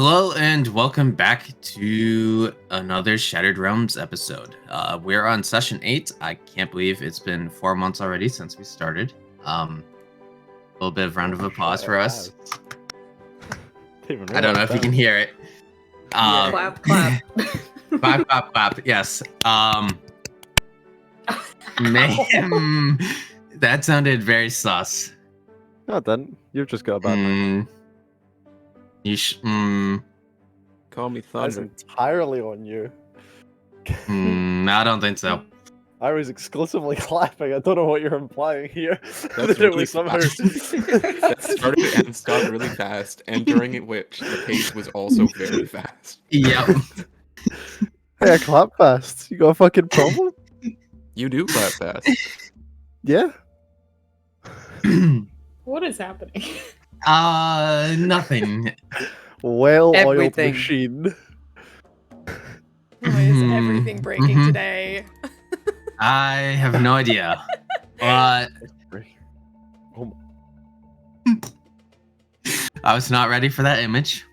Hello and welcome back to another Shattered Realms episode. We're on session 8. I can't believe it's been 4 months already since we started. A little bit of round of applause for us. I don't know if you can hear it. Clap, clap. Clap, clap, clap. Yes. Man, that sounded very sus. No, it didn't. You've just got a bad mic. Call me That's Thunder. entirely on you. I don't think so. I was exclusively clapping. I don't know what you're implying here. That's That it was somehow. That started and stopped really fast, and during which the pace was also very fast. Yep. Hey, I clap fast. You got a fucking problem? You do clap fast. Yeah. What is happening? Nothing. Well-oiled Everything. machine. Why is everything breaking today? I have no idea. But Oh, I was not ready for that image.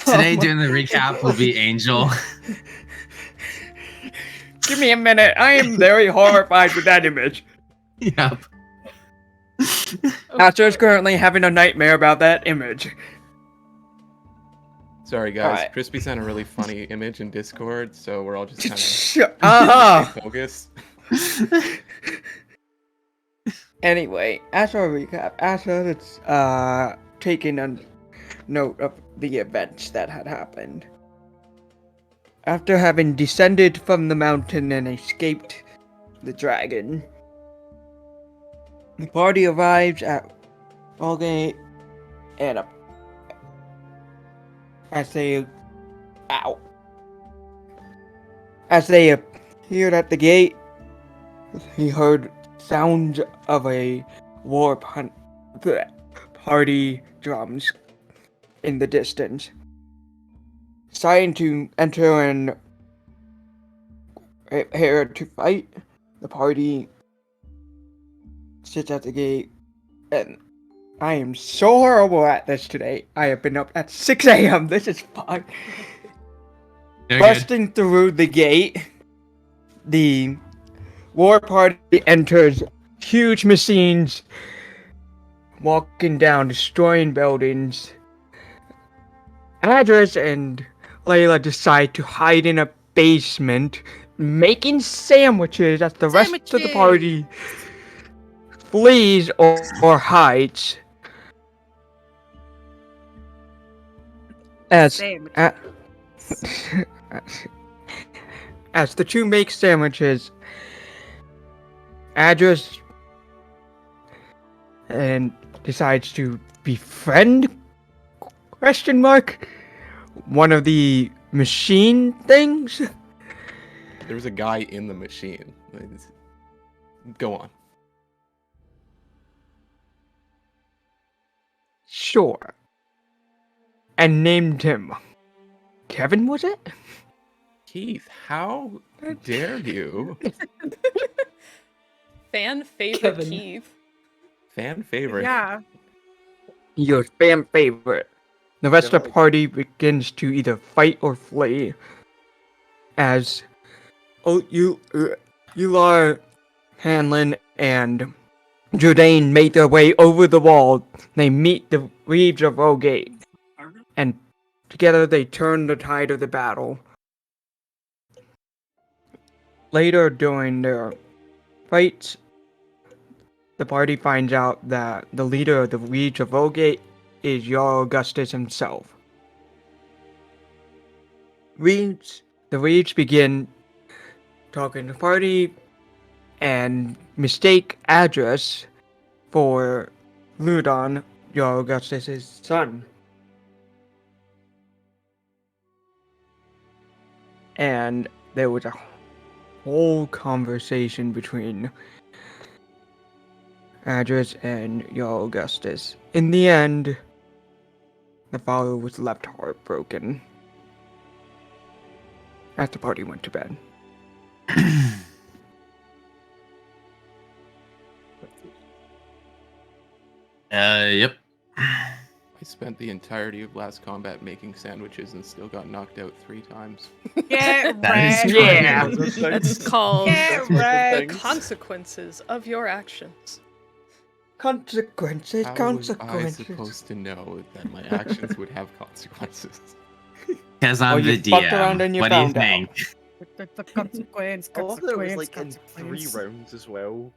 Today doing the recap will be Angel. Give me a minute. I am very horrified with that image. Yep. Astro's currently having a nightmare about that image. Sorry, guys. Alright. Crispy sent a really funny image in Discord, so we're all just kind of Shut up. focused. Anyway, as for a recap, Astro is taking a note of the events that had happened. After having descended from the mountain and escaped the dragon, the party arrives at Volgate and as they appeared at the gate, he heard sounds of a party drums in the distance. Deciding to enter and prepare to fight, the party sits at the gate, and I am so horrible at this today. I have been up at 6 a.m. This is fun. You're good. Busting through the gate, the war party enters huge machines, walking down, destroying buildings. Adris and Layla decide to hide in a basement, making sandwiches as the rest of the party flees or hides. As the two make sandwiches, Adris and decides to befriend ? One of the machine things. There was a guy in the machine. Go on. Sure. And named him Kevin, was it? Keith, how dare you? Fan favorite Kevin. Keith. Fan favorite. Yeah. Your fan favorite. The rest of the party begins to either fight or flee. As Ular, Hanlon, and Jordan make their way over the wall. They meet the Reeves of Rogate, and together they turn the tide of the battle. Later during their fights, the party finds out that the leader of the Reeves of Rogate is Jarl Augustus himself. The Reeves begin talking to the party and mistake Adris for Ludon, Jarl Augustus' son. And there was a whole conversation between Adris and Jarl Augustus. In the end, the father was left heartbroken as the party went to bed. Yep. I spent the entirety of last combat making sandwiches and still got knocked out 3 times. Get That is wrecked. Yeah. That's called Get wrecked. the consequences of your actions. Consequences, How consequences. was I supposed to know that my actions would have consequences? Because I'm you the fucked around DM. and you What do you found out. think? Consequence, I love that it was like in consequence. 3 rounds as well.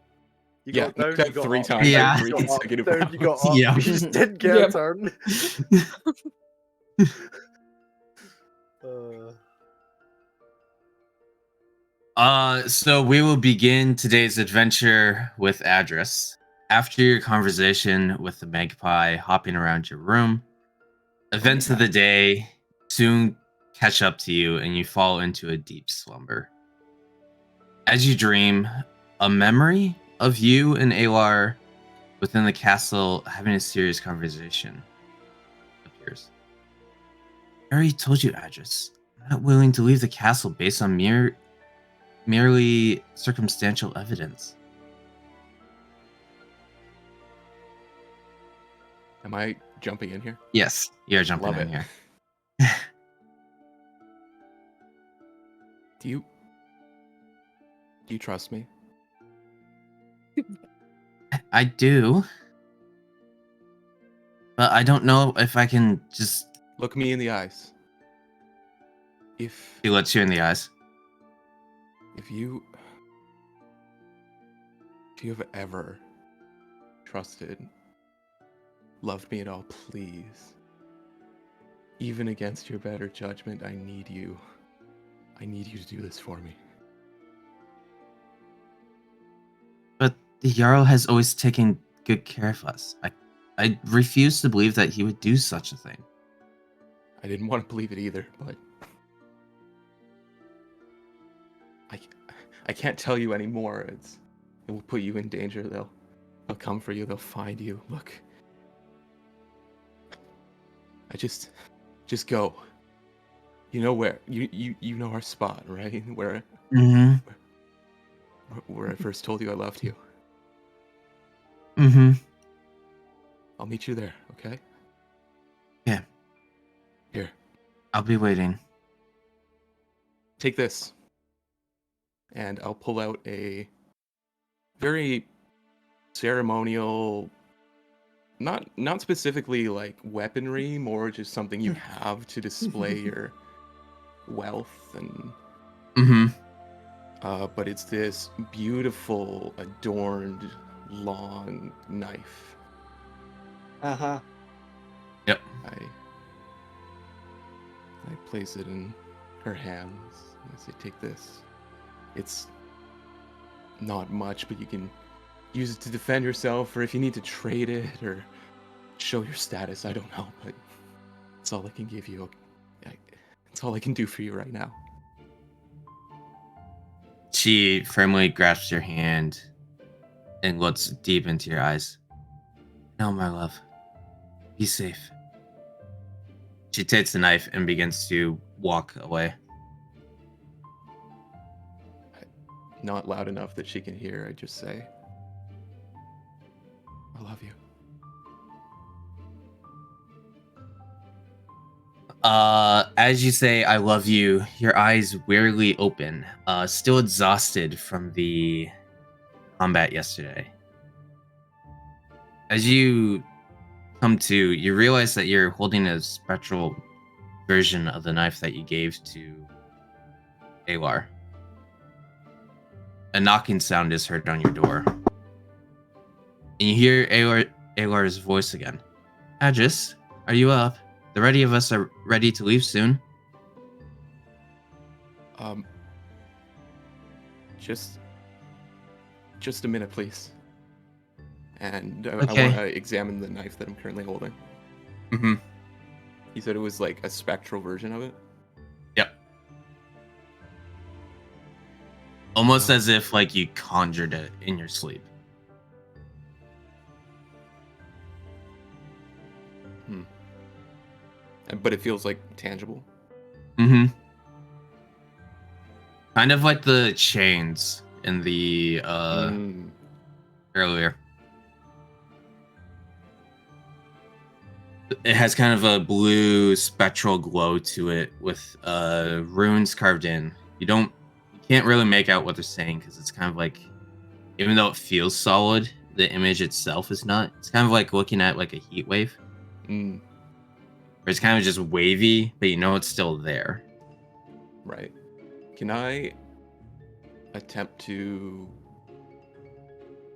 You Yeah, got down, that you got 3 up, times Yeah. in you 3 got up, consecutive down, you got rounds. up. Yeah. You just didn't get Yep. a turn. So we will begin today's adventure with Address. After your conversation with the magpie hopping around your room, events of the day soon catch up to you and you fall into a deep slumber. As you dream, a memory of you and Alar within the castle having a serious conversation appears. I already told you, Address. I'm not willing to leave the castle based on merely circumstantial evidence. Am I jumping in here? Yes, you're jumping Love in it. here. Do you trust me? I do. But I don't know if I can just... Look me in the eyes. If He looks you in the eyes. if you have ever trusted, loved me at all, please. Even against your better judgment, I need you. I need you to do this for me. But the Jarl has always taken good care of us. I refuse to believe that he would do such a thing. I didn't want to believe it either, but I can't tell you anymore. It will put you in danger. They'll come for you. They'll find you. Look, I just go. You know where? You know our spot, right? Where I first told you I loved you. I'll meet you there. Okay? Yeah. Here. I'll be waiting. Take this. And I'll pull out a very ceremonial, not specifically like weaponry, more just something you have to display your wealth and but it's this beautiful adorned long knife. Yep. I place it in her hands and I say, take this. It's not much, but you can use it to defend yourself, or if you need to trade it or show your status. I don't know, but it's all I can give you. It's all I can do for you right now. She firmly grasps your hand and looks deep into your eyes. No, my love. Be safe. She takes the knife and begins to walk away. Not loud enough that she can hear, I just say, I love you. As you say, I love you, your eyes wearily open, still exhausted from the combat yesterday. As you come to, you realize that you're holding a spectral version of the knife that you gave to Alar. A knocking sound is heard on your door. And you hear Alar's voice again. Adris, are you up? The ready of us are ready to leave soon. Just a minute, please. And I Okay. want to examine the knife that I'm currently holding. You said it was like a spectral version of it? Yep. Almost as if like you conjured it in your sleep. But it feels like tangible. Kind of like the chains in the earlier. it has kind of a blue spectral glow to it with runes carved in. You can't really make out what they're saying because it's kind of like, even though it feels solid, the image itself is not. It's kind of like looking at like a heat wave, Mm, where it's kind of just wavy, but you know it's still there. right. Can I attempt to,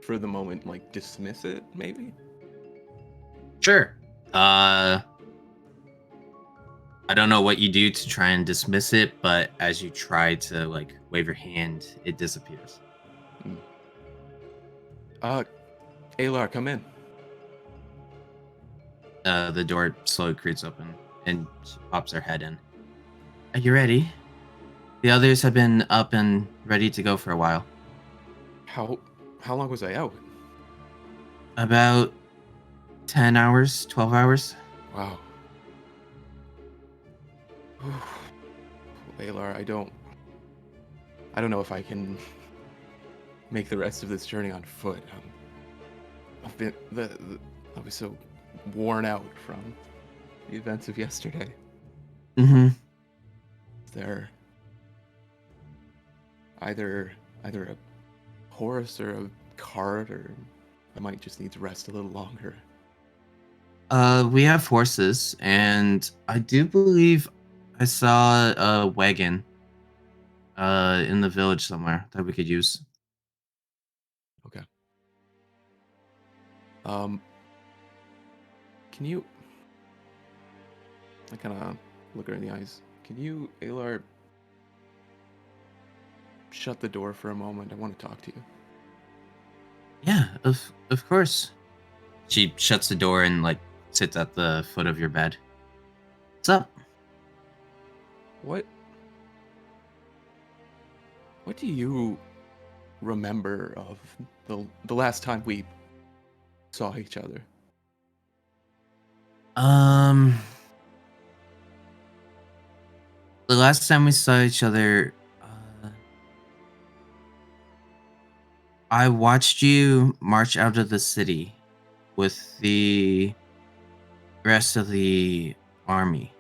for the moment, like dismiss it, maybe? Sure. I don't know what you do to try and dismiss it, but as you try to like wave your hand, it disappears. Alar, come in. The door slowly creaks open and she pops her head in. Are you ready? The others have been up and ready to go for a while. How long was I out? About 10 hours, 12 hours. Wow. Alar, I don't know if I can make the rest of this journey on foot. I've been I was so worn out from the events of yesterday. Mm-hmm. Is there either a horse or a cart, or I might just need to rest a little longer? We have horses, and I do believe I saw a wagon in the village somewhere that we could use. Okay. Can you? I kind of look her in the eyes. Can you, Alar, shut the door for a moment? I want to talk to you. Yeah, of course. She shuts the door and like sits at the foot of your bed. What's up? What do you remember of the last time we saw each other? Um, the last time we saw each other, I watched you march out of the city with the rest of the army.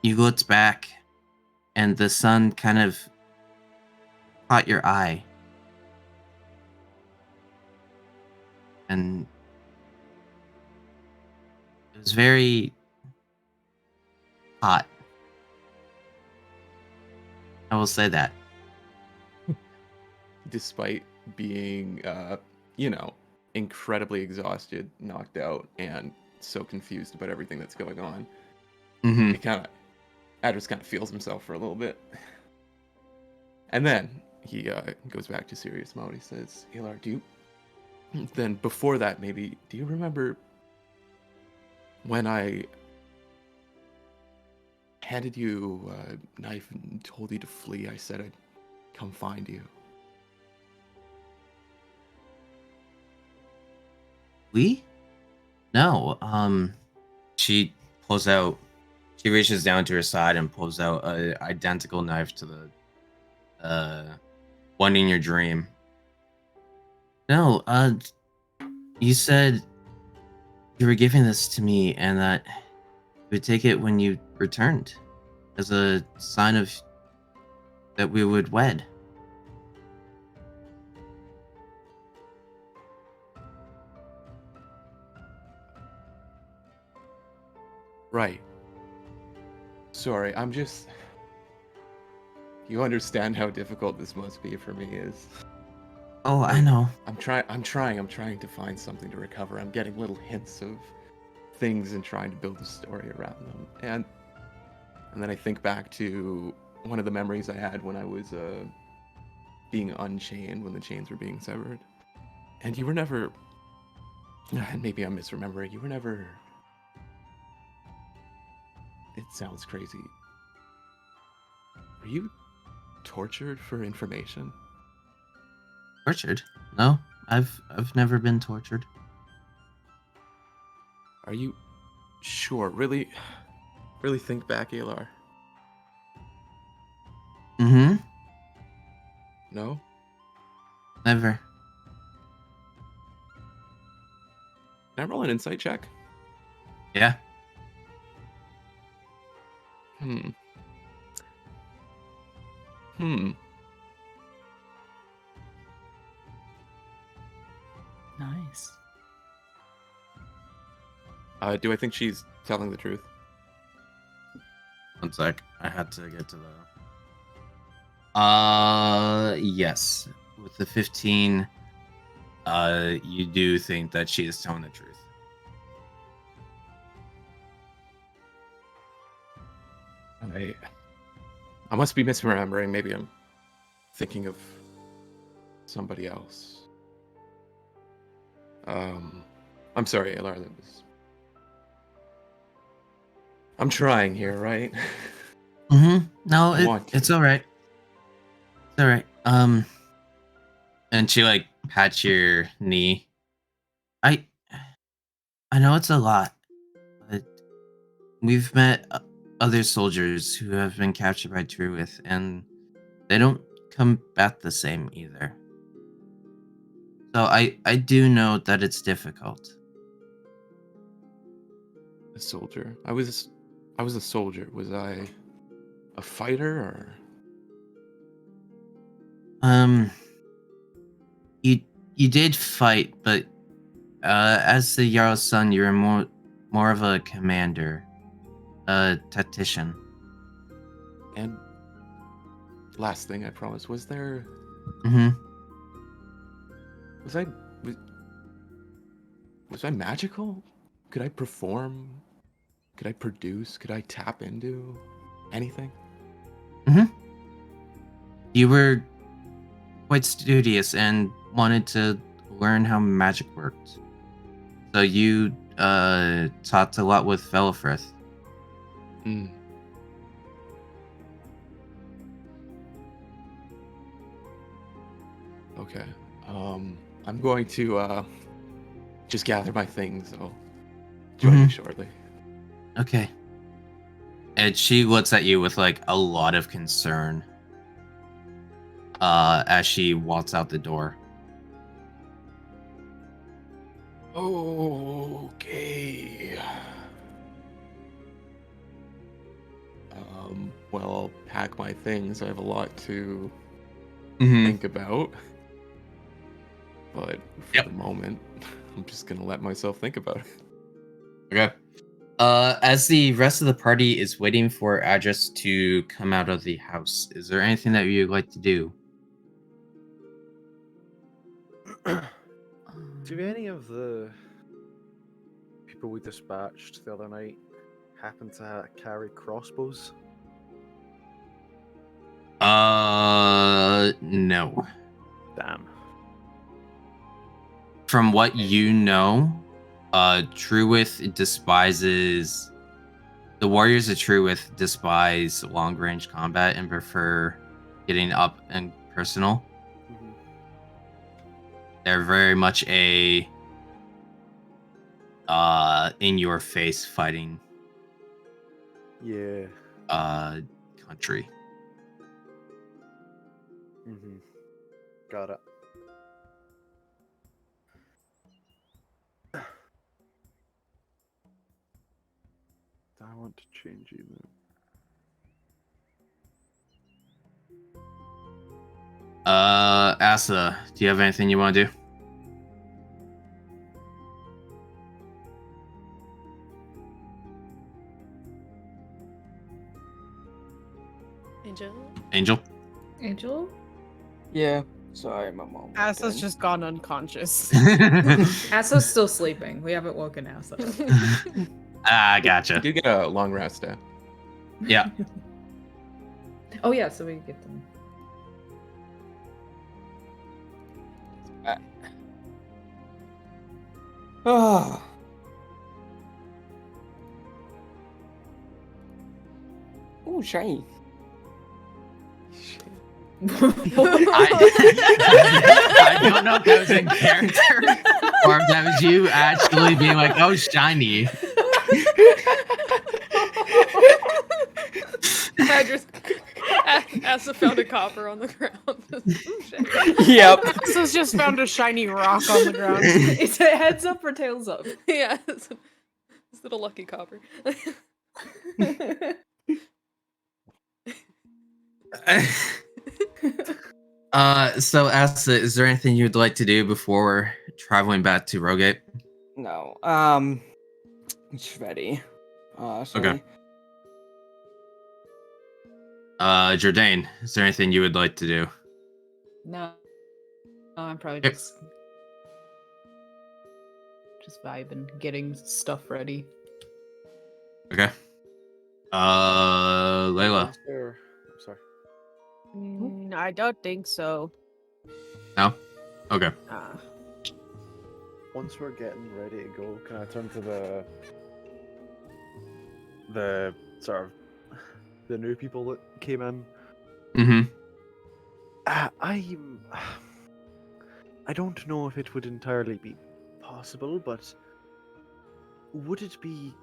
You looked back, and the sun kind of caught your eye. And it was very hot. I will say that. Despite being, you know, incredibly exhausted, knocked out, and so confused about everything that's going on, Mm-hmm. it kind of, Adris kind of feels himself for a little bit. And then he goes back to serious mode. He says, Alar, then before that, maybe, do you remember when I handed you a knife and told you to flee? I said I'd come find you. We? No. She pulls out. She reaches down to her side and pulls out a identical knife to the one in your dream. No. You said you were giving this to me and that you would take it when you returned, as a sign of that we would wed. Right. Sorry, I'm just. You understand how difficult this must be for me, is. Oh, I know. I'm trying to find something to recover. I'm getting little hints of things and trying to build a story around them. And then I think back to one of the memories I had when I was being unchained, when the chains were being severed. And you were never, and maybe I'm misremembering, you were never, it sounds crazy. Were you tortured for information? Tortured? No, I've never been tortured. Are you sure? Really think back, Alar? Mm-hmm. No? Never. I roll an insight check? Yeah. Hmm. Nice. Do I think she's telling the truth? One sec. I had to get to the. Yes. With the 15, you do think that she is telling the truth. I must be misremembering. Maybe I'm thinking of somebody else. I'm sorry, Alar. That was. I'm trying here, right? Mm-hmm. No, it's all right. It's all right. And she like pats your knee. I know it's a lot, but we've met other soldiers who have been captured by Druith, and they don't come back the same either. So I do know that it's difficult. A soldier. I was a soldier. Was I a fighter or? You did fight, but as the Jarl's son, you're more of a commander, a tactician. And last thing, I promise. Was there? Mm-hmm. Was I magical? Could I perform? Could I produce? Could I tap into anything? Mm-hmm. You were quite studious and wanted to learn how magic worked. So you taught a lot with Velafrith. Hmm. Okay. I'm going to just gather my things. I'll join you shortly. Okay. And she looks at you with like a lot of concern as she walks out the door. Okay. Well, I'll pack my things. I have a lot to think about. But for the moment, I'm just gonna let myself think about it. Okay. As the rest of the party is waiting for Address to come out of the house, is there anything that you'd like to do? Do any of the people we dispatched the other night happen to carry crossbows? No. Damn. From what you know, Truith despises the warriors of Truith despise long range combat and prefer getting up and personal. Mm-hmm. They're very much a in your face fighting Yeah. country. Mm-hmm. Got it. I want to change either. Asa, do you have anything you want to do? Angel? Angel? Yeah. Sorry, my mom. Asa's just gone unconscious. Asa's still sleeping. We haven't woken Asa. Gotcha. You do get a long rest, eh? Yeah. Oh yeah, so we get them. Oh. Ooh, shiny. I don't know if that was in character or if that was you actually being like, oh, shiny. I just Asa found a copper on the ground. Yep. Asa's just found a shiny rock on the ground. Is it heads up or tails up? Yeah, it's little lucky copper. So Asa, is there anything you'd like to do before traveling back to Rogate? No. It's ready. Okay. Jordan, is there anything you would like to do? No. No, I'm probably Yep. just vibing, getting stuff ready. Okay. Layla. Is there- I'm sorry. I don't think so. No? Okay. Once we're getting ready to go, can I turn to the sort of the new people that came in? Mm-hmm. I don't know if it would entirely be possible, but would it be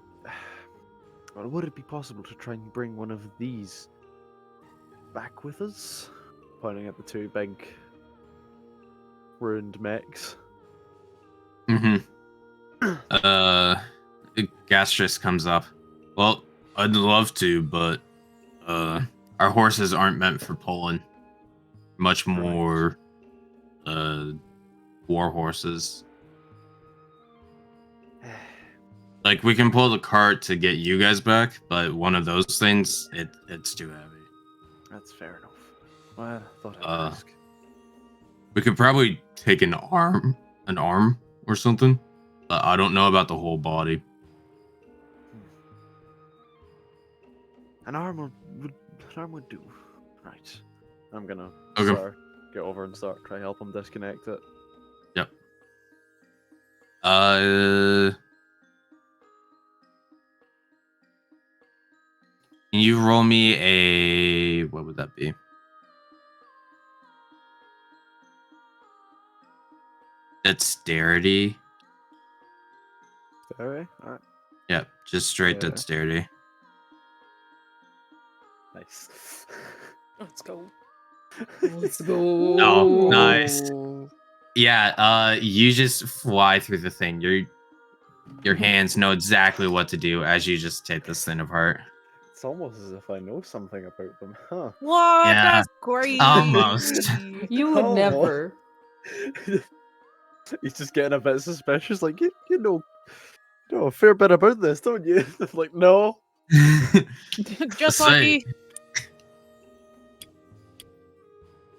possible to try and bring one of these back with us? Pointing at the two big ruined mechs. Mm-hmm. Gastrus comes up. Well, I'd love to, but our horses aren't meant for pulling. Much more war horses. Like, we can pull the cart to get you guys back, but one of those things, it's too heavy. That's fair enough. Well, I thought I'd ask. We could probably take an arm or something, but I don't know about the whole body. An arm would do. Right. I'm gonna Okay. get over and start try to help him disconnect it. Yep. Can you roll me a, what would that be? Dexterity. Alright. Alright. Yep, just straight Yeah. dexterity. Nice. Let's go. Let's go. Oh, nice. Yeah, you just fly through the thing. Your hands know exactly what to do as you just take this thing apart. It's almost as if I know something about them, huh? What? Yeah, That's great. almost. You would Oh. never. He's just getting a bit suspicious, like you know a fair bit about this, don't you? I'm like, no. Just Say- lucky.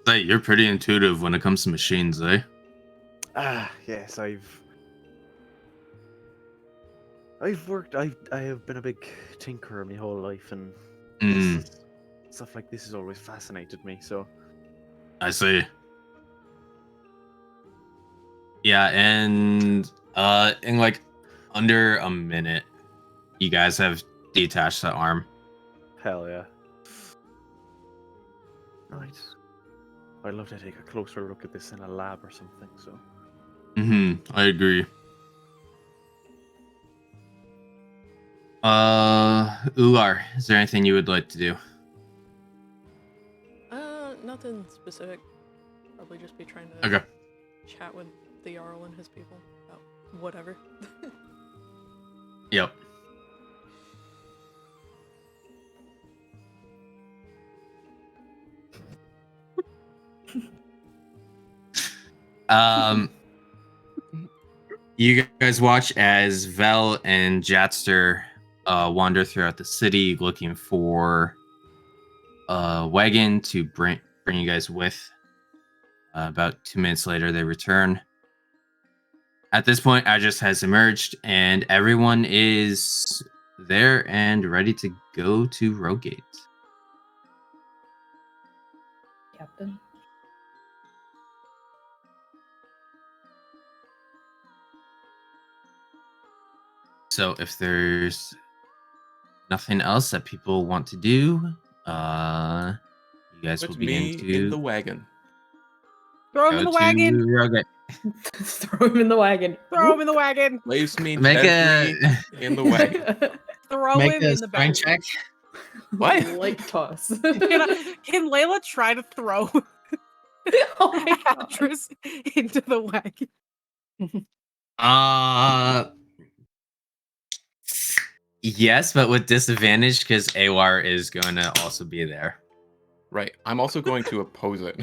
Say, you're pretty intuitive when it comes to machines, eh? Yes, I have been a big tinkerer my whole life, and stuff like this has always fascinated me. So I see. Yeah, and in like under a minute, you guys have detached that arm. hell yeah. Right. I'd love to take a closer look at this in a lab or something. So I agree. Ular, is there anything you would like to do? Nothing specific. Probably just be trying to Okay. chat with the Jarl and his people about whatever. Yep. You guys watch as Vel and Jatster wander throughout the city looking for a wagon to bring you guys with. About 2 minutes later, they return. At this point, Aegis has emerged, and everyone is there and ready to go to Rogate. Captain. So if there's nothing else that people want to do, you guys will Put begin me to in the wagon. Throw him go in the to wagon. Rogate. Throw him in the wagon. Throw him in the wagon. Place me Make gently a in the wagon. Throw make him a in the strength back. check. What? Light toss. Can Layla try to throw Oh my God. Address into the wagon? Yes, but with disadvantage because Awar is going to also be there. Right. I'm also going to oppose it.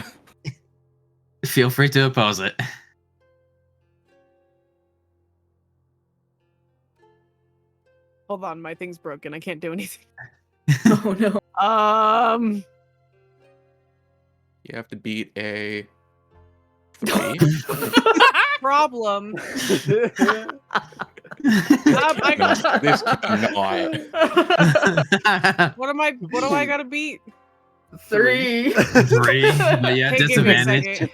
Feel free to oppose it. Hold on, my thing's broken. I can't do anything. Oh no. You have to beat a 3. Problem. I got, This cannot. what do I gotta beat? 3. 3, but yeah, Hey, give me a disadvantage. second.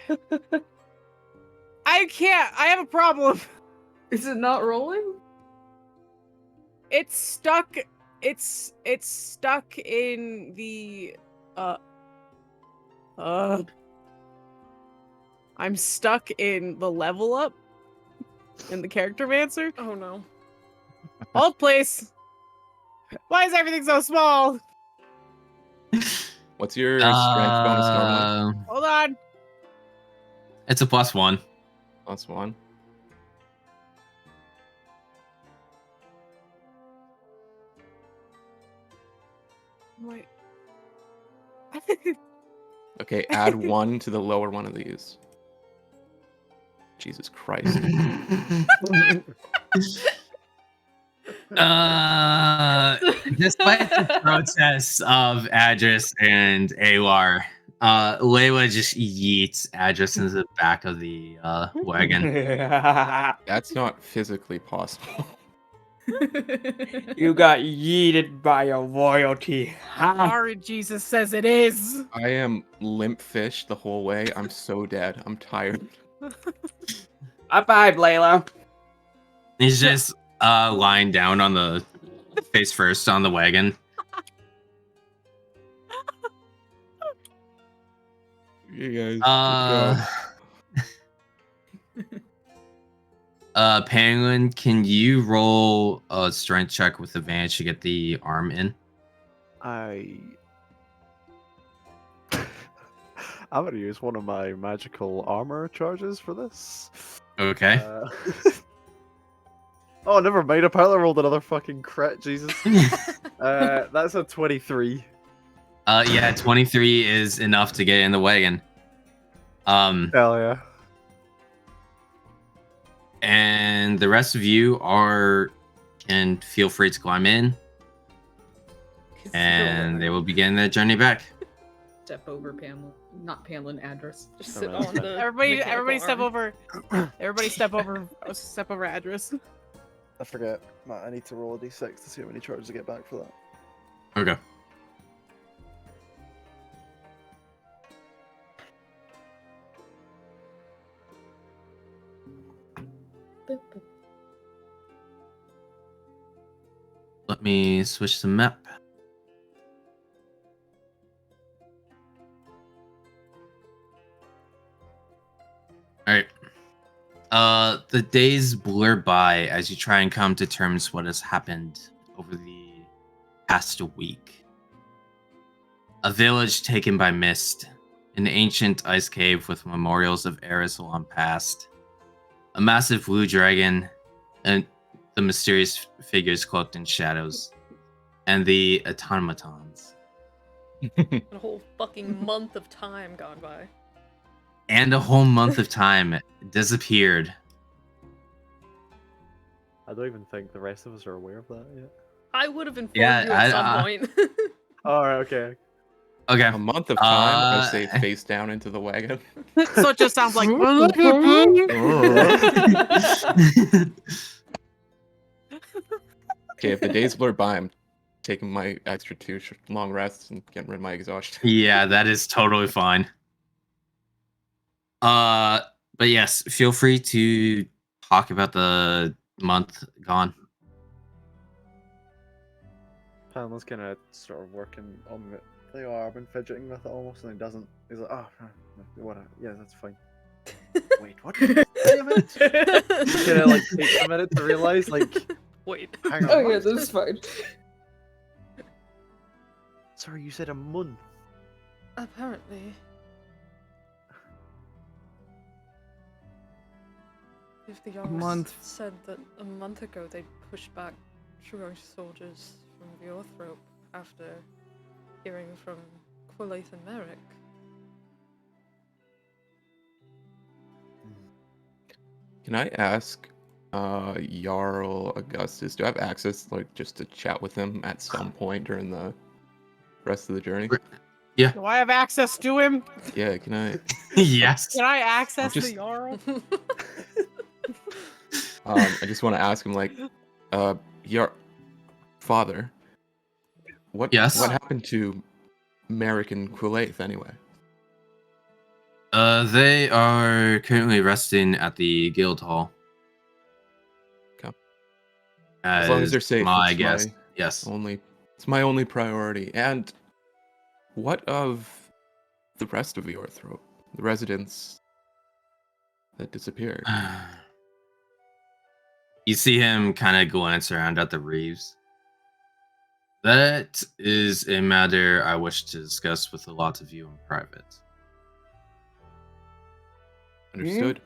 I can't. I have a problem. Is it not rolling? It's stuck. It's stuck in the I'm stuck in the level up in the character mancer. Oh no. Hold please. Why is everything so small? What's your strength bonus normally? Hold on. It's a +1. +1. Wait. Okay, add 1 to the lower one of these. Jesus Christ. Despite the protests of Address and Awar, Layla just yeets Address into the back of the wagon. That's not physically possible. You got yeeted by your loyalty. Sorry, Jesus says it is. I am limp fish the whole way. I'm so dead. I'm tired. High five, Layla. He's just lying down on the face first on the wagon. You guys. Penguin, can you roll a strength check with advantage to get the arm in? I'm gonna use one of my magical armor charges for this. Okay. Oh, never mind. Apparently, I rolled another fucking crit. Jesus. That's a 23. Yeah, 23 is enough to get in the wagon. Hell yeah. And the rest of you can feel free to climb in, and they will begin their journey back. Step over Pamela. Not Pamela, Address. Just sit on the Everybody mechanical step arm. over. Everybody step over Address. I forget. Matt, I need to roll a d6 to see how many charges I get back for that. Okay. Let me switch the map. Alright. The days blur by as you try and come to terms with what has happened over the past week. A village taken by mist, an ancient ice cave with memorials of eras long past, a massive blue dragon, and the mysterious figures cloaked in shadows, and the automatons. A whole fucking month of time gone by. And a whole month of time disappeared. I don't even think the rest of us are aware of that yet. I would have informed Yeah, you at some point. Alright, okay. Okay. A month of time, I say face down into the wagon. So it just sounds like. Okay, if the days blur by, I'm taking my extra 2 long rests and getting rid of my exhaustion. Yeah, that is totally fine. But yes, feel free to talk about the month gone. Pamela's kind of sort of working on the arm and fidgeting with it almost, and he doesn't. He's like, oh, what? Yeah, that's fine. Wait, what? Wait a minute. He kind of like takes a minute to realize, like, Wait. hang on. Oh yeah, what? that's fine. Sorry, you said a month. Apparently. If the Jarls month. said that a month ago they pushed back Shugo's soldiers from the Orthrope after hearing from Quillith and Merrick. Can I ask Jarl Augustus, do I have access like just to chat with him at some point during the rest of the journey? Yeah. Do I have access to him? Yeah, can I Yes. Can I access just- the Jarl? I just want to ask him like your father, what Yes. happened to Merrick and Quillith anyway? They are currently resting at the guild hall. Okay. As long as they're As safe, my it's guess. my Yes. it's my only priority. And what of the rest of the Orthrope? The residents that disappeared? You see him kind of glance around at the Reeves. That is a matter I wish to discuss with a lot of you in private. Understood.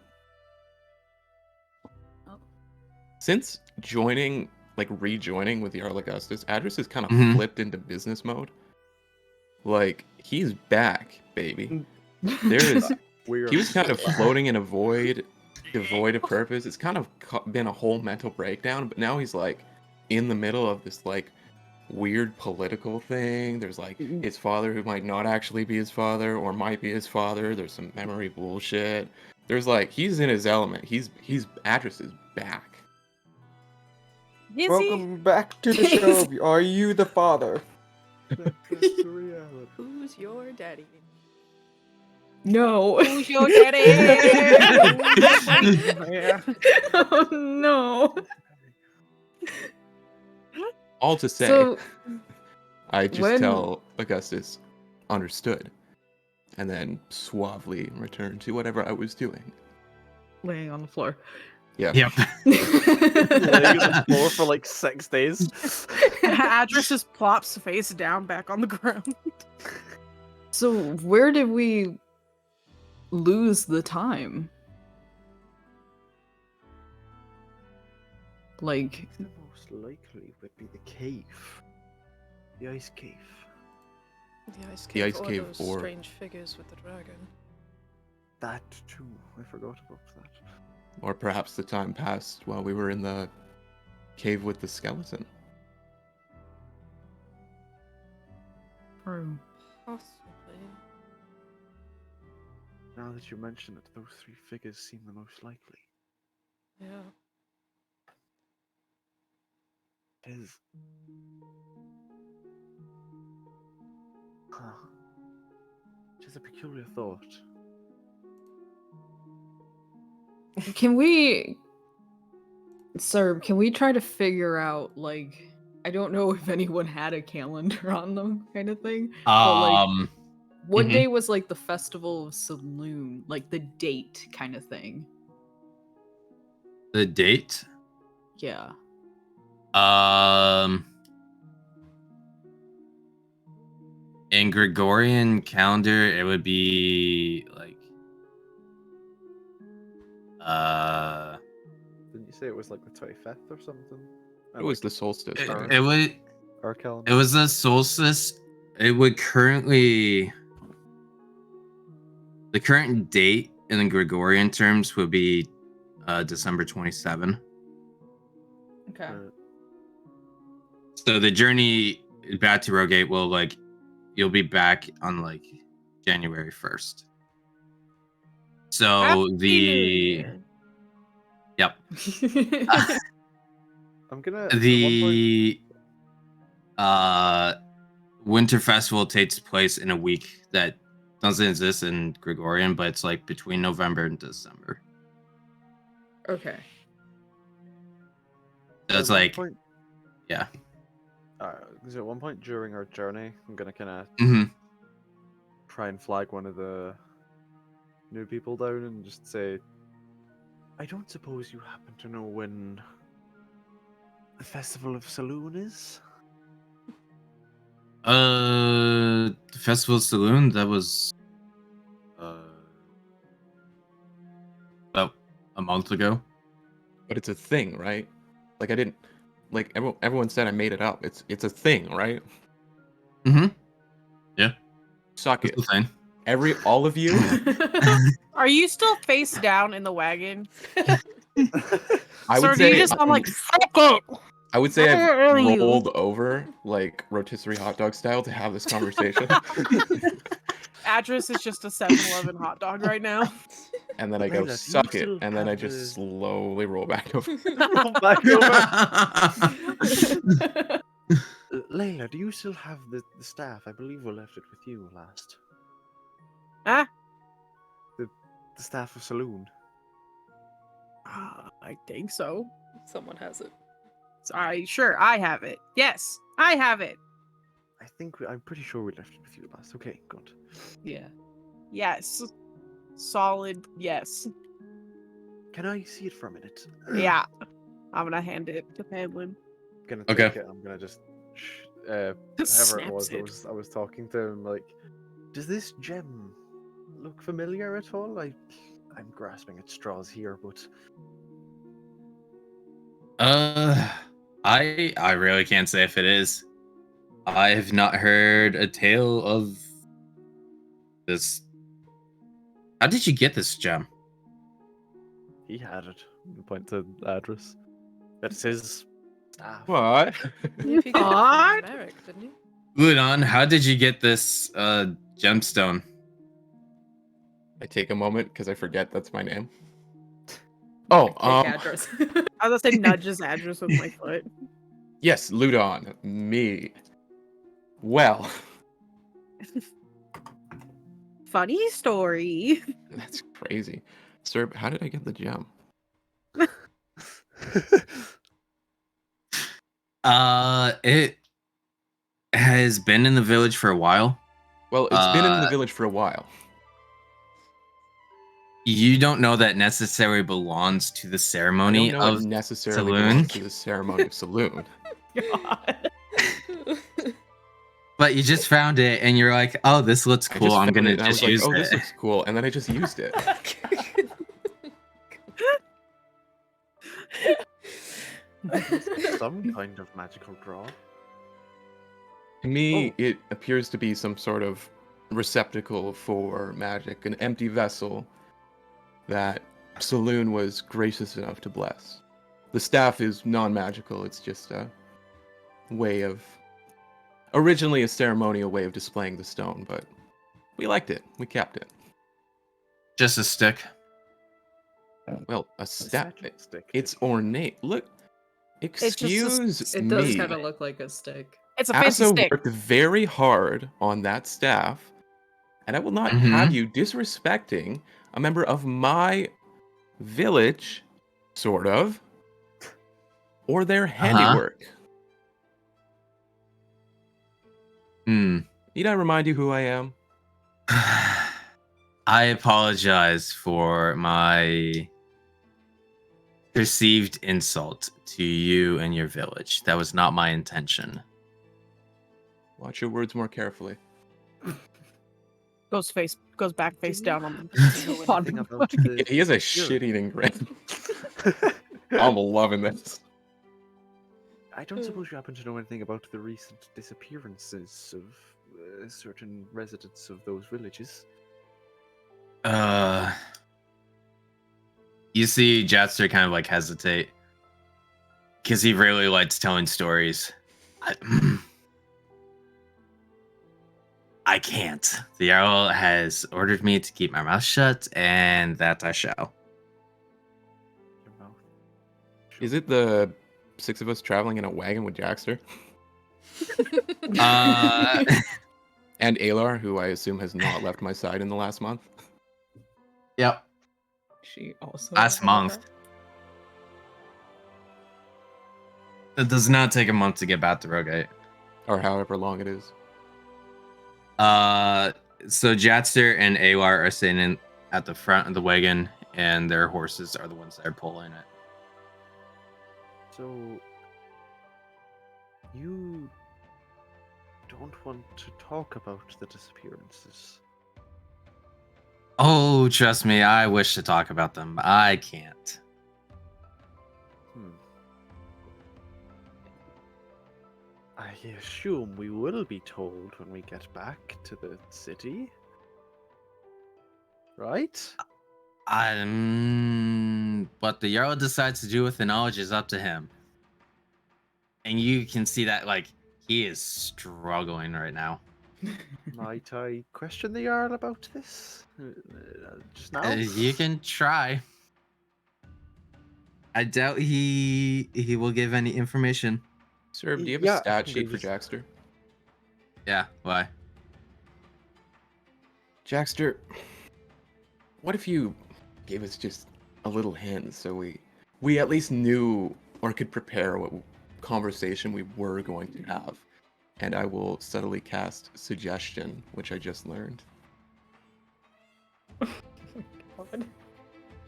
Since rejoining with Jarl Augustus, Adris has kind of Mhm. flipped into business mode. Like, he's back, baby. There is. He was kind of floating in a void, devoid of purpose. It's kind of been a whole mental breakdown, but now he's like in the middle of this like weird political thing. There's like his father who might not actually be his father or might be his father. There's some memory bullshit. There's like he's in his element. He's Adris is back. Is Welcome back to the show. Are you the father? Who's your daddy? No. Who's your daddy? Oh no. All to say, So I just when- tell Augustus, understood, and then suavely return to whatever I was doing. Laying on the floor. Yeah. Yep. Laying on the floor for like 6 days. Adris just plops face down back on the ground. So where did we lose the time? Like, The most likely would be the cave. The ice cave. The ice The cave, ice or cave those or- strange figures with the dragon. That too. I forgot about that. Or perhaps the time passed while we were in the cave with the skeleton. true. Possibly. Now that you mention it, those three figures seem the most likely. Yeah. Is. Huh. Just a peculiar thought. Can we, sir, can we try to figure out, like, I don't know if anyone had a calendar on them kind of thing. But, like, what mhm. day was, like, the Festival of Saloon? Like, the date kind of thing. The date. Yeah. In Gregorian calendar, it would be like Didn't you say it was like the 25th or something? It was the solstice, it, right? it would our calendar. it was the solstice. It would currently the current date in the Gregorian terms would be December 27. Okay. So the journey back to Rogate will like you'll be back on like January 1st. So Happy New the Year. yep. I'm gonna at one point- The winter festival takes place in a week that doesn't exist in Gregorian, but it's like between November and December. Okay. So it's at one like point, yeah. because at one point during our journey, I'm gonna kind of hmm try and flag one of the new people down and just say, I don't suppose you happen to know when the Festival of Saloon is? The Festival Saloon, that was about a month ago. But it's a thing, right? Like I didn't like everyone said I made it up. It's a thing, right? Mm-hmm. Yeah. Suck That's it. the thing. All of you. Are you still face down in the wagon? I Sir, would do you say just sound like fuck it? I would say I've Where are you? rolled over like rotisserie hot dog style to have this conversation. Address is just a 7-Eleven hot dog right now. And then I go Layla, do you suck it, still and then I have just the- slowly roll back over. Roll back over. Layla, do you still have the staff? I believe we left it with you last. Huh? The staff of Saloon. I think so. Someone has it. Sorry, sure, I have it. Yes, I have it. I'm pretty sure we left it with you last. Okay, good. Yeah. Yes. Solid yes. Can I see it for a minute? Yeah. I'm gonna hand it to Penguin. Gonna Okay. take it. I'm gonna just whoever it Snaps was it. I was talking to him, like, does this gem look familiar at all? I'm grasping at straws here, but I really can't say if it is. I have not heard a tale of this. How did you get this gem? he had it. You point to the address. That's his staff. What? I believe he got it What? from Merrick, didn't he? Udon, how did you get this gemstone? I take a moment because I forget that's my name. Oh, Kick address. I was gonna say nudge his address with my foot. yes, Ludon, me. Well, Funny story. that's crazy. Sir, how did I get the gem? It has been in the village for a while. Well, it's been in the village for a while. You don't know that necessarily belongs to the I ceremony don't know of it necessarily Saloon. belongs to the ceremony of Saloon. God. But you just found it and you're like, oh, this looks I cool. just I'm found gonna it and I just was like, use oh, it. this looks cool, and then I just used it. Some kind of magical draw. To me, Oh. it appears to be some sort of receptacle for magic, an empty vessel that Saloon was gracious enough to bless. The staff is non-magical, it's just a way of... Originally a ceremonial way of displaying the stone, but we liked it. We kept it. Just a stick. Well, a staff... Magic stick. It's ornate. Look, excuse It does me. kind of look like a stick. It's a fancy Asa stick. worked very hard on that staff, and I will not Mhm. have you disrespecting a member of my village, sort of, or their handiwork. Need I remind you who I am? I apologize for my perceived insult to you and your village. That was not my intention. Watch your words more carefully. Goes back face Do down you on happen the to know on anything the about wagon. Yeah, he has a You're- shit-eating grin. I'm loving this. I don't suppose you happen to know anything about the recent disappearances of certain residents of those villages? You see Jatster kind of like hesitate because he really likes telling stories. I can't. The Jarl has ordered me to keep my mouth shut, and that I shall. Your mouth. Is it the 6 of us traveling in a wagon with Jackster? Uh, And Alar, who I assume has not left my side in the last month? yep. She also Last month. It does not take a month to get back to Rogate. Or however long it is. So Jatster and Alar are sitting at the front of the wagon, and their horses are the ones that are pulling it. So, you don't want to talk about the disappearances. Oh, trust me, I wish to talk about them. I can't. I assume we will be told when we get back to the city. Right? What the Jarl decides to do with the knowledge is up to him. And you can see that, like, he is struggling right now. Might I question the Jarl about this? Just now? You can try. I doubt he will give any information. Sir, do you have a Yeah, I stat think sheet I for just- Jackster? Yeah, why? Jackster, what if you gave us just a little hint so we at least knew or could prepare what conversation we were going to have? And I will subtly cast suggestion, which I just learned.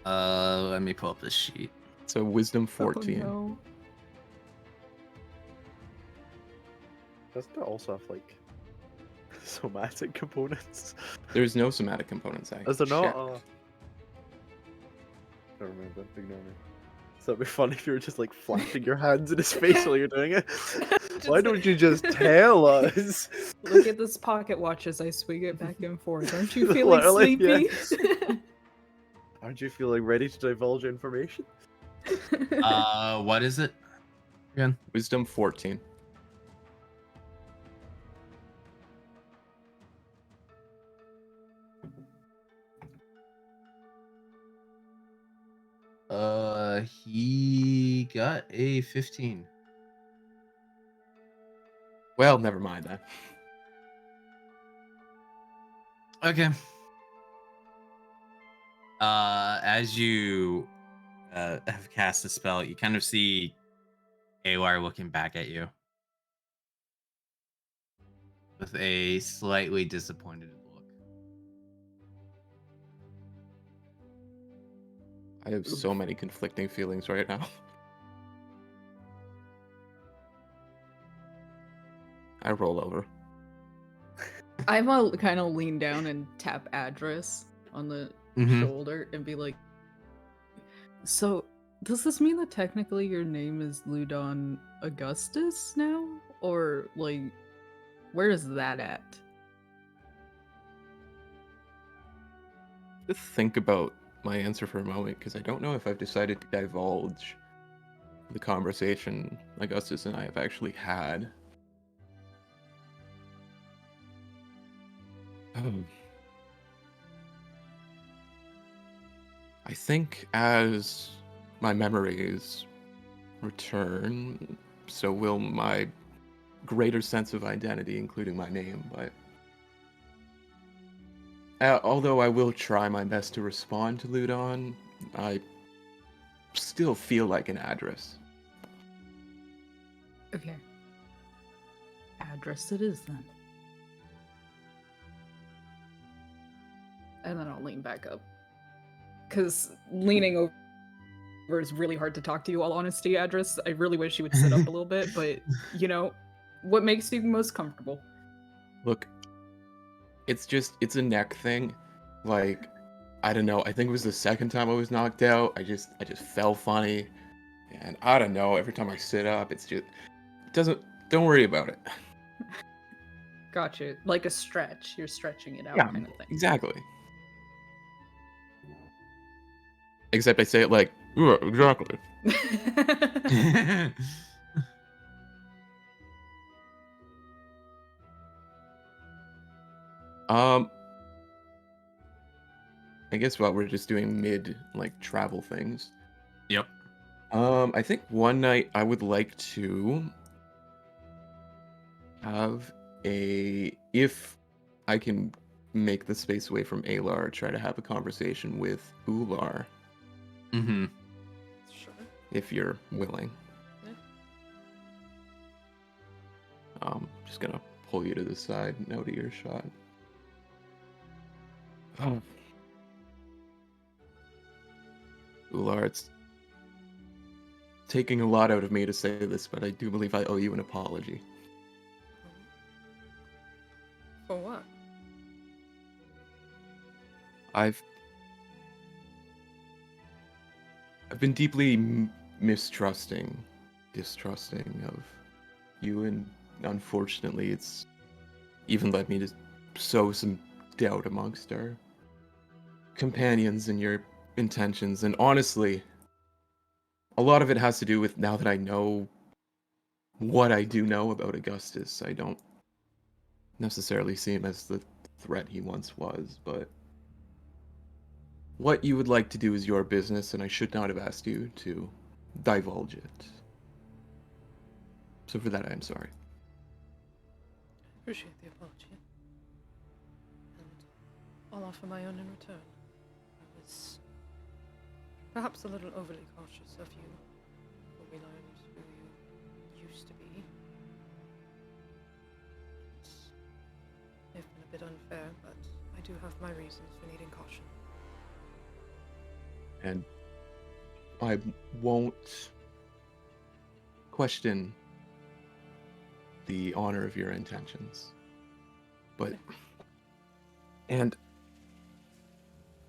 Let me pull up this sheet. So wisdom 14. Oh, no. Doesn't it also have like somatic components? There's no somatic components. Is there not? checked. Never mind then. Ignore me. So it'd be funny if you were just like flapping your hands in his face while you're doing it. Why don't you just tell us? Look at this pocket watch as I swing it back and forth. Aren't you feeling Literally, sleepy? Aren't you feeling ready to divulge information? What is it again? Wisdom 14. He got a 15. Well, never mind then. Okay. As you have cast the spell, you kind of see Alar looking back at you with a slightly disappointed look. I have so many conflicting feelings right now. I roll over. I'm gonna kind of lean down and tap address on the shoulder and be like, so does this mean that technically your name is Ludon Augustus now? Or, like, where is that at? Just think about my answer for a moment, because I don't know if I've decided to divulge the conversation Augustus and I have actually had. I think as my memories return, so will my greater sense of identity, including my name, but although I will try my best to respond to Ludon, I still feel like an address. Okay. Address it is then. And then I'll lean back up. Because leaning over is really hard to talk to you, all honesty, address. I really wish you would sit up a little bit, but, you know, what makes you most comfortable? Look, it's a neck thing. Like, I don't know, I think it was the second time I was knocked out. I just fell funny. And I don't know, every time I sit up, don't worry about it. Gotcha. Like a stretch. You're stretching it out Yeah, kind of thing. exactly. Except I say it like, yeah, exactly. I guess while we're just doing mid like travel things. Yep. I think one night I would like to have if I can make the space away from Alar, try to have a conversation with Ular. Mm-hmm. Sure. If you're willing. Yeah. Just gonna pull you to the side, no to your shot. Oh. Ular, it's taking a lot out of me to say this, but I do believe I owe you an apology. For what? I've been deeply distrusting of you, and unfortunately, it's even led me to sow some doubt amongst our companions and your intentions. And honestly, a lot of it has to do with now that I know what I do know about Augustus. I don't necessarily see him as the threat he once was, but what you would like to do is your business, and I should not have asked you to divulge it. So for that, I am sorry. Appreciate the apology. And I'll offer my own in return. I was perhaps a little overly cautious of you when we learned who you used to be. It may have been a bit unfair, but I do have my reasons for needing caution. And I won't question the honor of your intentions. But, and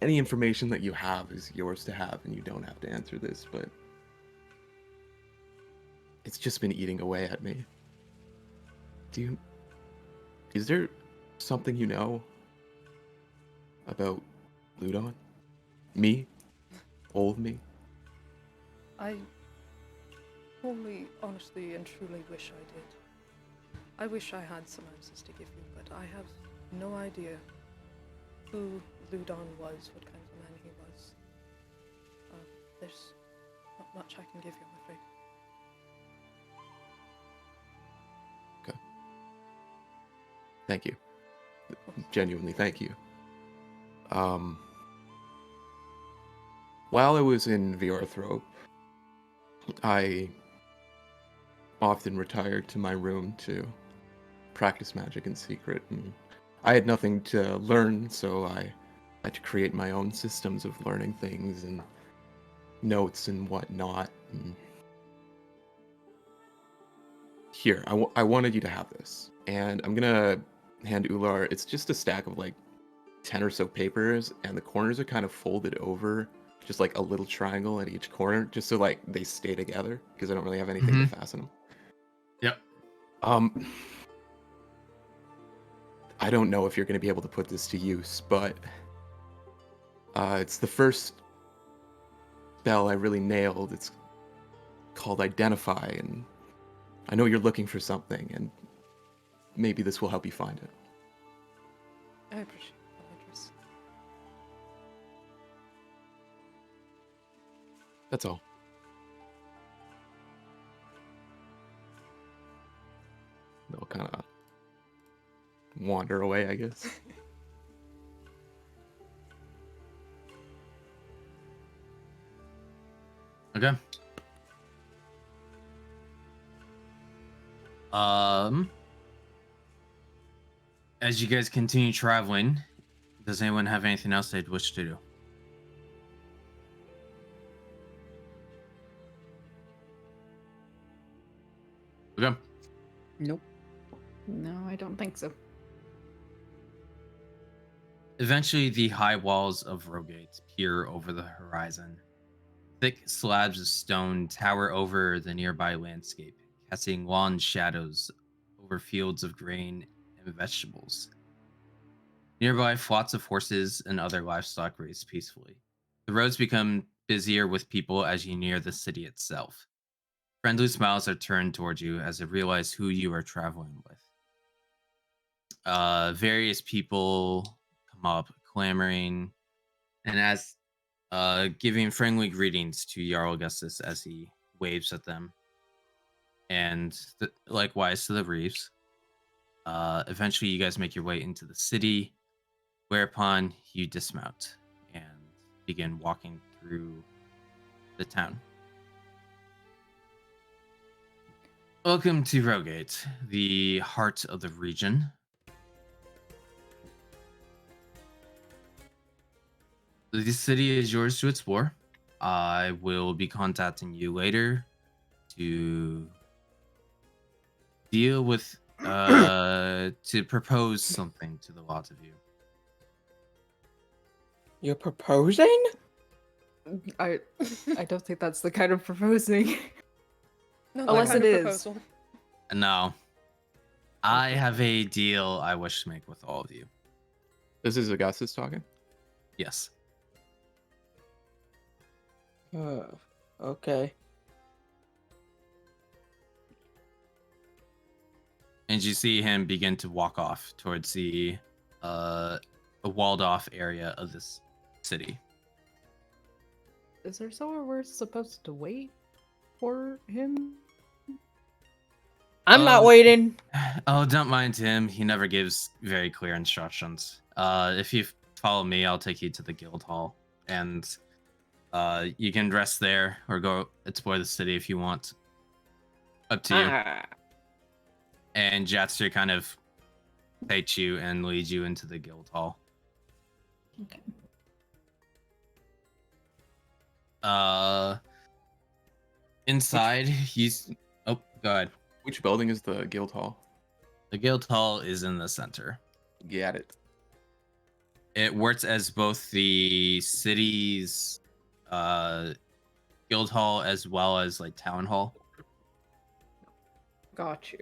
any information that you have is yours to have, and you don't have to answer this, but it's just been eating away at me. Is there something you know about Ludon? Me? Old me? I wholly, honestly, and truly wish I did. I wish I had some answers to give you, but I have no idea who Ludon was, what kind of man he was. There's not much I can give you, I'm afraid. Okay. Thank you. Genuinely, thank you. While I was in Viorthrope, I often retired to my room to practice magic in secret, and I had nothing to learn, so I had to create my own systems of learning things and notes and whatnot. And here, I wanted you to have this, and I'm gonna hand Ular. It's just a stack of like 10 or so papers, and the corners are kind of folded over, just like a little triangle at each corner, just so like they stay together, because I don't really have anything to fasten them. Yep. I don't know if you're going to be able to put this to use, but it's the first spell I really nailed. It's called Identify, and I know you're looking for something, and maybe this will help you find it. I appreciate the address. That's all. They'll kind of wander away, I guess. Okay. As you guys continue traveling, does anyone have anything else they'd wish to do? Okay. Nope. No, I don't think so. Eventually, the high walls of Rogate peer over the horizon. Thick slabs of stone tower over the nearby landscape, casting long shadows over fields of grain and vegetables. Nearby, flocks of horses and other livestock graze peacefully. The roads become busier with people as you near the city itself. Friendly smiles are turned towards you as they realize who you are traveling with. Various people come up, clamoring, and as giving friendly greetings to Jarl Augustus as he waves at them, and likewise to the Reeves. Eventually, you guys make your way into the city, whereupon you dismount and begin walking through the town. Welcome to Rogate, the heart of the region. The city is yours to explore. I will be contacting you later to deal with to propose something to the lot of you. You're proposing? I don't think that's the kind of proposing. Not Unless that kind it of is. proposal. No. I have a deal I wish to make with all of you. This is Augustus talking. Yes. Okay. And you see him begin to walk off towards the walled off area of this city. Is there somewhere we're supposed to wait for him? I'm not waiting. Oh, don't mind him. He never gives very clear instructions. If you follow me, I'll take you to the guild hall, and you can rest there or go explore the city if you want. Up to you. And Jatster kind of takes you and leads you into the guild hall. Okay. Inside, he's. Oh, go ahead. Which building is the guild hall? The guild hall is in the center. Got it. It works as both the city's guild hall as well as like town hall. Got you.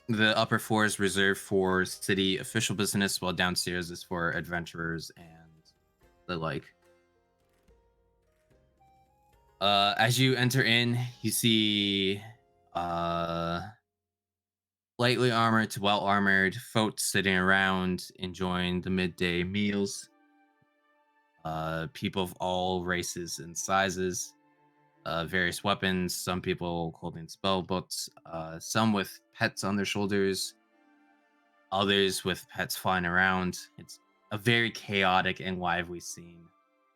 The upper floor is reserved for city official business, while downstairs is for adventurers and the like. As you enter in, you see lightly armored to well armored folks sitting around enjoying the midday meals. People of all races and sizes. Various weapons, some people holding spell books, some with pets on their shoulders, others with pets flying around. It's a very chaotic and lively scene.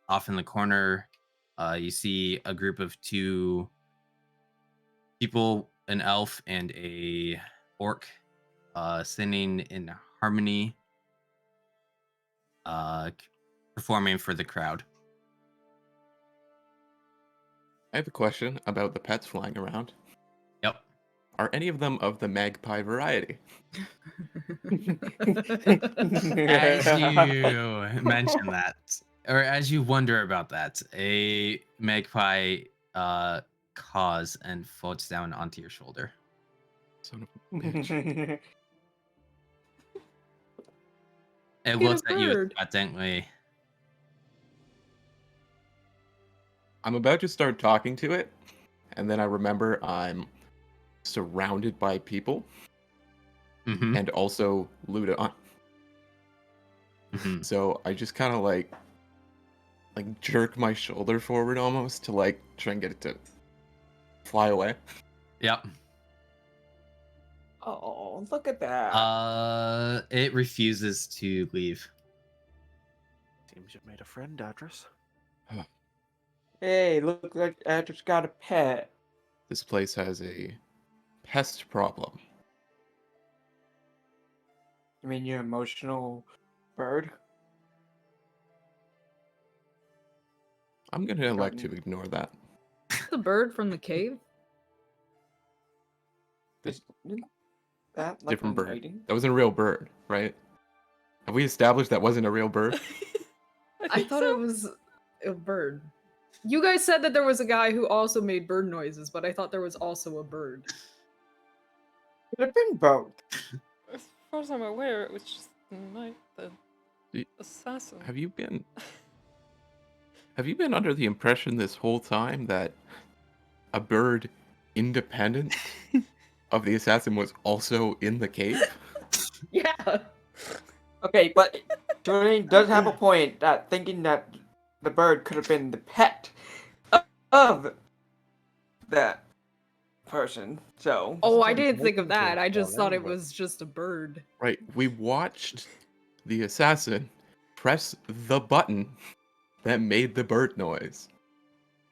Off in the corner, you see a group of two people, an elf and a orc, singing in harmony, performing for the crowd. I have a question about the pets flying around. Yep. Are any of them of the magpie variety? As you mention that, or as you wonder about that, a magpie caws and floats down onto your shoulder. Son of a bitch. It Look at looks a at you bird. expectantly. I'm about to start talking to it, and then I remember I'm surrounded by people Mm-hmm. and also Luda. Mm-hmm. So I just kind of like jerk my shoulder forward almost to like try and get it to fly away. Yep. Oh, look at that. It refuses to leave. Seems you've made a friend, Adris. Hey, look like I just got a pet. This place has a pest problem. You mean your emotional bird? I'm gonna elect to ignore that. The bird from the cave? Isn't that like Different bird. writing? That wasn't a real bird, right? Have we established that wasn't a real bird? I thought it was a bird. You guys said that there was a guy who also made bird noises, but I thought there was also a bird. Could have been both. As far as I'm aware, it was just the Y- assassin. Have you been under the impression this whole time that a bird independent of the assassin was also in the cave? Yeah. Okay, but Julian does have a point that thinking that the bird could have been the pet of that person. So. Oh, I Sounds didn't think of amazing that. I just thought it anyway. was just a bird. Right. We watched the assassin press the button that made the bird noise.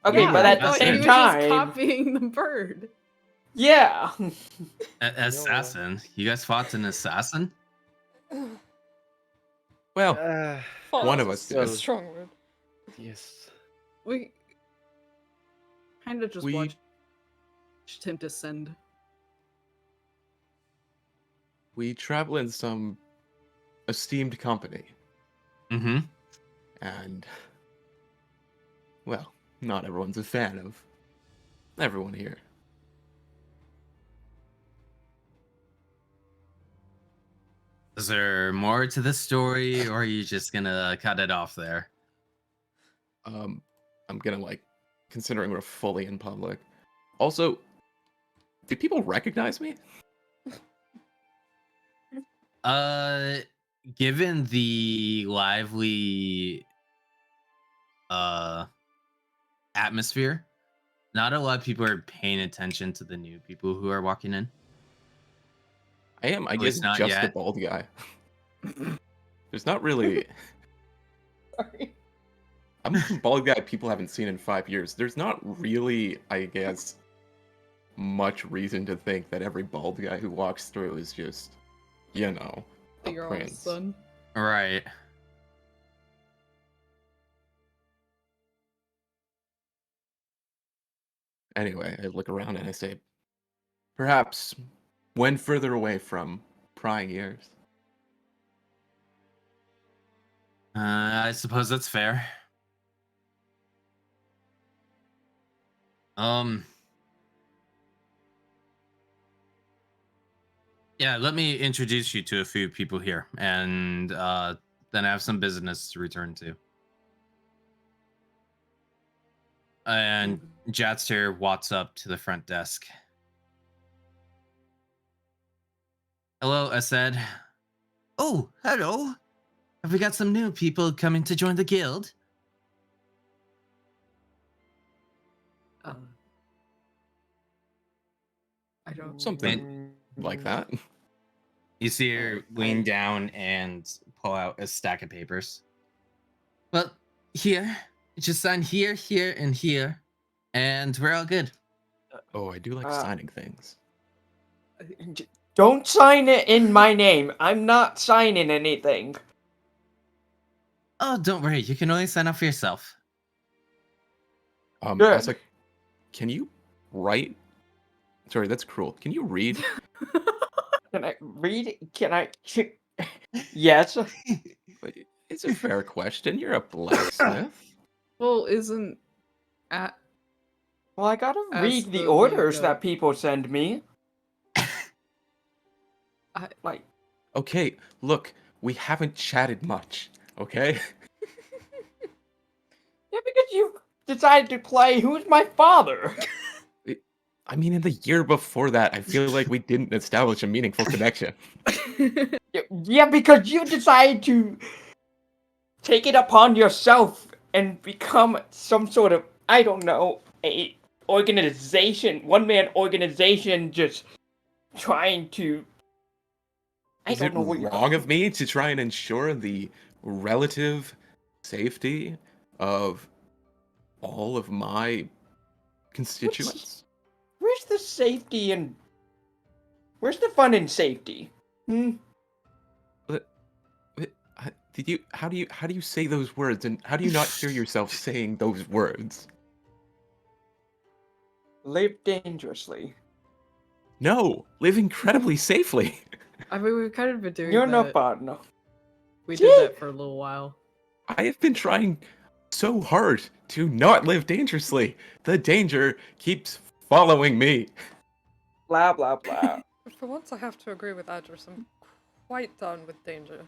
Okay, Yeah, but I at the thought he same was just time, copying the bird. yeah. Assassin? You guys fought an assassin? Well, False one of is us a did. strong word. Yes. We kind of just We- watched him descend. we travel in some esteemed company, Mm-hmm. and well, not everyone's a fan of everyone here. Is there more to this story, or are you just gonna cut it off there? I'm gonna like, considering we're fully in public. Also, do people recognize me? Uh, given the lively uh atmosphere, not a lot of people are paying attention to the new people who are walking in. I am, I At guess, least not just a yet. bald guy. There's not really. Sorry. I'm a bald guy people haven't seen in 5 years. There's not really, I guess, much reason to think that every bald guy who walks through is just, you know, a Your own prince. son. Right. Anyway, I look around and I say, perhaps when further away from prying ears. I suppose that's fair. Um. Yeah, let me introduce you to a few people here, and then I have some business to return to. And Jatster walks up to the front desk. Hello, I said. Oh, hello. Have we got some new people coming to join the guild? I don't. Something like that. You see her lean down and pull out a stack of papers. Well, here. Just sign here, here, and here. And we're all good. Oh, I do like signing things. Don't sign it in my name. I'm not signing anything. Oh, don't worry. You can only sign up for yourself. Good. Also, can you write? Sorry, that's cruel. Can you read? Can I read? Can I? Yes. It's a fair question. You're a blacksmith. Well, isn't at Well, I gotta As read the the orders leader. that people send me. I Like, Okay, look, we haven't chatted much, okay? yeah, because you decided to play Who's My Father? I mean, in the year before that, I feel like we didn't establish a meaningful connection. Yeah, because you decided to take it upon yourself and become some sort of, I don't know, a organization, one-man organization, just trying to. Is it wrong of me to try and ensure the relative safety of all of my constituents? Where's the safety and where's the fun in safety? How do you say those words, and how do you not hear yourself saying those words? Live dangerously. No, live incredibly safely. I mean, we've kind of been doing You're no that. partner. We did that for a little while. I have been trying so hard to not live dangerously. The danger keeps following me. Blah blah blah. For once, I have to agree with Adris. I'm quite done with danger.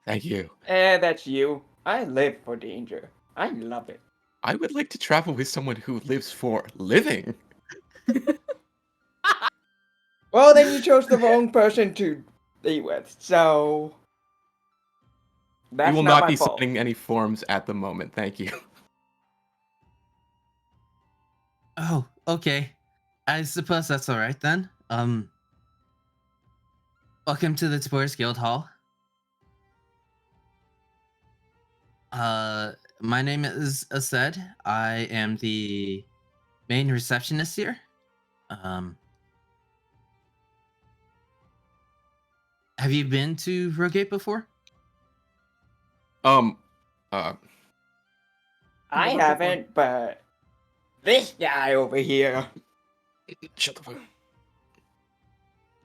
Thank you. That's you. I live for danger. I love it. I would like to travel with someone who lives for living. Well, then you chose the wrong person to be with, so that's We will not not my be fault. signing any forms at the moment. Thank you. Oh, okay. I suppose that's all right then. Welcome to the Explorers Guild Hall. My name is Ased. I am the main receptionist here. Have you been to Rogate before? I haven't, but this guy over here. Shut the fuck.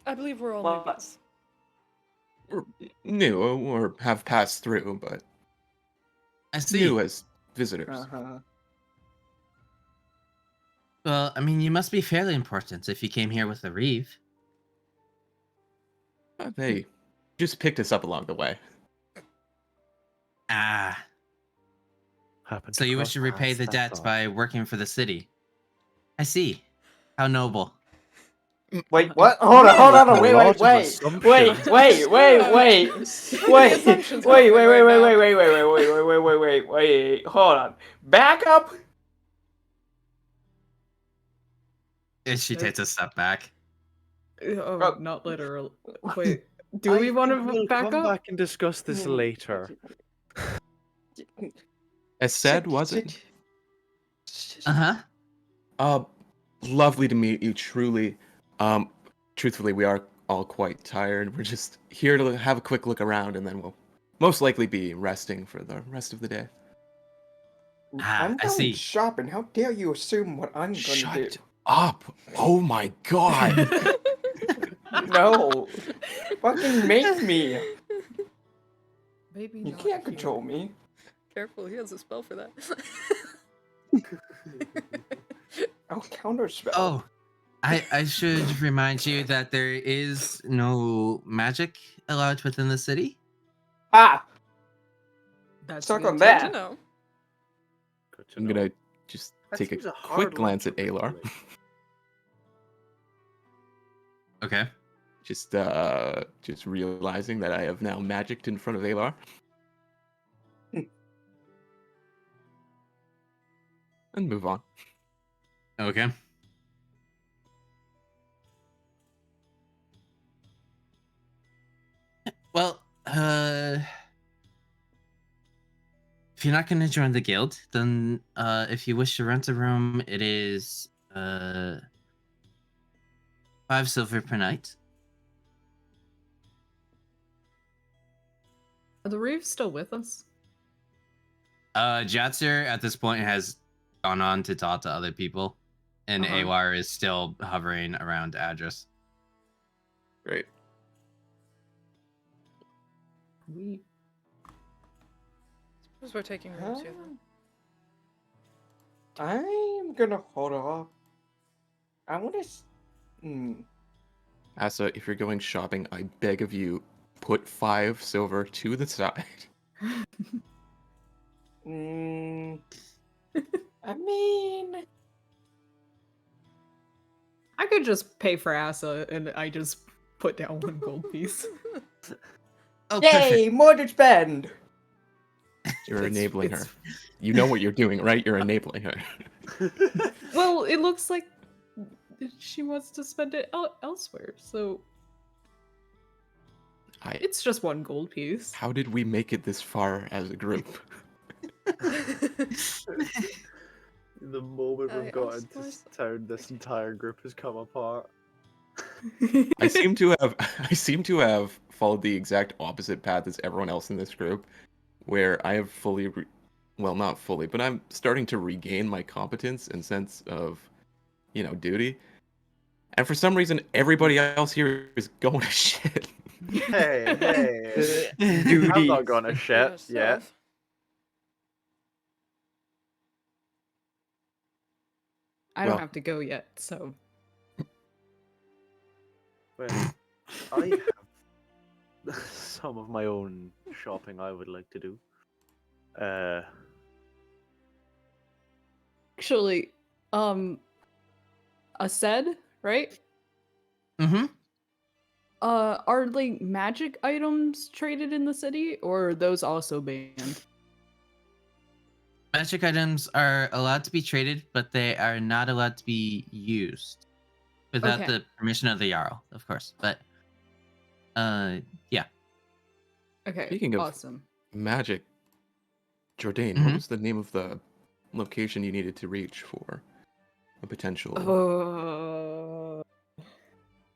I believe we're all Well, newbies. Or new or have passed through, but I see. new as visitors. Uh-huh. Well, I mean, you must be fairly important if you came here with a reeve. They just picked us up along the way. Ah, Happened so you wish cross to repay paths, the that's debt all. by working for the city. I see. How noble. Wait, what? Hold on, Making a wait, lot wait, of wait, assumptions. wait, wait, wait, wait, The wait, assumption's wait, happening wait, right now. wait, hold on. Back up. And she takes a step back. Oh, Oh. not literal. Wait, do we I want think to we'll back come up? back and discuss this later. As said, was it? Uh-huh. Lovely to meet you, truly. Truthfully, we are all quite tired. We're just here to have a quick look around, and then we'll most likely be resting for the rest of the day. Ah, I'm I going see. shopping. How dare you assume what I'm gonna Shut do? up! Oh my god! No. Fucking make me. Maybe You not can't here. control me. Careful, he has a spell for that. I'll counterspell. Oh, I should remind you that there is no magic allowed within the city. Ah! That's Stuck good on to that. Good to know. Good to I'm know. gonna just That take a seems hard quick one glance to at Alar. regulate. Okay. Just realizing that I have now magicked in front of Alar. And move on. Okay. Well, if you're not going to join the guild, then if you wish to rent a room, it is 5 silver per night. Are the Reeves still with us? Jatser at this point has gone on to talk to other people, and Uh-huh. Awar is still hovering around address. Great. We Suppose we're taking rooms here then. I'm gonna hold off. I wanna. Asa, if you're going shopping, I beg of you, put 5 silver to the side. I mean. I could just pay for Asa and I just put down 1 gold piece. Oh, Yay! More to spend! You're It's- enabling it's- her. You know what you're doing, right? You're enabling her. Well, it looks like she wants to spend it elsewhere, so it's just 1 gold piece. How did we make it this far as a group? The moment I we've got asked into myself. town, this entire group has come apart. I seem to have followed the exact opposite path as everyone else in this group, where I have well, not fully, but I'm starting to regain my competence and sense of, duty. And for some reason, everybody else here is going to shit. Hey, I'm Duty. not gonna shit yet. Yourself. I don't Well- have to go yet, so Well, I have some of my own shopping I would like to do. actually, said, right? Mm-hmm. Are like magic items traded in the city, or are those also banned? Magic items are allowed to be traded, but they are not allowed to be used without Okay. the permission of the Jarl, of course. But, yeah. Okay, Speaking of- awesome. Magic. Jordan, what was the name of the location you needed to reach for a potential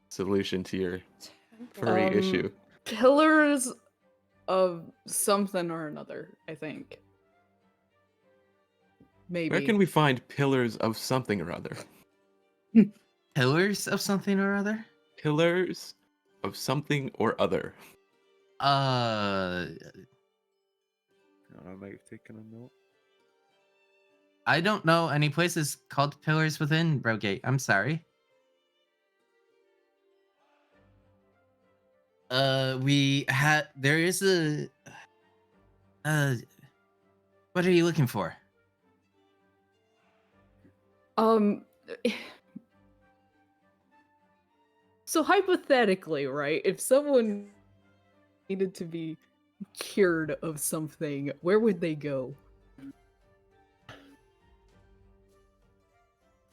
solution to your furry Um, issue? Pillars of something or another, I think. Maybe. Where can we find pillars of something or other? Pillars of something or other? Pillars of something or other. Uh, I might have taken a note. I don't know any places called Pillars Within Rogate. I'm sorry. There is a. What are you looking for? So hypothetically, right, if someone needed to be cured of something, where would they go?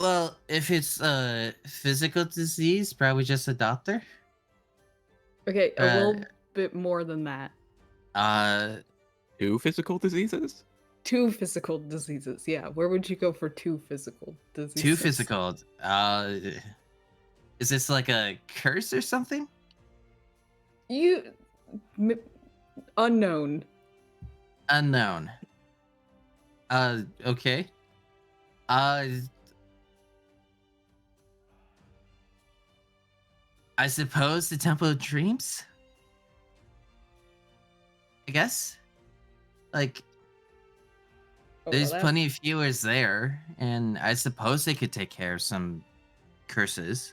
Well, if it's a physical disease, probably just a doctor. Okay, a little bit more than that. 2 physical diseases? 2 physical diseases, yeah. Where would you go for 2 physical diseases? 2 physical. Is this like a curse or something? Unknown. Unknown. Okay. I suppose the Temple of Dreams? I guess? Like, there's plenty of healers there, and I suppose they could take care of some curses.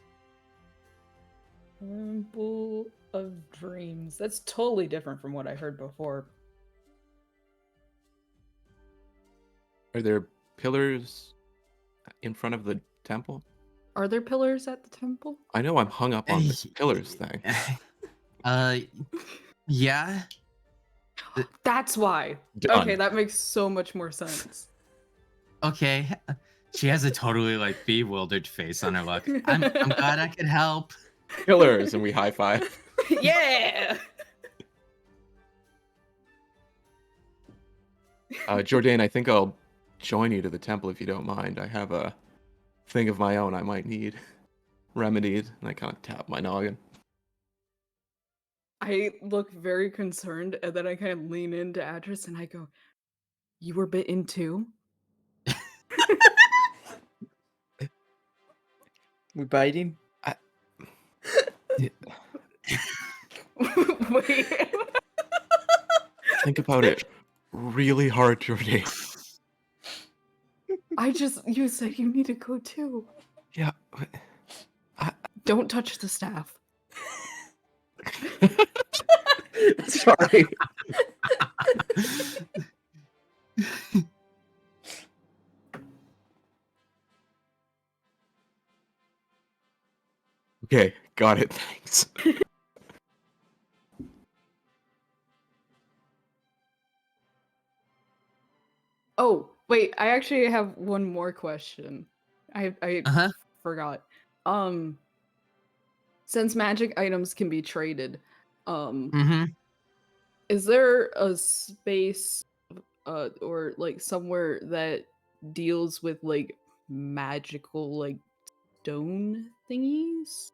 Temple of Dreams. That's totally different from what I heard before. Are there pillars in front of the temple? Are there pillars at the temple? I know I'm hung up on this pillars thing. Yeah. That's why. Done. Okay, that makes so much more sense. Okay. She has a totally like bewildered face on her look. I'm glad I could help. Pillars, and we high five. Yeah. Jordan, I think I'll join you to the temple if you don't mind. I have a thing of my own I might need remedied, and I kind of tap my noggin. I look very concerned, and then I kind of lean into Adris and I go, "You were bitten too?" We biting? Wait. Think about it really hard, Jordan. You said you need to go too. Yeah. Don't touch the staff. Sorry. Okay, got it. Thanks. Oh, wait, I actually have one more question. I forgot. Since magic items can be traded, is there a space or like somewhere that deals with like magical like stone thingies?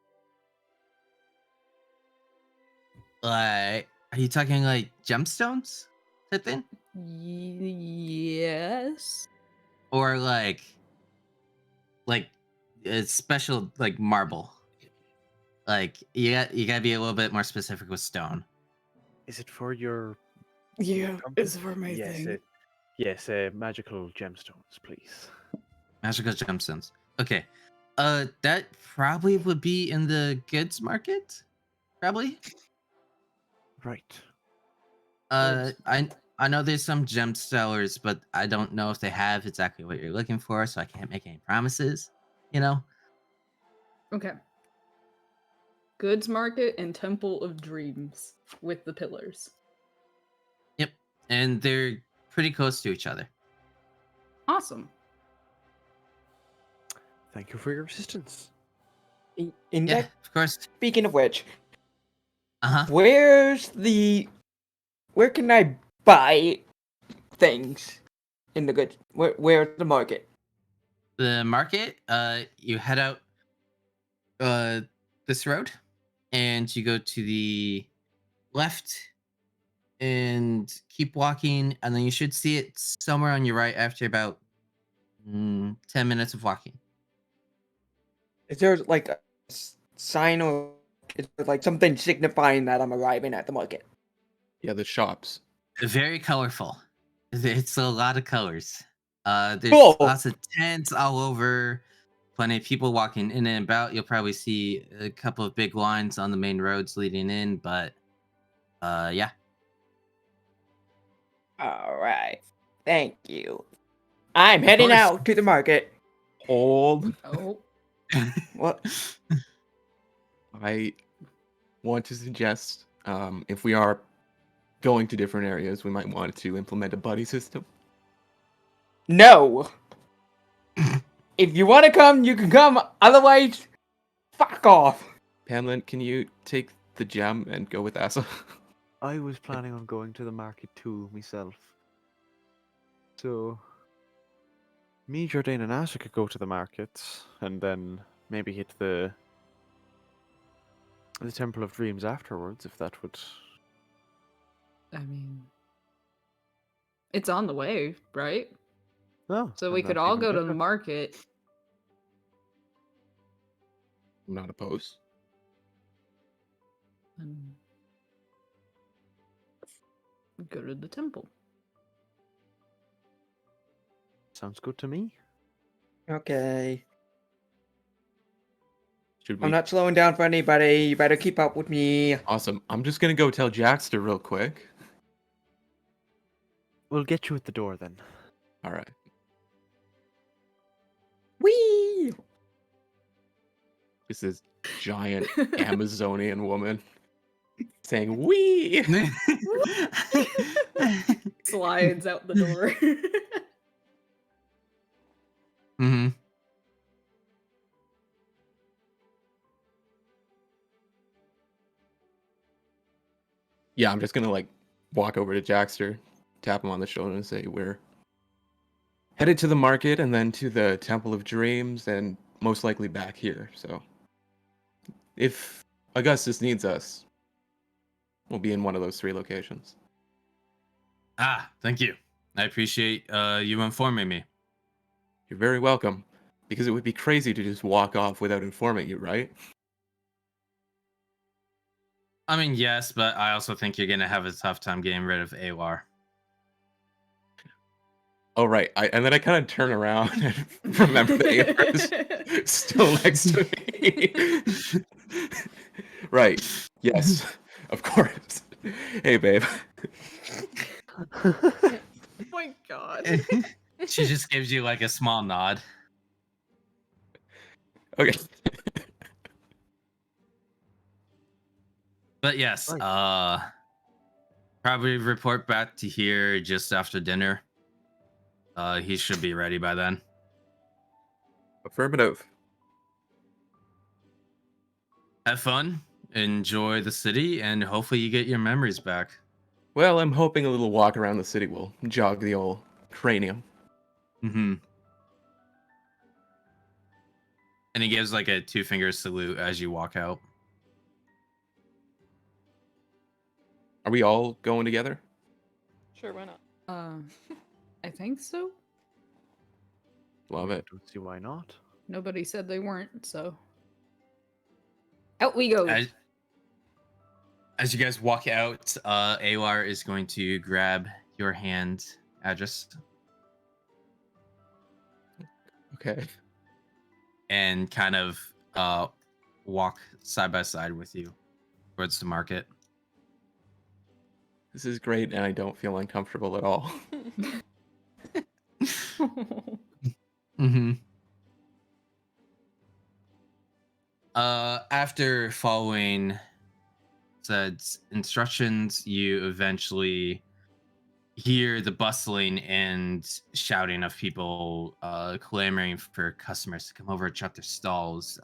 Like, are you talking like gemstones type thing? Yes. Or like a special like marble? Like you gotta be a little bit more specific with stone. Is it for your? Yeah, pumpkin? it's for my Yes, thing. yes, magical gemstones, please. Magical gemstones. Okay. That probably would be in the goods market. Probably. Right. I know there's some gem sellers, but I don't know if they have exactly what you're looking for, so I can't make any promises. You know. Okay. Goods market and Temple of Dreams with the pillars. Yep, and they're pretty close to each other. Awesome. Thank you for your assistance. Yeah, of course. Speaking of which, where can I buy things in the goods? Where's the market? The market, you head out this road and you go to the left and keep walking, and then you should see it somewhere on your right after about 10 minutes of walking. Is there like a sign or Is there like something signifying that I'm arriving at the market? Yeah, the shops. Very colorful. It's a lot of colors. There's Cool. lots of tents all over. Plenty of people walking in and about. You'll probably see a couple of big lines on the main roads leading in, but yeah. All right. Thank you. I'm heading course. out to the market. Hold. Oh, What? I want to suggest, if we are going to different areas, we might want to implement a buddy system. No. If you want to come, you can come. Otherwise, fuck off. Pamela, can you take the gem and go with Asa? I was planning on going to the market too myself. So, me, Jordan, and Asher could go to the market and then maybe hit the Temple of Dreams afterwards, if that would. I mean, it's on the way, right? Oh, So then we could that's all even go to the better. market. I'm not opposed. And go to the temple. Sounds good to me. Okay. Should I'm we? not slowing down for anybody. You better keep up with me. Awesome. I'm just gonna go tell Jackster real quick. We'll get you at the door then. All right. Whee! This is giant Amazonian woman saying "wee." Slides out the door. Mm-hmm. Yeah, I'm just gonna like walk over to Jackster, tap him on the shoulder, and say we're headed to the market and then to the Temple of Dreams and most likely back here. So if Augustus needs us, we'll be in one of those 3 locations. Thank you. I appreciate you informing me. You're very welcome. Because it would be crazy to just walk off without informing you, right? I mean, yes, but I also think you're gonna have a tough time getting rid of Awar. Oh, right. And then I kind of turn around and remember that Amber is still next to me. Right. Yes. Of course. Hey, babe. Oh my god. She just gives you like a small nod. Okay. But yes, Right. probably report back to here just after dinner. He should be ready by then. Affirmative. Have fun, enjoy the city, and hopefully you get your memories back. Well, I'm hoping a little walk around the city will jog the old cranium. Mm-hmm. And he gives like a 2-finger salute as you walk out. Are we all going together? Sure, why not? I think so. Love it. Don't see why not. Nobody said they weren't, so. Out we go. As you guys walk out, Awar is going to grab your hand, Address, Okay. and kind of walk side by side with you towards the market. This is great, and I don't feel uncomfortable at all. Mm-hmm. After following said instructions, you eventually hear the bustling and shouting of people clamoring for customers to come over and check their stalls.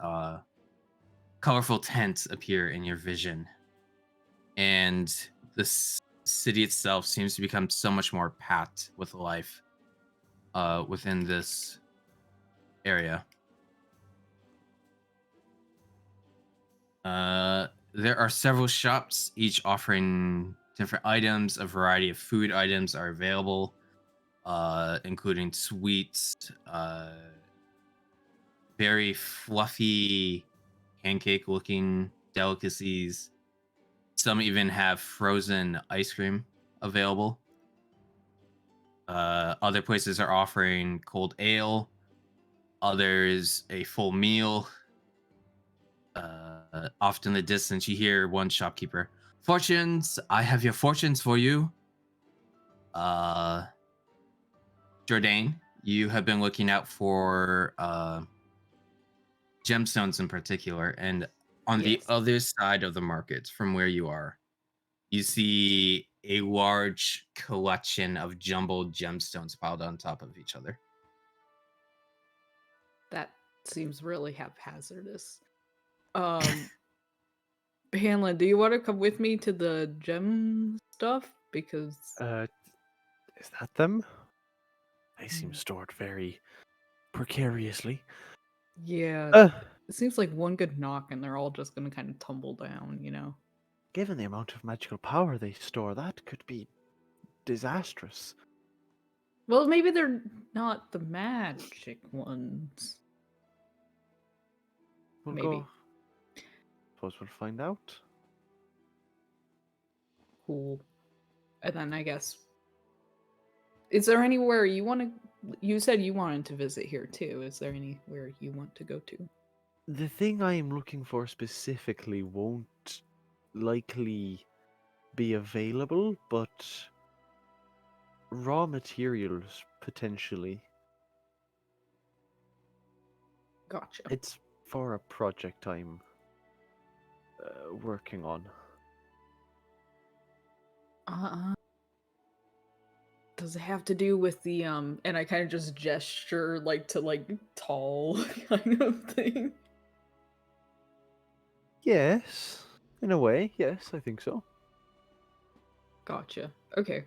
Colorful tents appear in your vision, and the city itself seems to become so much more packed with life within this area. There are several shops, each offering different items. A variety of food items are available, including sweets, very fluffy pancake-looking delicacies. Some even have frozen ice cream available. Other places are offering cold ale. Others a full meal. Off in the distance, you hear one shopkeeper. Fortunes, I have your fortunes for you. Jordan, you have been looking out for gemstones in particular, and on the Yes. other side of the market from where you are, you see a large collection of jumbled gemstones piled on top of each other. That seems really haphazardous. Hanlon, do you want to come with me to the gem stuff? Because Is that them? They seem Hmm. stored very precariously. yeah, Uh, it seems like one good knock and they're all just gonna kind of tumble down, you know? Given the amount of magical power they store, that could be disastrous. Well, maybe they're not the magic ones. We'll Maybe. go. Suppose we'll find out. Cool. And then I guess, is there anywhere you want to? You said you wanted to visit here too. Is there anywhere you want to go to? The thing I am looking for specifically won't likely be available, but raw materials potentially. Gotcha. It's for a project I'm working on. Does it have to do with the and I kind of just gesture like to like tall kind of thing? Yes, in a way, yes, I think so. Gotcha. Okay.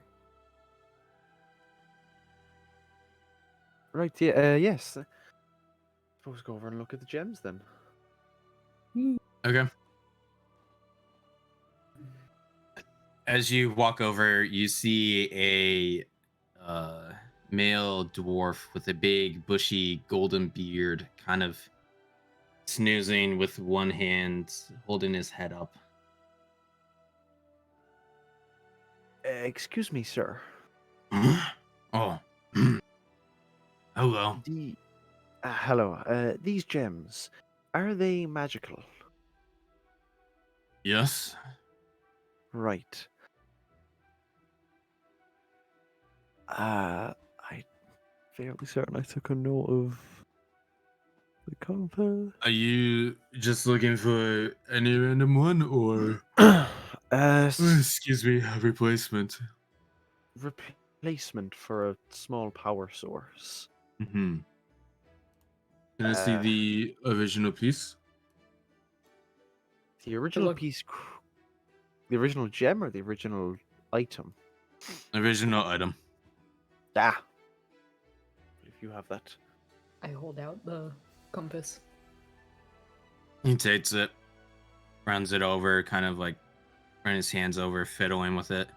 Right, yeah, yes. Suppose go over and look at the gems then. Okay. As you walk over, you see a male dwarf with a big, bushy, golden beard, kind of snoozing with one hand, holding his head up. Excuse me, sir. Oh. Hello. Hello. These gems, are they magical? Yes. Right. I'm fairly certain I took a note of the compass. Are you just looking for any random one, or excuse me, a replacement? Replacement for a small power source. Mm-hmm. Can I see Uh, the original piece? the original look- piece, the original gem or the original item? Original item. Ah, if you have that. I hold out the compass. He takes it, runs it over, kind of like running his hands over, fiddling with it.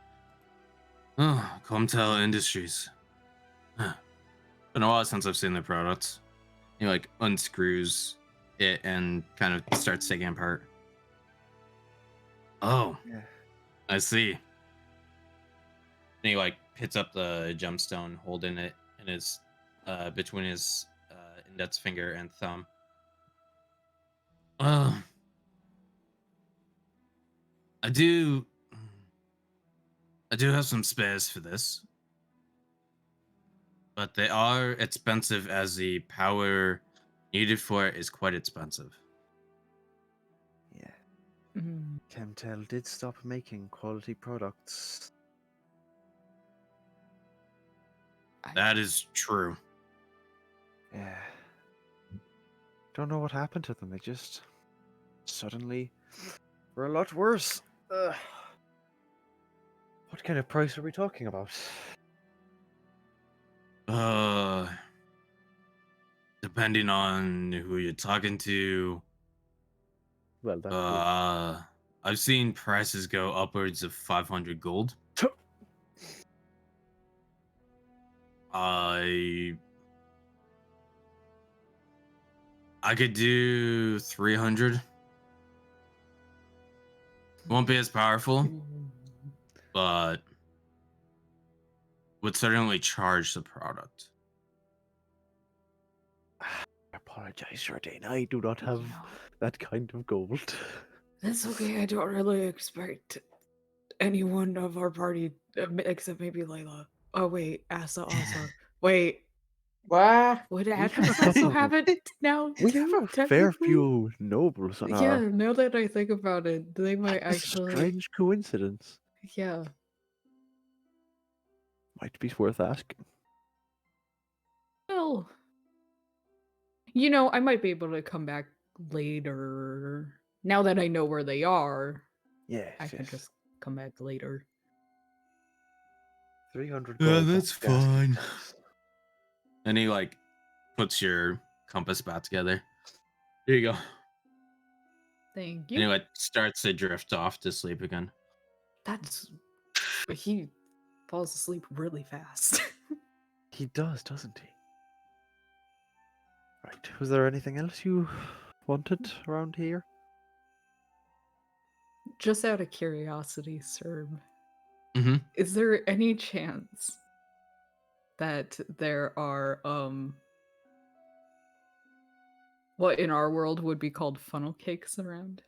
Oh, Comtel Industries. Huh. Been a while since I've seen the products. He like unscrews it and kind of starts taking it apart. Oh, Yeah. I see. And he like picks up the gemstone, holding it in his between his index finger and thumb. Oh, I do have some spares for this, but they are expensive as the power needed for it is quite expensive. Yeah. Mm. Chemtel did stop making quality products. That is true. Yeah. Don't know what happened to them. They just suddenly were a lot worse. What kind of price are we talking about? Uh, Depending on who you're talking to, Well, that would. I've seen prices go upwards of 500 gold. I could do 300. Won't be as powerful, but would certainly charge the product. I apologize, Jardine. I do not have Yeah. that kind of gold. That's okay. I don't really expect anyone of our party, except maybe Layla. Oh wait, Asa also. Wait, What? would We have a Atlas also couple- have it now? We too, have a fair technically? few nobles on Yeah, our. now that I think about it, they might That's a actually. strange coincidence. Yeah. Might be worth asking. Well, I might be able to come back later. Now that I know where they are, Yes, I can yes. just come back later. 300 Yeah, gold. that's not gas fine. tax. And he like puts your compass back together. Here you go. Thank And you. he like starts to drift off to sleep again. That's. He falls asleep really fast. He does, doesn't he? Right. Was there anything else you wanted around here? Just out of curiosity, sir, Mm-hmm. is there any chance that there are what in our world would be called funnel cakes around?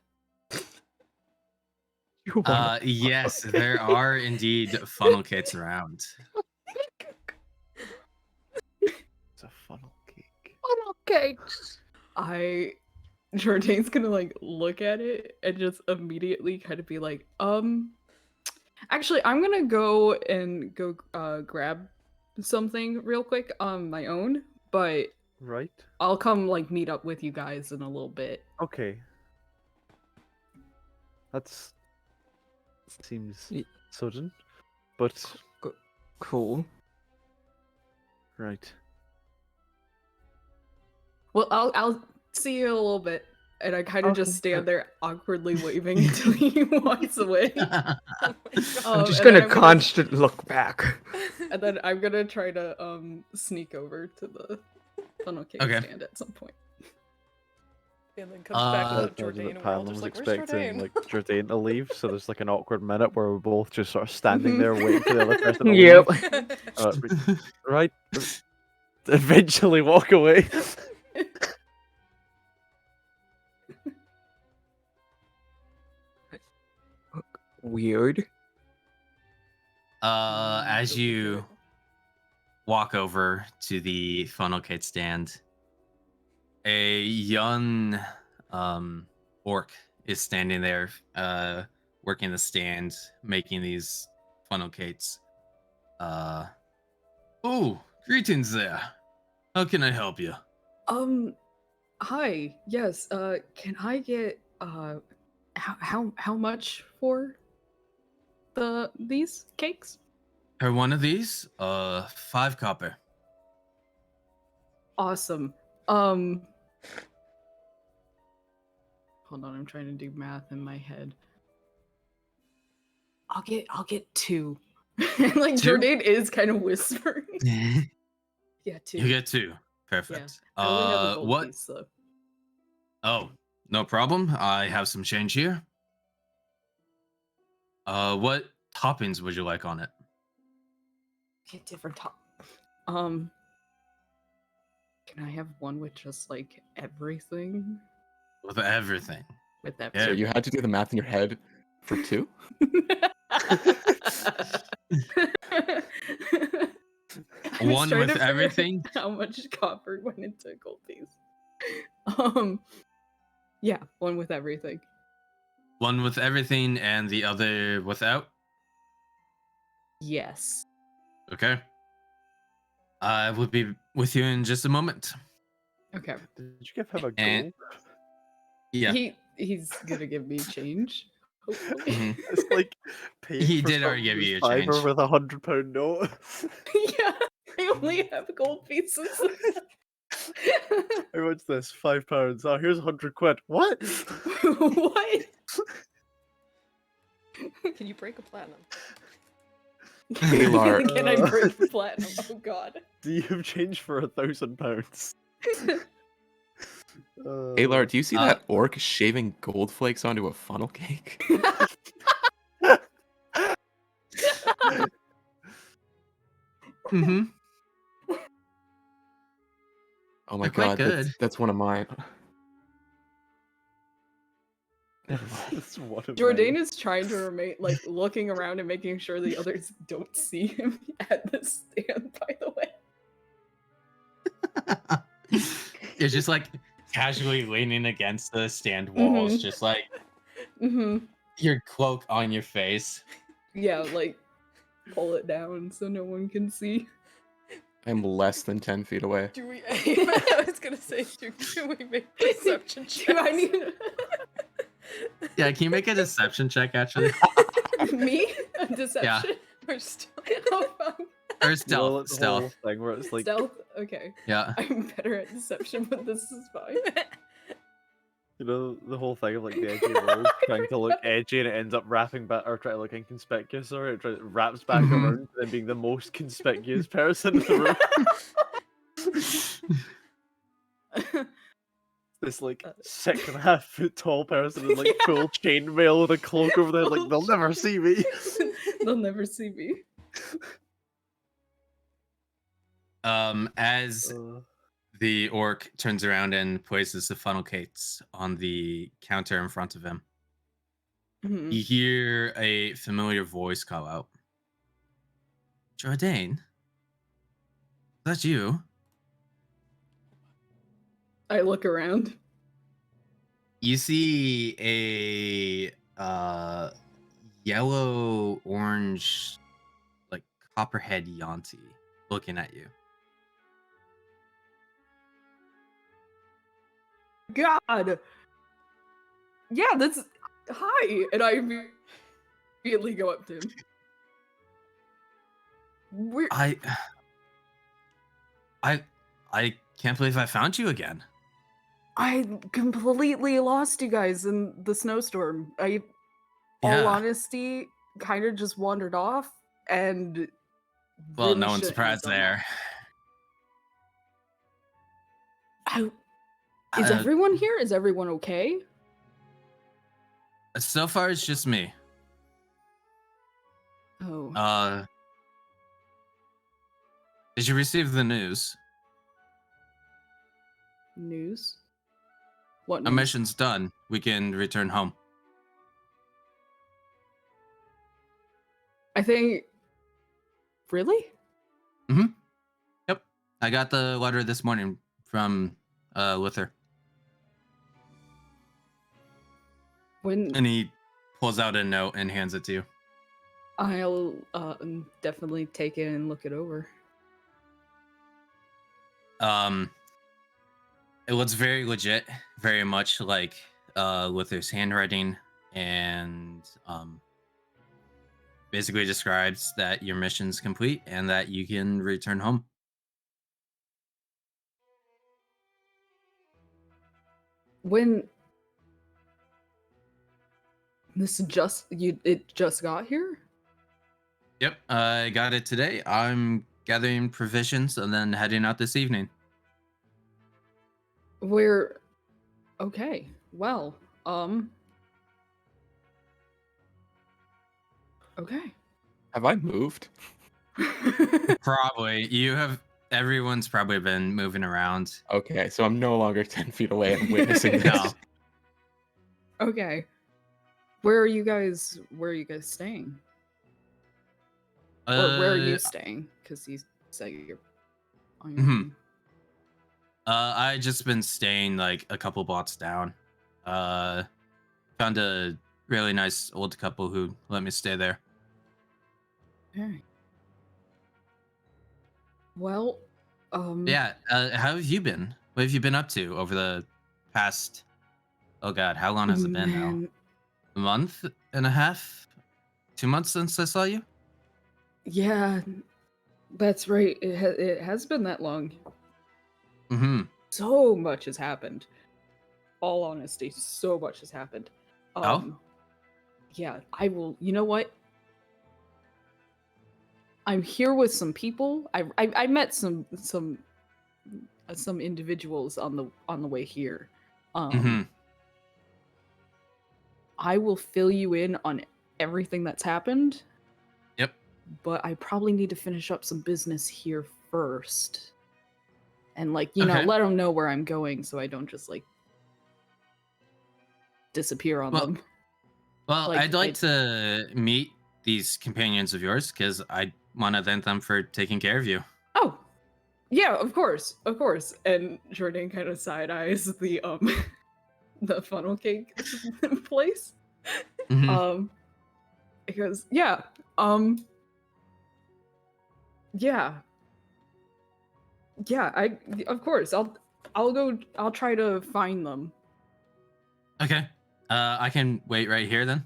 You are Yes, there are indeed funnel cakes around. It's a funnel cake. Funnel cakes. Jordane's gonna like look at it and just immediately kind of be like, actually I'm gonna go grab something real quick on my own, but Right. I'll come like meet up with you guys in a little bit. Okay. That's seems Ye- sudden, but Cool. right. Well, I'll see you in a little bit. And I kind of just Okay. stand there awkwardly waving until he walks away. I'm just and then gonna I'm constantly look back. And then I'm gonna try to sneak over to the funnel cake Okay. stand at some point. And then comes back Uh, with Jordan, and we're all Palin just was like, "Where's expecting Jordan?" like Jordan to leave, so there's like an awkward minute where we're both just sort of standing there waiting for the other person to Yep. leave. Right. Eventually walk away. Weird. As you walk over to the funnel cake stand, a young orc is standing there, working the stand, making these funnel cakes. Oh, greetings there. How can I help you? Hi. Yes. Can I get how much for these cakes? For one of these, 5 copper. Awesome. Hold on, I'm trying to do math in my head. I'll get 2. Like 2? Jordan is kind of whispering. Yeah, 2. You get 2. Perfect. I only have a gold What? piece, so. Oh, no problem. I have some change here. What toppings would you like on it? Get different top. Can I have one with just like everything? With everything. With Yeah. So everything. you had to do the math in your head for 2? I was One trying with to figure out everything? How much copper went into a gold piece? Yeah, one with everything. One with everything and the other without? Yes. Okay. I will be with you in just a moment. Okay. Did you give him a And- gold? Yeah. He's gonna give me change. Hopefully. Mhm. It's like paying He for did already give something you a fiver change. with £100 note. Yeah, I only have gold pieces. How much this? £5. Oh, here's 100 quid. What? What? Can you break a platinum? Alar. Can I break the platinum? Oh god. Do you have change for £1,000? Alar, do you see Uh, that orc shaving gold flakes onto a funnel cake? Mm-hmm. Oh my They're quite god, good. that's one of mine. Never mind. It's one of Jordan mine. is trying to remain like looking around and making sure the others don't see him at the stand, by the way. You're just like casually leaning against the stand walls, Mhm. just like Mm-hmm. your cloak on your face. Yeah, like pull it down so no one can see. I'm less than 10 feet away. Do we? I was gonna say, do we make perception checks? Do I need Yeah, can you make a deception check actually? me? A deception? Or still? Oh, fuck. Or You know, like stealth. the whole Stealth. thing where it's like Stealth? Okay. Yeah. I'm better at deception, but this is fine. you know the whole thing of like the edgy world trying to look edgy and it ends up wrapping back or trying to look inconspicuous or it wraps back Mhm. around and then being the most conspicuous person in the room. This like 6.5 foot tall person in like full chainmail with a cloak over there, like they'll never see me. They'll never see me. As the orc turns around and places the funnel cakes on the counter in front of him, Mhm. you hear a familiar voice call out. Jordan? Is that you? I look around. You see a yellow orange like copperhead Yanti looking at you. God. Yeah, that's hi, and I immediately go up to him. We're I can't believe I found you again. I completely lost you guys in the snowstorm. All Yeah. honesty, kind of just wandered off and. Well, really no one's shouldn't have surprised done there. that. Is Uh, everyone here? Is everyone okay? So far, it's just me. Oh. Did you receive the news? News? What Our news? mission's done. We can return home. I think. Really? Mm-hmm. Yep. I got the letter this morning from Luther. When And he pulls out a note and hands it to you. I'll definitely take it and look it over. It looks very legit, very much like Luther's handwriting, and basically describes that your mission's complete and that you can return home. When it just got here? Yep, I got it today. I'm gathering provisions and then heading out this evening. We're okay. Well, okay. Have I moved? Probably. Everyone's probably been moving around. Okay, so I'm no longer 10 feet away and witnessing this. No. Okay. Where are you guys staying? Or where are you staying? Because you said you're on your Mhm. own. I just been staying like a couple blocks down. Found a really nice old couple who let me stay there. Okay. Well, Yeah. How have you been? What have you been up to over the past? Oh God, how long has it been now? man, A month and a half? 2 months since I saw you? yeah, that's right. It has been that long. Mm-hmm. So much has happened. All honesty, so much has happened. Yeah, I will. You know what? I'm here with some people. I met some individuals on the way here. Mm-hmm. I will fill you in on everything that's happened. Yep. but I probably need to finish up some business here first. And like, you know, Okay. let them know where I'm going so I don't just like disappear on them. Well, Like, I'd like to meet these companions of yours because I want to thank them for taking care of you. Oh, yeah, of course, of course. And Jordan kind of side eyes the the funnel cake place. Mhm. He goes, yeah, yeah, yeah. Of course, I'll try to find them. Okay. I can wait right here then.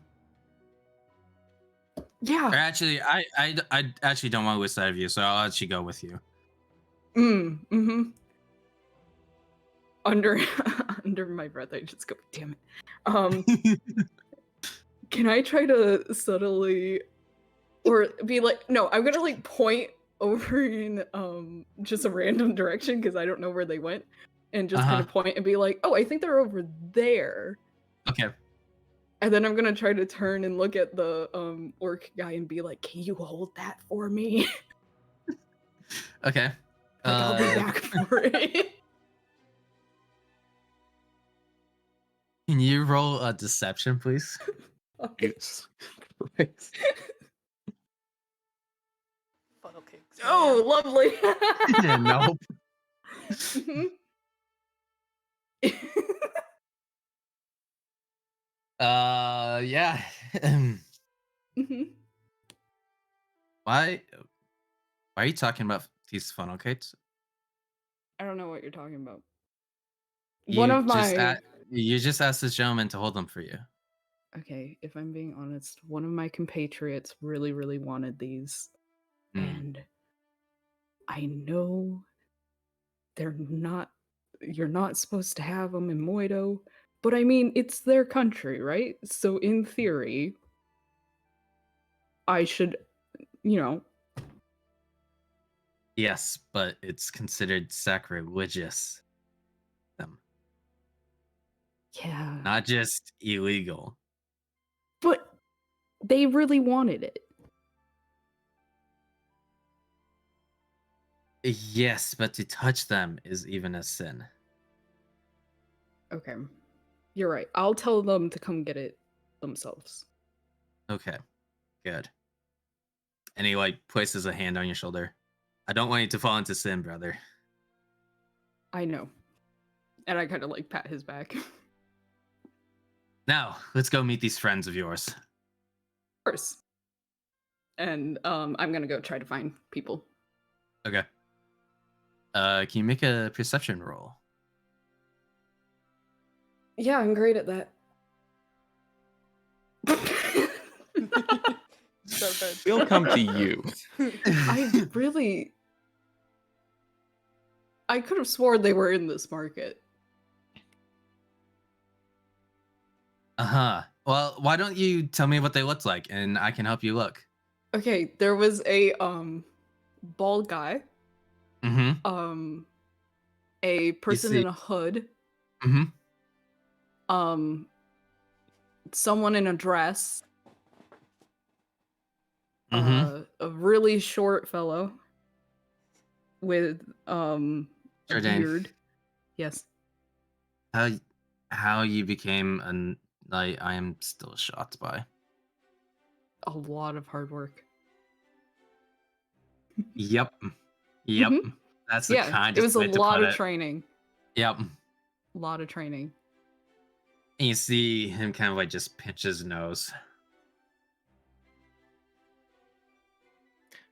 Or Yeah. actually, I actually don't want to lose sight of you, so I'll actually go with you. Mm-hmm. Under under my breath, I just go, damn it. Can I try to subtly or be like, no, I'm gonna like point over in just a random direction because I don't know where they went, and just kind of point and be like, oh, I think they're over there. Okay. And then I'm gonna try to turn and look at the orc guy and be like, can you hold that for me? Okay. Like, I'll be back for it. Can you roll a deception, please? Jesus Christ. Funnel cakes. Oh, lovely. Nope. Mhm. Yeah. Mhm. Why are you talking about these funnel cakes? I don't know what you're talking about. One You of just my you just asked this gentleman to hold them for you. okay, if I'm being honest, one of my compatriots really, really wanted these. And I know you're not supposed to have them in Moido, but I mean, it's their country, right? So in theory, I should, you know, Yes, but it's considered sacrilegious. Them, yeah. not just illegal. But they really wanted it. Yes, but to touch them is even a sin. Okay. You're right. I'll tell them to come get it themselves. Okay, good. And he like places a hand on your shoulder. I don't want you to fall into sin, brother. I know. And I kind of like pat his back. Of Now, let's go meet these friends of yours. course. And I'm gonna go try to find people. Okay. Can you make a perception roll? Yeah, I'm great at that. So good. We'll come to you. I could have sworn they were in this market. Uh-huh. Well, why don't you tell me what they looked like and I can help you look. Okay, there was a bald guy, Mm-hmm. a person see- in a hood, Mm-hmm. someone in a dress, Mm-hmm. a really short fellow with a Jordan. beard. Yes. How you became an like I am still shocked by. A lot of hard work. Yep. Yep. Mhm. That's the Yeah, kind it was a way to lot put of it. training. Yep. A lot of training. And you see him kind of like just pinch his nose.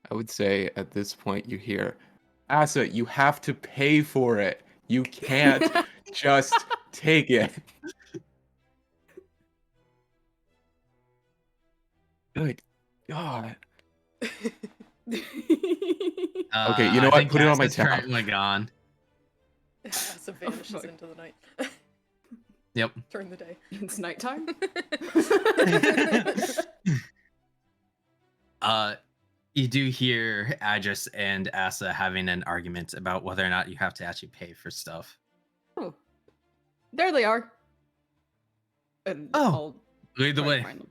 I would say at this point you hear, Asa, you have to pay for it. You can't just take it. Good God. Okay, you know I what? think Put it on my Asa's tab. currently gone. Asa vanishes fuck. into the night. Yep. During the day. It's nighttime. You do hear Address and Asa having an argument about whether or not you have to actually pay for stuff. Oh, there they are. And Oh, I'll lead the try to way. find them.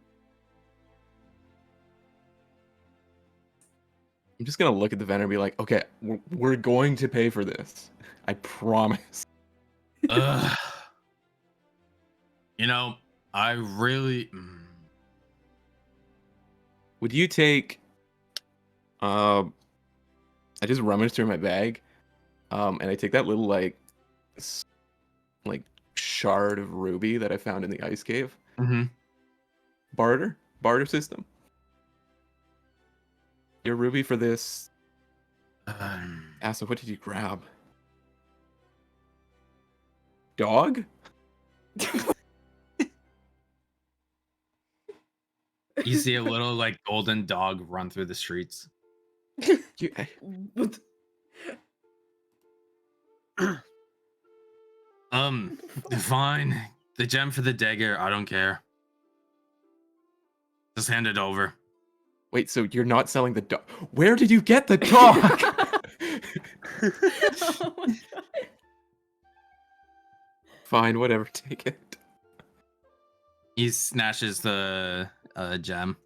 I'm just gonna look at the vendor and be like, okay, we're going to pay for this. I promise. Ugh. You know, I really. Would you take? I just rummage through my bag, and I take that little like shard of ruby that I found in the ice cave. Mm-hmm. Barter system. Your ruby for this. Asa, what did you grab? Dog? You see a little like golden dog run through the streets. You, What? Fine. The gem for the dagger. I don't care. Just hand it over. wait, so you're not selling the dog? Where did you get the dog? Oh my god. Fine, whatever. Take it. He snatches the gem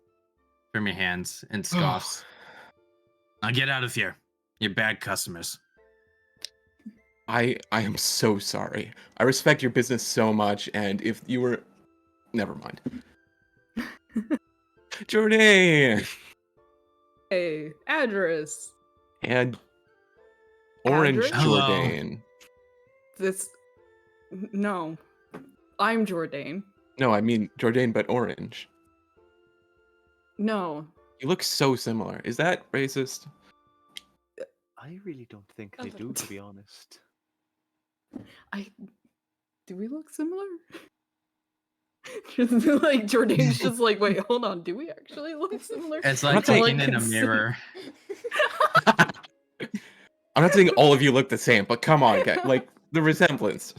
from your hands and scoffs. Now get out of here. You're bad customers. I am so sorry. I respect your business so much, and if you were, never mind. Jordan Hey, address. and Orange Address? Hello. Jordan. This. No. I'm Jordan. No, I mean Jordan, but orange. No. You look so similar. Is that racist? I really don't think they do, to be honest. Do we look similar? Just like Jordan's just like, wait, hold on, do we actually look similar? It's I'm like not looking in a consider- mirror. I'm not saying all of you look the same, but come on, guys. Like the resemblance.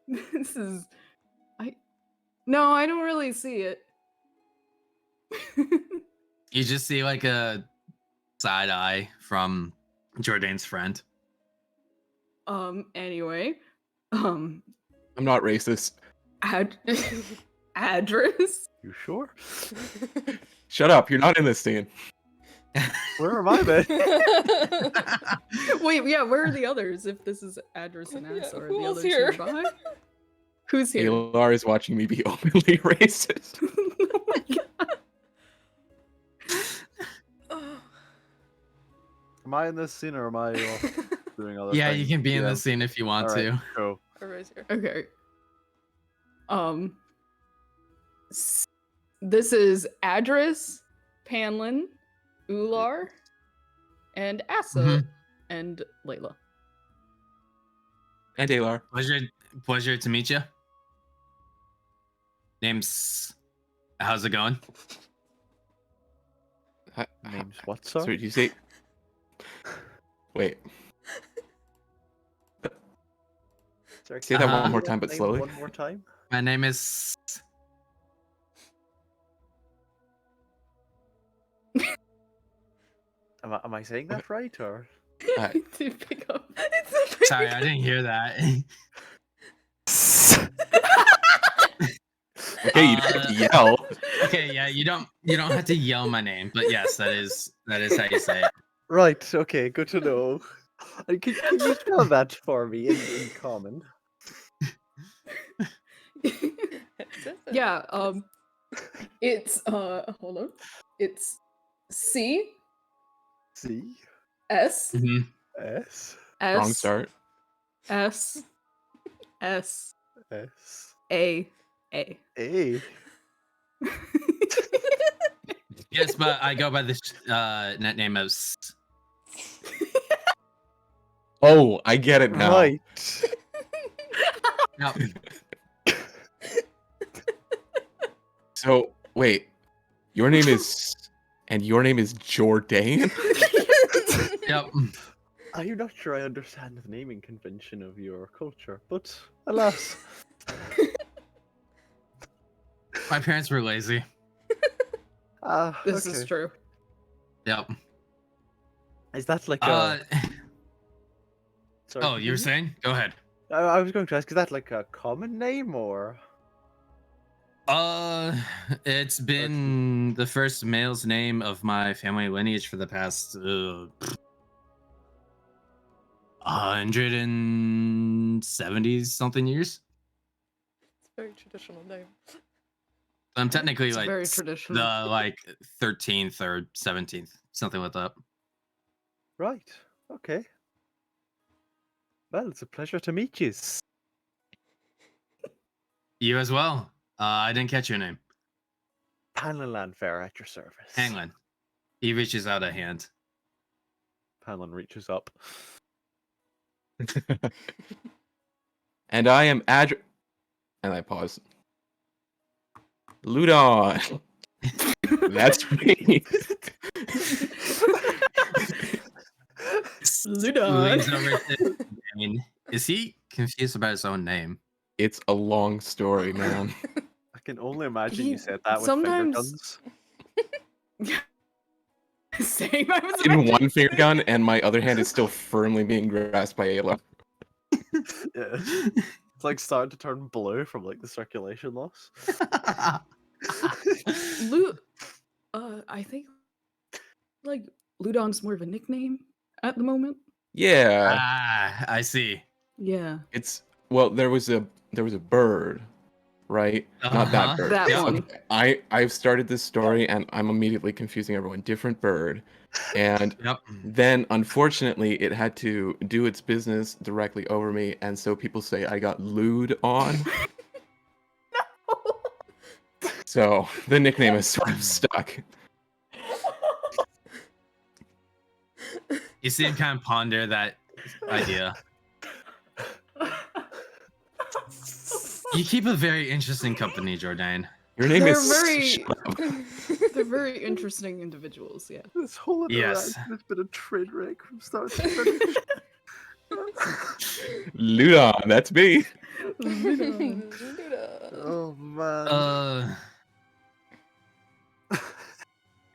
This is No, I don't really see it. You just see like a side eye from Jordan's friend. Anyway. I'm not racist. Address? You sure? Shut up. You're not in this scene. Where am I, man? Wait, yeah, where are the others if this is address and Yeah, Asa? Are who the else others here? nearby? Who's here? Alar is watching me be openly racist. Oh my god. Am I in this scene or am I off doing other Yeah, things? you can be in Yeah. the scene if you want Alright, to. cool. Everybody's here. Okay. This is Address, Panlin, Ular, and Asa, Mhm. and Layla. And Alar. Pleasure to meet you. Name's. How's it going? Name's what, Sorry, sorry? did you say? Wait. Sorry, Say can that you one repeat more that time, but name slowly. One more time? My name is. Am I saying that right, or? To pick up. Sorry, I didn't hear that. Okay, you don't have to yell. Okay, yeah, you don't have to yell my name, but yes, that is how you say it. Right, okay, good to know. Can you spell that for me in common? Yeah, it's hold on. It's C C S Mhm. S Wrong S start. S S S A. A. Yes, but I go by the net name of. Oh, I get it now. Right. No, So wait, your name is, and your name is Jordan. yep. I'm not sure I understand the naming convention of your culture, but alas. My parents were lazy. This is true. Yep. Is that like Uh, a? Sorry, oh, you were continue? saying? Go ahead. I was going to ask, is that like a common name or? It's been the first male's name of my family lineage for the past 170 something years. It's a very traditional name. I'm technically It's like very the traditional. like 13th or 17th, something like that. Right. Okay. Well, it's a pleasure to meet you. You as well. I didn't catch your name. Panlin Landfair at your service. Hanglin. He reaches out a hand. Panlin reaches up. And I am And I pause. Ludon. That's me. Ludon. Leans over to Dane. Is he confused about his own name? It's a long story, man. I can only imagine He- you said that with finger sometimes- guns. Same. I was In imagining- one finger gun, and my other hand is still firmly being grasped by Ayla. Yeah. It's like starting to turn blue from like the circulation loss. I think like Ludon's more of a nickname at the moment. Yeah, I see. Yeah. it's there was a bird, right? Not that bird. That Yeah. one. Okay, I've started this story and I'm immediately confusing everyone. Different bird, and Yep. then unfortunately it had to do its business directly over me, and so people say I got lewd on. So the nickname is sort of stuck. You seem kind of ponder that idea. You keep a very interesting company, Jordan. Your name They're is very they're very interesting individuals, yeah. This whole Yes. interaction has been a train wreck from start to finish. Ludon. That's me. Oh man.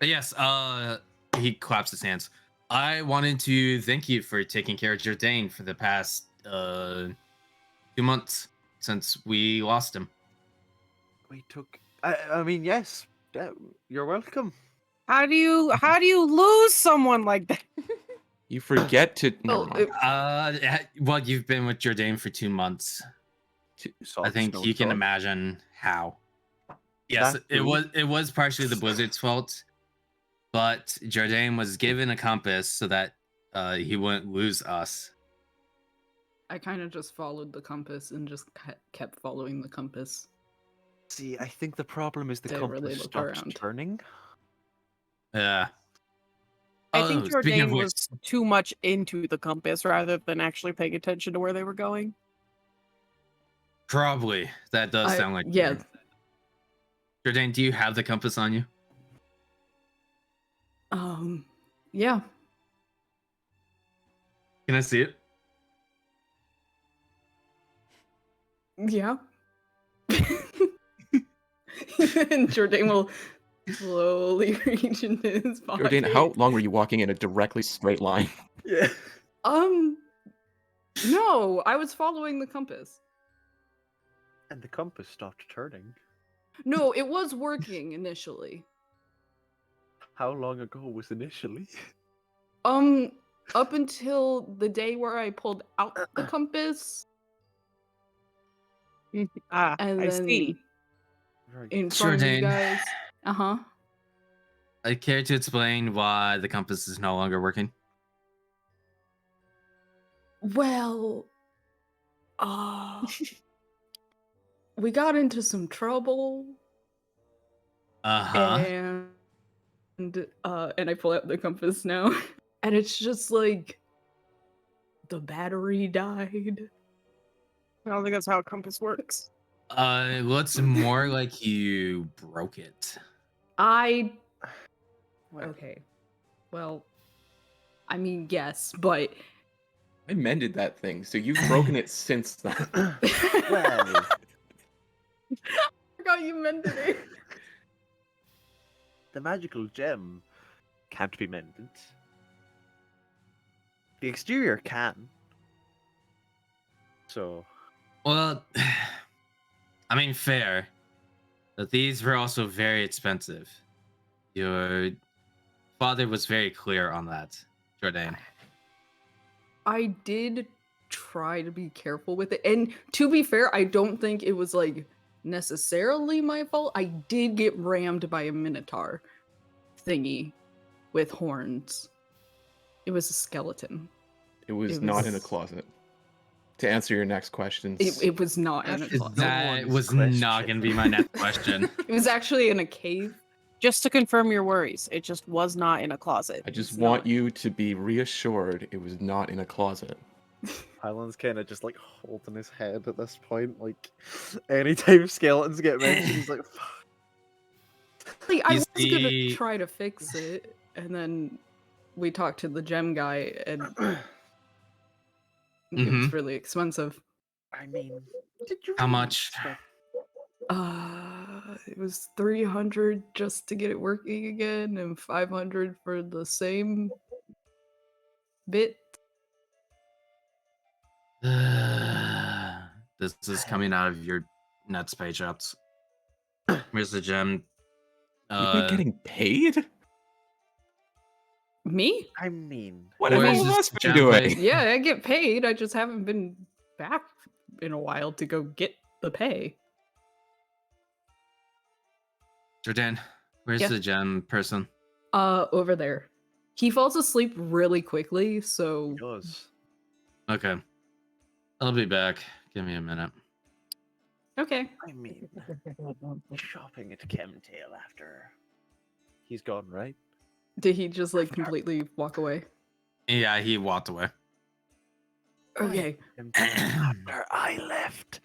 Yes, he claps his hands. I wanted to thank you for taking care of Jordan for the past 2 months since we lost him. We took. I mean, yes. You're welcome. How do you lose someone like that? You forget to. Never Well, mind. Well, you've been with Jordan for 2 months. I think you can imagine how. Yes, That it was partially the blizzard's fault, but Jordan was given a compass so that he wouldn't lose us. I kind of just followed the compass and just kept following the compass. See, I think the problem is the Didn't really compass look stopped around. turning. Yeah. I think Speaking of Jordan which, was too much into the compass rather than actually paying attention to where they were going. probably that does sound like yeah. you. Jordan, do you have the compass on you? Yeah. Can I see it? Yeah. And Jordan will slowly reach into his pocket. Jordan, how long were you walking in a directly straight line? Yeah. No, I was following the compass. And the compass stopped turning. No, it was working initially. How long ago was initially? Up until the day where I pulled out the compass, Ah, and I then see. Right. in front of you Jordan. guys. I care to explain why the compass is no longer working. Well, we got into some trouble, and I pull out the compass now, and it's just like the battery died. I don't think that's how a compass works. Looks more like you broke it. Okay. Well, I mean, yes, but I mended that thing, so you've broken it since then. Well, I forgot you mended it. the magical gem can't be mended. The exterior can. So, Well, I mean, fair. But these were also very expensive. Your father was very clear on that, Jordan. I did try to be careful with it. And to be fair, I don't think it was like necessarily my fault. I did get rammed by a minotaur thingy with horns. It was a skeleton. It was not in a closet. To answer your next questions, It was not in a closet. That was not going to be my next question. It was actually in a cave. Just to confirm your worries, it just was not in a closet. I just It's want not. you to be reassured it was not in a closet. Hyland's kind of just like holding his head at this point. Like, anytime skeletons get mentioned, he's like, fuck. Like, I You was gonna see- try to fix it, and then we talked to the gem guy, and it was really expensive. I mean, did you How really much? expect- It was 300 just to get it working again, and 500 for the same bit. This is coming out of your nuts paychecks. Where's the gem? You've been getting paid? Me? I mean, What Where have is all of this us been gem doing? place? Yeah, I get paid. I just haven't been back in a while to go get the pay. Jordan, where's Yeah. the gem person? Over there. He falls asleep really quickly, so he does. Okay. I'll be back. Give me a minute. okay. I mean, shopping at Chemtail after he's gone, right? Did he just like completely walk away? Yeah, he walked away. Okay. After I left,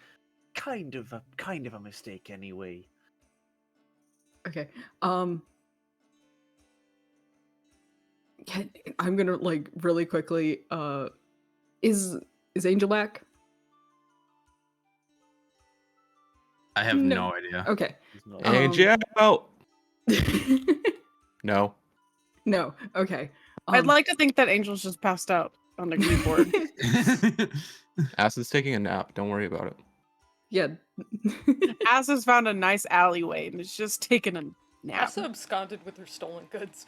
kind of a mistake anyway. Okay. I'm gonna like really quickly. Is Angel back? I have No. no idea. Okay. He's not. Angel! No. No. Okay. I'd like to think that Angel's just passed out on the keyboard. Acid's taking a nap. Don't worry about it. Yeah. As has found a nice alleyway and is just taking a nap. Asa absconded with her stolen goods.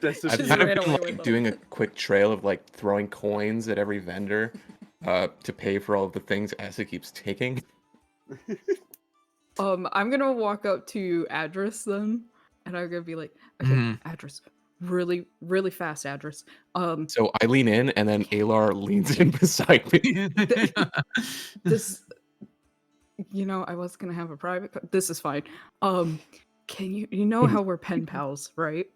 This is I've Just kind of ran been away like with them. doing a quick trail of like throwing coins at every vendor to pay for all of the things Acid keeps taking. I'm gonna walk up to Address then, and I'm gonna be like, okay, Mhm. Address, really, really fast, Address. So I lean in, and then Alar leans in beside me. This, I was gonna have a private. This is fine. Can you know how we're pen pals, right?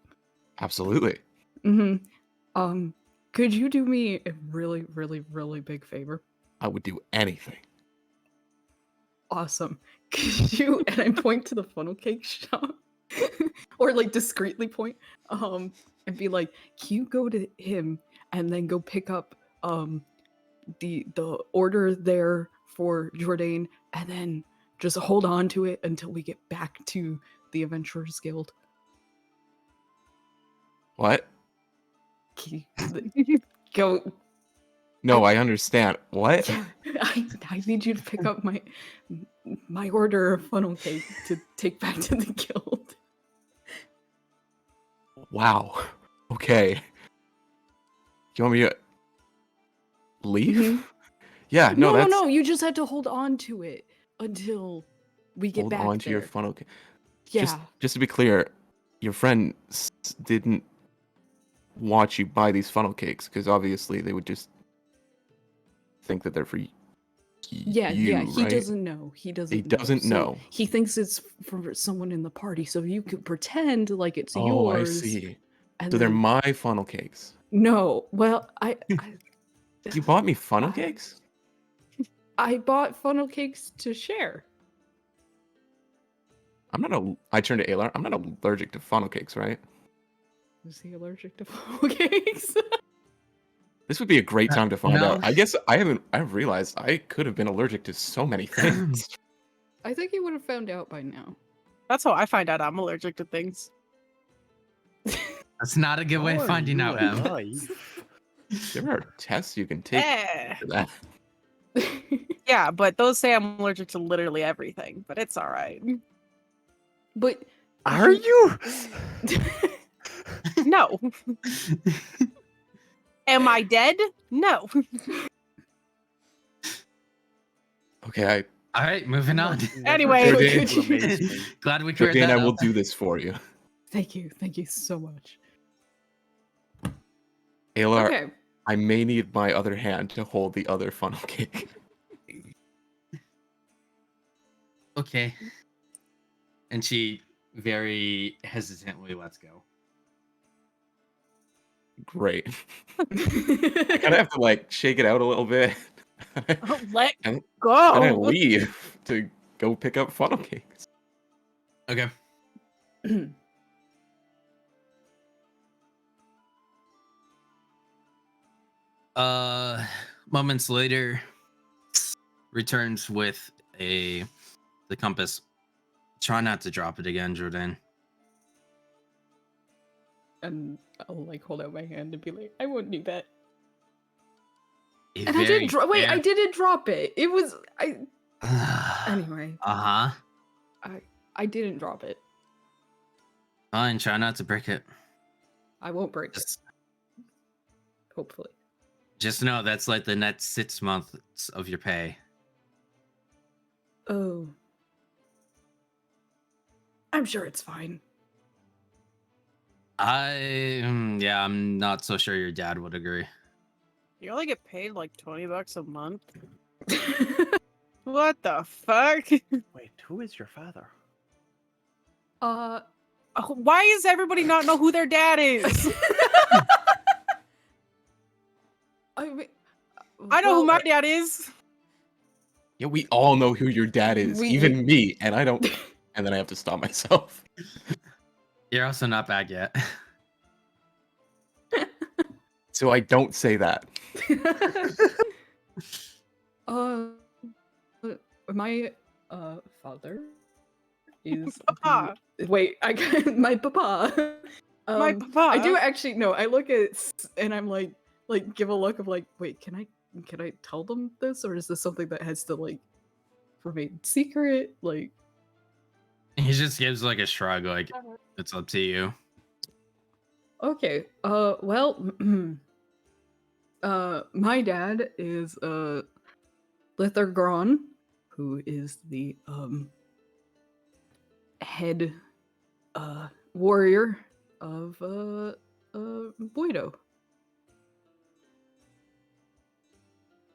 Absolutely. Mm-hmm. Could you do me a really, really, really big favor? I would do anything. Awesome. Could you, and I point to the funnel cake shop, or like discreetly point, and be like, can you go to him and then go pick up the order there for Jourdain, and then just hold on to it until we get back to the Adventurers Guild. What? Can you go? No, I understand. What? Yeah, I need you to pick up my order of funnel cake to take back to the guild. Wow. Okay. You want me to leave? Mhm. Yeah, no, that's no. You just had to hold on to it until we get hold back on to there. your funnel. Yeah. Just to be clear, your friend didn't want you buy these funnel cakes because obviously they would just think that they're for Yeah, you, he right? doesn't know. He doesn't. He doesn't So know. He thinks it's for someone in the party, so you could pretend like it's Oh, I yours. see. And So they're then- my funnel cakes. No, well, You bought me funnel cakes? I bought funnel cakes to share. I turned to Alar. I'm not allergic to funnel cakes, right? Is he allergic to funnel cakes? This would be a great time to find no. out. I guess I've realized I could have been allergic to so many things. I think he would have found out by now. That's how I find out I'm allergic to things. That's not a good way of finding out, Em. There are tests you can take Eh. for that. Yeah, but those say I'm allergic to literally everything, but it's all right. But Are you? No. Am I dead? No. Okay, All right, moving on. Anyway. Glad we cleared Jodine, that I will up. do this for you. thank you so much. Ayla, Okay. I may need my other hand to hold the other funnel cake. Okay. And she very hesitantly lets go. Great. I kind of have to like shake it out a little bit. Let and go. then I leave to go pick up funnel cakes. Okay. Moments later, returns with the compass. Try not to drop it again, Jordan. And I'll like hold out my hand and be like, I won't do that. A And I didn't very wait, I fair- didn't drop it. It was anyway. Uh-huh. I didn't drop it. Fine, try not to break it. I won't break it. Just, Hopefully. just know that's like the next 6 months of your pay. Oh. I'm sure it's fine. Yeah, I'm not so sure your dad would agree. You only get paid like $20 a month? What the fuck? Wait, who is your father? Why does everybody not know who their dad is? I mean, I know who my well, dad is. Yeah, we all know who your dad is, even me, and I don't. And then I have to stop myself. You're also not back yet. So I don't say that. My father is Papa. wait, I got my papa. My papa. I do actually no. I look at and I'm like give a look of like, wait, can I tell them this, or is this something that has to like remain secret? Like, He just gives like a shrug, like it's up to you. okay, well, my dad is Lither Gron, who is the head warrior of Boido.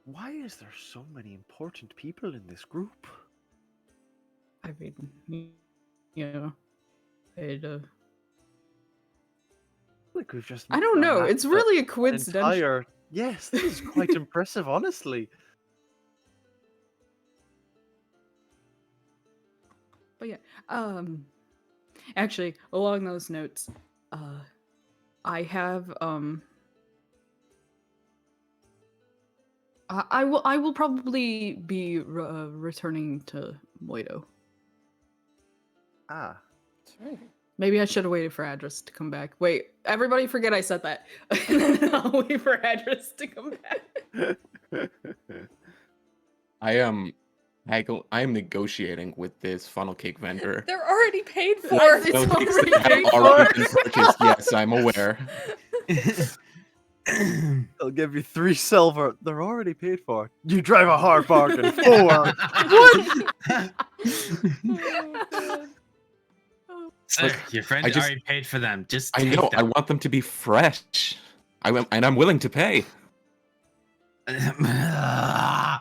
Why is there so many important people in this group? I mean, you know, it, Like we've just. I don't know. amassed It's really a an coincidence. entire. Yes, this is quite impressive, honestly. But yeah, actually, along those notes, I have I will probably be returning to Moido. Ah. Maybe I should have waited for Address to come back. Wait, everybody forget I said that. And then I'll wait for Address to come back. I am negotiating with this funnel cake vendor. They're already paid for. Funnel It's cakes already that paid have for. already been purchased. Yes, I'm aware. They'll give you 3 silver. They're already paid for. You drive a hard bargain. 4. What? Sir, your friend I already paid for them. Just I take know. I them. want them to be fresh. And I'm willing to pay. I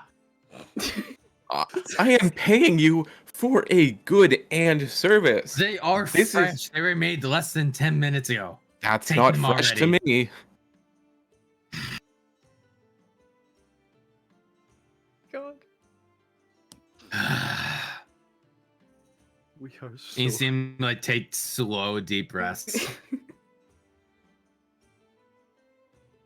am paying you for a good and service. They are This fresh. is- They were made less than 10 minutes ago. That's Take not them fresh to already. me. God. We are so. You seem like take slow, deep breaths.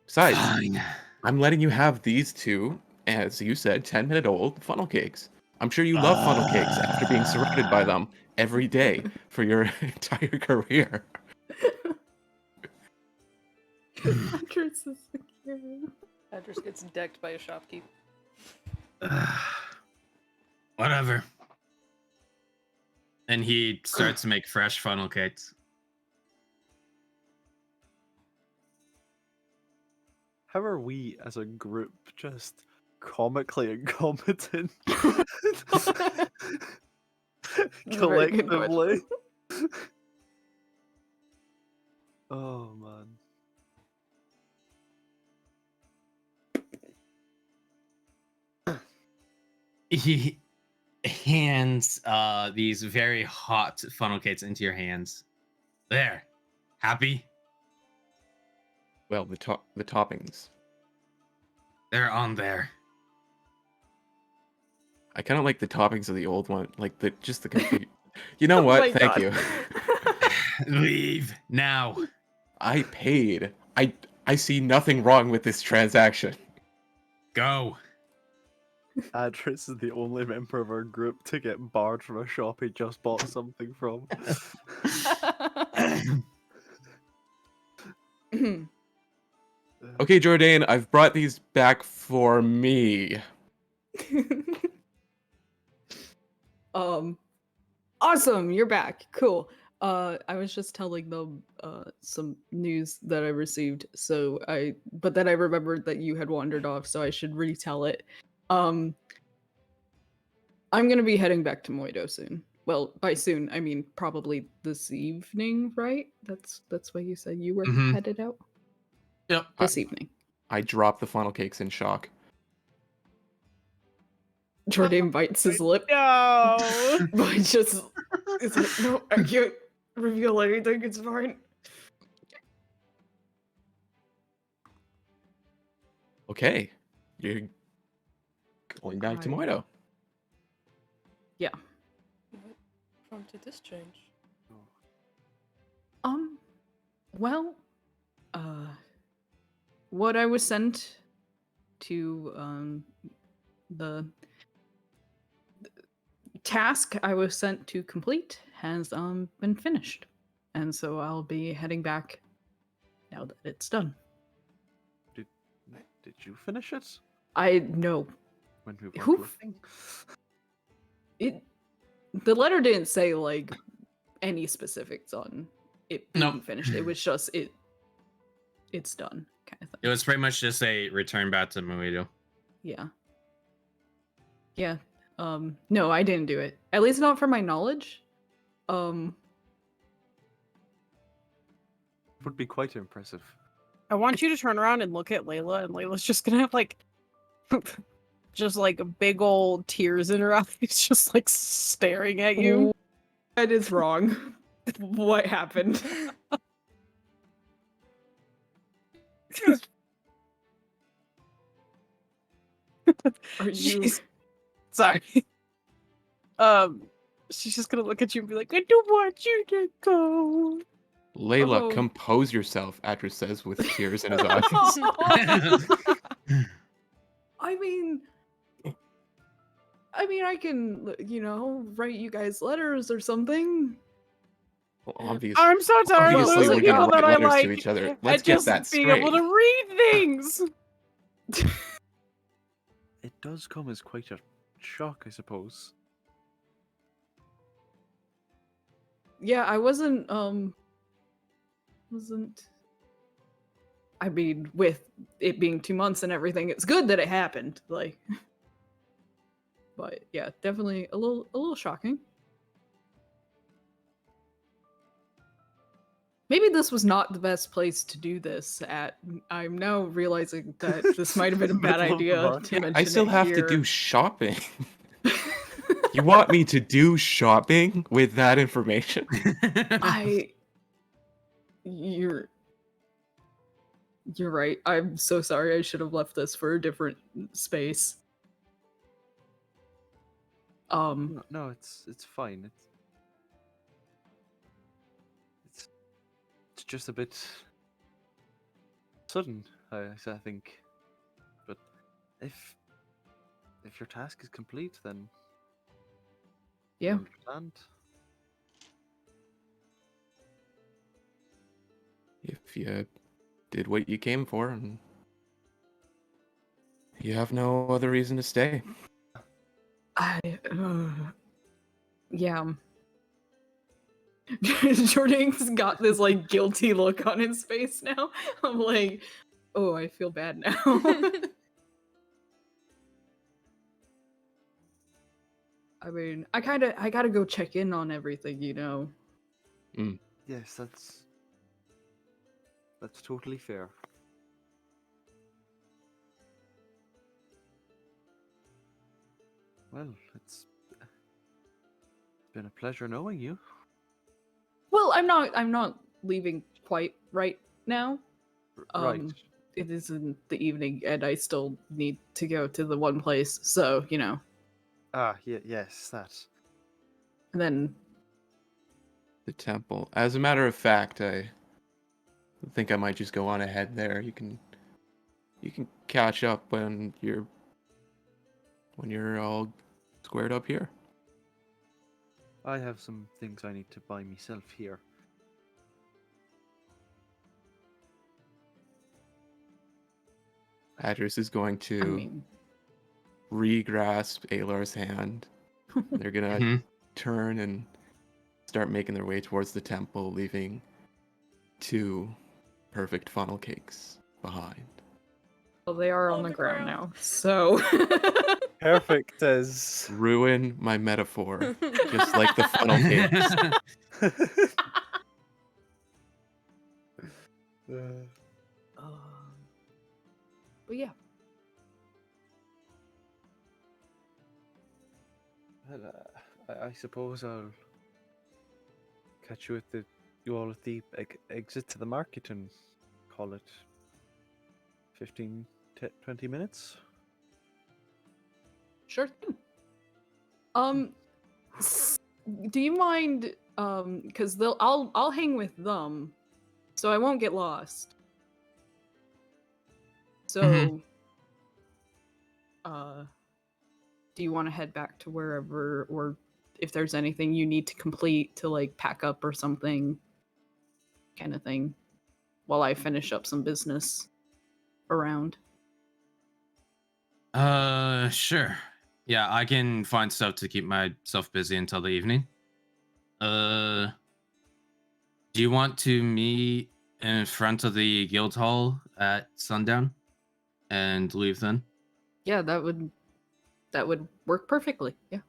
Besides, Fine. I'm letting you have these 2, as you said, 10-minute-old funnel cakes. I'm sure you love funnel cakes after being surrounded by them every day for your entire career. Address is secure. Address gets decked by a shopkeep. Whatever. And he starts to make fresh funnel cakes. How are we as a group just comically incompetent? Very good Collectively. Oh man. He hands these very hot funnel cakes into your hands. There. Happy? Well, the toppings. They're on there. I kind of like the toppings of the old one, like the config. You know Oh what? my Thank God. you. Leave now. I paid. I see nothing wrong with this transaction. Go. Adris is the only member of our group to get barred from a shop he just bought something from. Okay, Jordan, I've brought these back for me. Awesome, you're back. Cool. I was just telling them some news that I received, but then I remembered that you had wandered off, so I should retell it. I'm gonna be heading back to Moido soon. Well, by soon, I mean probably this evening, right? That's why you said you were headed out? Yep. This evening. I dropped the funnel cakes in shock. Jordan bites his lip. No. But it's like, no, I can't reveal anything, it's fine. Okay, you're going back to Moido. Yeah. What prompted this change? Well, what I was sent to, the task I was sent to complete has, been finished. And so I'll be heading back now that it's done. Did you finish it? I know. When we Who weren't looking? The letter didn't say, like, any specifics on it being Nope. finished. It was just, it's done, kind of thing. It was pretty much just a return back to Moedo. Yeah. Yeah. No, I didn't do it. At least not from my knowledge. Would be quite impressive. I want you to turn around and look at Layla, and Layla's just gonna have like just like big old tears in her eyes, just like staring at you. That is wrong. What happened? Are you Sorry. She's just gonna look at you and be like, I don't want you to go. Layla, Oh. compose yourself, Atris says with tears in his eyes. I mean, I can, write you guys letters or something. Well, obviously, I'm so tired of obviously losing we're gonna people that write I letters like. to each other. and Let's get just that being straight. able to read things. It does come as quite a shock, I suppose. Yeah, I wasn't, I mean, with it being 2 months and everything, it's good that it happened, like. But yeah, definitely a little shocking. Maybe this was not the best place to do this at. I'm now realizing that this might have been a bad Middle of the idea month. to mention I still it have to here. do shopping. You want me to do shopping with that information? You're right. I'm so sorry. I should have left this for a different space. No, it's fine. It's just a bit sudden, I think. But if your task is complete, then Yeah. I understand. If you did what you came for, and you have no other reason to stay. Yeah. Jordan's got this like guilty look on his face now. I'm like, oh, I feel bad now. I mean, I gotta go check in on everything, you know. Yes, that's totally fair. Well, it's been a pleasure knowing you. Well, I'm not leaving quite right now. Right. It is in the evening, and I still need to go to the one place. So you know, Yes, that. and then The temple. As a matter of fact, I think I might just go on ahead there. You can catch up when you're all squared up here. I have some things I need to buy myself here. Adris is going to I mean, re-grasp Alar's hand. They're gonna Mhm. turn and start making their way towards the temple, leaving 2 perfect funnel cakes behind. well, they are on the ground now. So Perfect as. Ruin my metaphor, just like the funnel cakes. but yeah, Well, I suppose I'll catch you all at the exit to the market and call it 15, 20 minutes. sure thing. Do you mind? Because I'll hang with them, so I won't get lost. So, do you want to head back to wherever, or if there's anything you need to complete to like pack up or something, kind of thing, while I finish up some business around? Sure. Yeah, I can find stuff to keep myself busy until the evening. Do you want to meet in front of the guild hall at sundown and leave then? Yeah, that would work perfectly. Yeah.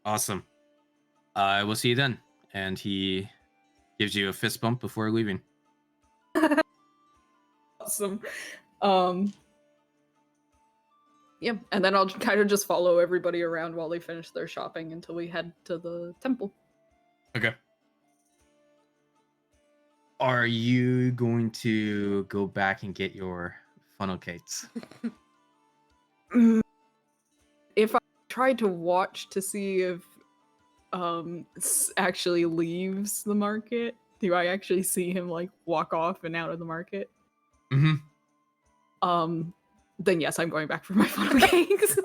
Awesome. I will see you then. And he gives you a fist bump before leaving. Awesome. Yeah, and then I'll kind of just follow everybody around while they finish their shopping until we head to the temple. Okay. Are you going to go back and get your funnel cakes? If I try to watch to see if actually leaves the market, do I actually see him like walk off and out of the market? Mm-hmm. Then yes, I'm going back for my funnel cakes.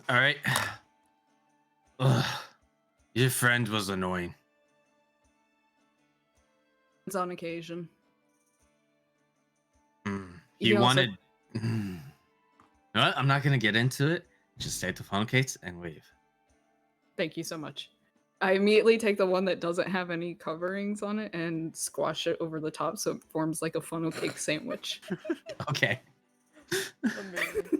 All right. Ugh. Your friend was annoying. It's on occasion. He wanted. You know what? I'm not gonna get into it. Just say the funnel cakes and leave. Thank you so much. I immediately take the one that doesn't have any coverings on it and squash it over the top so it forms like a funnel cake sandwich. Okay. Amazing.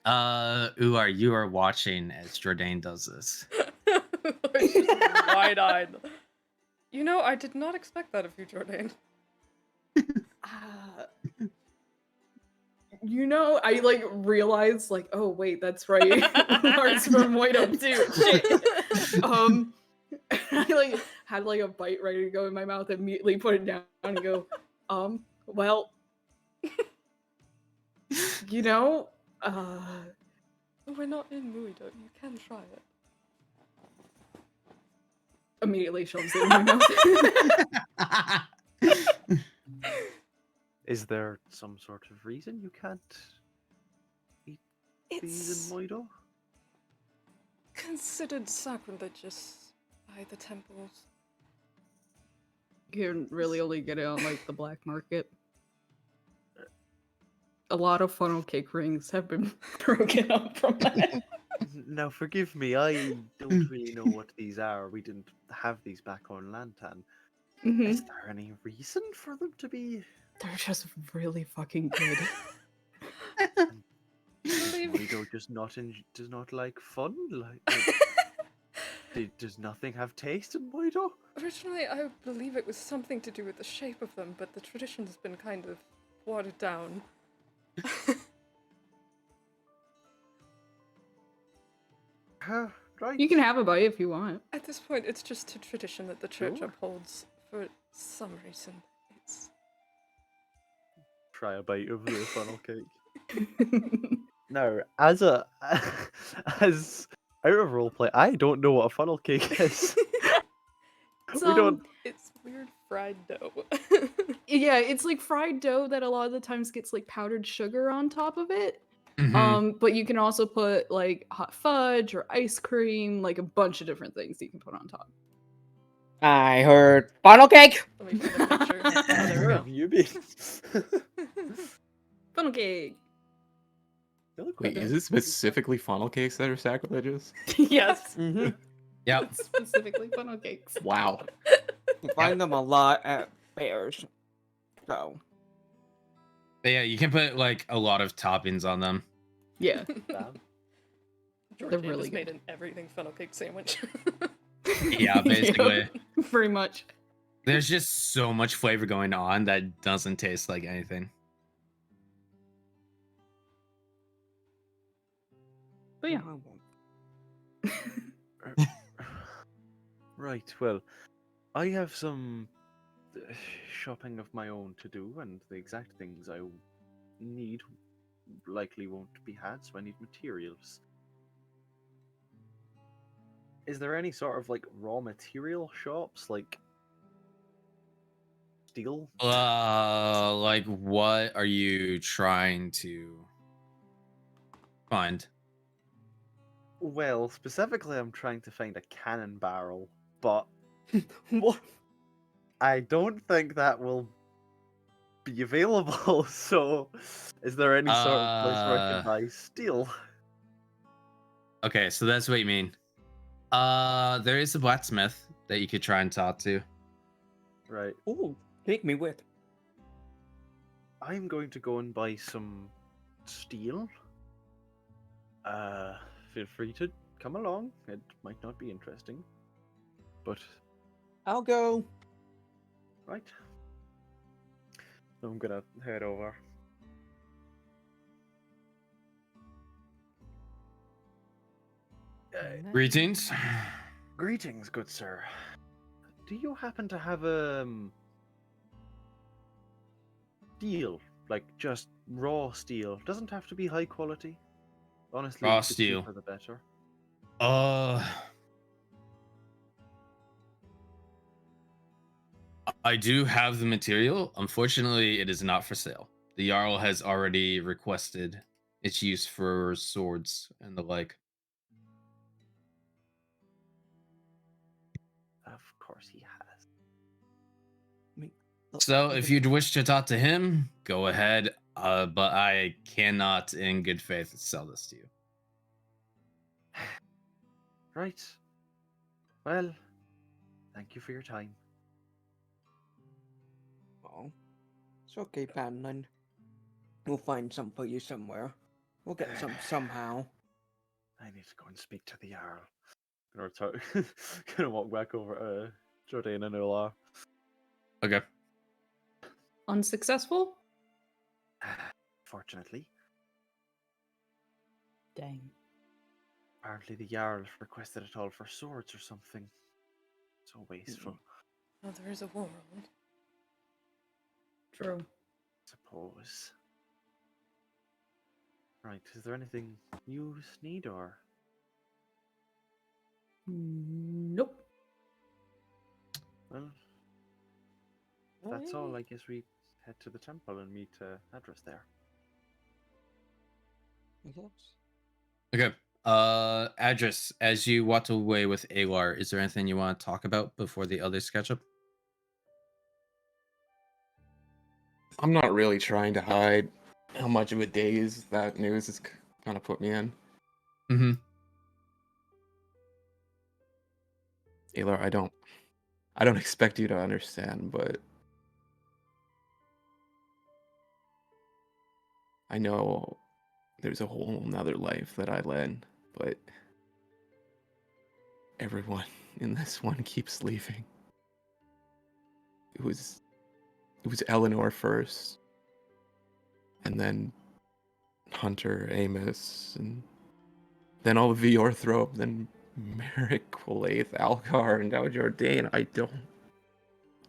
Uar, you are watching as Jordan does this. She's wide-eyed. You know, I did not expect that of you, Jordan. You know, I like realized like, oh wait, that's right. Hearts from White Up too. Shit. I like had like a bite ready to go in my mouth, immediately put it down and go, well, you know, We're not in Muido. You can try it. immediately shoves it in my mouth. Is there some sort of reason you can't eat these in Moido? considered sacrilegious by the temples. You can really only get it on like the black market. A lot of funnel cake rings have been broken up from that. Now, forgive me, I don't really know what these are. We didn't have these back on Lantan. Is there any reason for them to be? They're just really fucking good. Moido just does not like fun? Does nothing have taste in Moido? Originally, I believe it was something to do with the shape of them, but the tradition has been kind of watered down. Right. You can have a bite if you want. At this point, it's just a tradition that the church Sure. upholds for some reason. It's Try a bite of the funnel cake. Now, as out of roleplay, I don't know what a funnel cake is. We don't. It's weird fried dough. Yeah, it's like fried dough that a lot of the times gets like powdered sugar on top of it. But you can also put like hot fudge or ice cream, like a bunch of different things you can put on top. I heard funnel cake. Let me find a picture. Oh, there we Where go. have you been? Funnel cake. They look Wait, quite is nice. it specifically funnel cakes that are sacrilegious? Yes. Yep. Specifically funnel cakes. Wow. You find them a lot at fairs. So. But yeah, you can put like a lot of toppings on them. Yeah. Damn. Georgia really just made good. an everything funnel cake sandwich. Yeah, basically. Yep, pretty much. There's just so much flavor going on that doesn't taste like anything. But yeah. Right, well, I have some shopping of my own to do, and the exact things I need likely won't be had, so I need materials. Is there any sort of like raw material shops, like steel? Like what are you trying to find? Well, specifically, I'm trying to find a cannon barrel, but What? I don't think that will be available. So, is there any sort of place where I can buy steel? Okay, so that's what you mean. There is a blacksmith that you could try and talk to. Right. Ooh, take me with. I'm going to go and buy some steel. Feel free to come along. It might not be interesting, but I'll go. right. I'm gonna head over. Greetings. Greetings, good sir. Do you happen to have steel, like just raw steel? Doesn't have to be high quality. Honestly, Raw the steel. cheaper the better. I do have the material. Unfortunately, it is not for sale. The Jarl has already requested its use for swords and the like. Of course he has. So if you'd wish to talk to him, go ahead. But I cannot in good faith sell this to you. Right. Well, thank you for your time. Oh, it's okay, Panlin. We'll find some for you somewhere. We'll get some somehow. I need to go and speak to the Jarl. Gonna walk back over to Jordan and Ular. Okay. Unsuccessful? Fortunately, Dang. apparently the Jarl requested it all for swords or something. So wasteful, Oh, there is a world. True. suppose. Right, is there anything you need or? Nope. Well, if that's all, I guess we head to the temple and meet address there. I guess. Okay. Address, as you walked away with Alar, is there anything you want to talk about before the others catch up? I'm not really trying to hide how much of a daze that news has kind of put me in. Mm-hmm. Aylar, I don't expect you to understand, but I know there's a whole nother life that I led, but everyone in this one keeps leaving. It was Eleanor first, and then Hunter, Amos, and then all of Viorthrop, then Merrick, Qualaith, Alcar, and now Jordan. I don't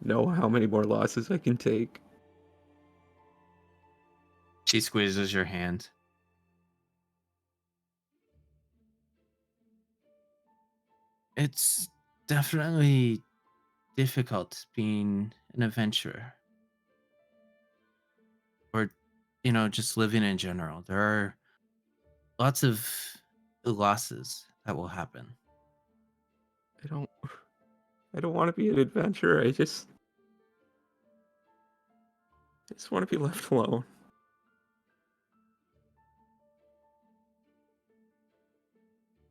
know how many more losses I can take. She squeezes your hand. It's definitely difficult being an adventurer. Or, just living in general. There are lots of losses that will happen. I don't want to be an adventurer. I just want to be left alone.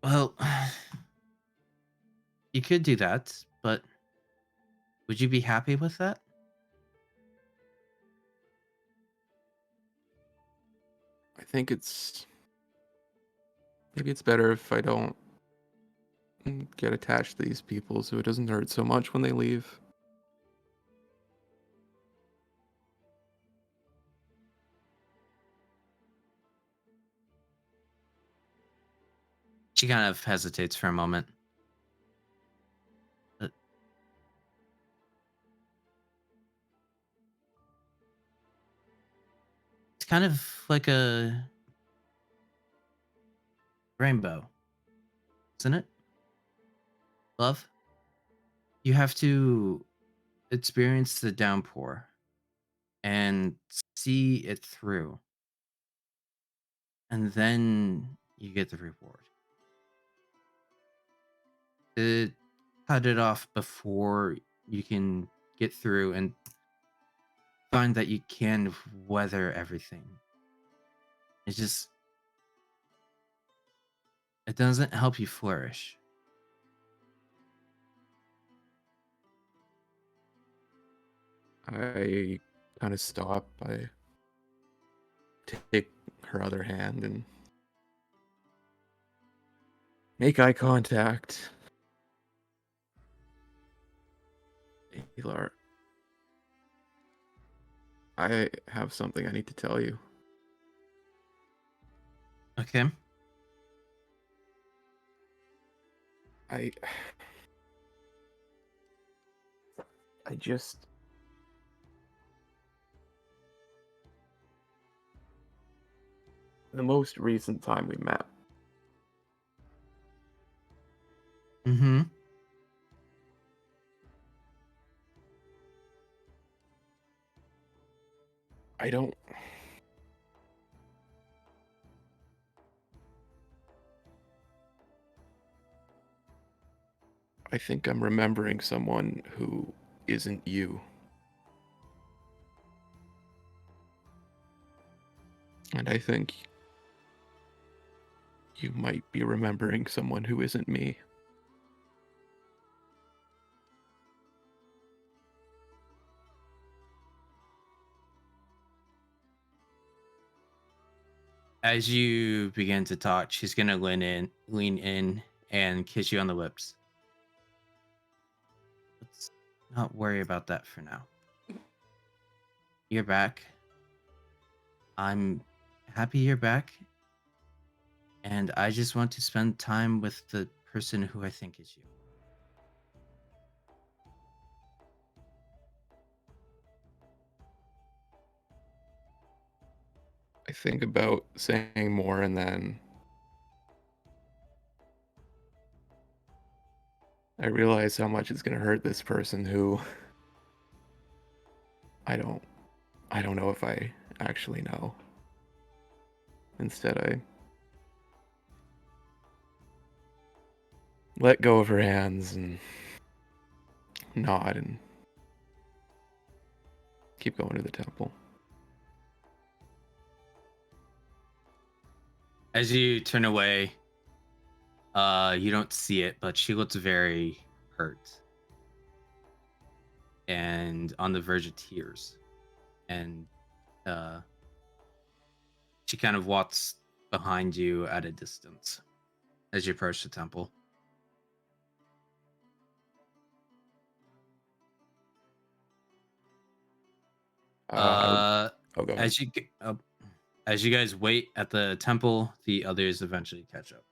Well, you could do that, but would you be happy with that? I think maybe it's better if I don't get attached to these people so it doesn't hurt so much when they leave. She kind of hesitates for a moment. But it's kind of like a rainbow, isn't it? Love? You have to experience the downpour and see it through. And then you get the reward. To cut it off before you can get through and find that you can weather everything. It just, it doesn't help you flourish. I kind of stop. I take her other hand and make eye contact. Aylar, I have something I need to tell you. Okay. I just the most recent time we met, Mm-hmm. I don't I think I'm remembering someone who isn't you. And I think you might be remembering someone who isn't me. As you begin to talk, she's gonna lean in, and kiss you on the lips. Let's not worry about that for now. You're back. I'm happy you're back, and I just want to spend time with the person who I think is you. I think about saying more and then I realize how much it's going to hurt this person who I don't I don't know if I actually know. Instead let go of her hands and nod and keep going to the temple. As you turn away, you don't see it, but she looks very hurt and on the verge of tears. And she kind of walks behind you at a distance as you approach the temple. Go ahead. As you guys wait at the temple, the others eventually catch up.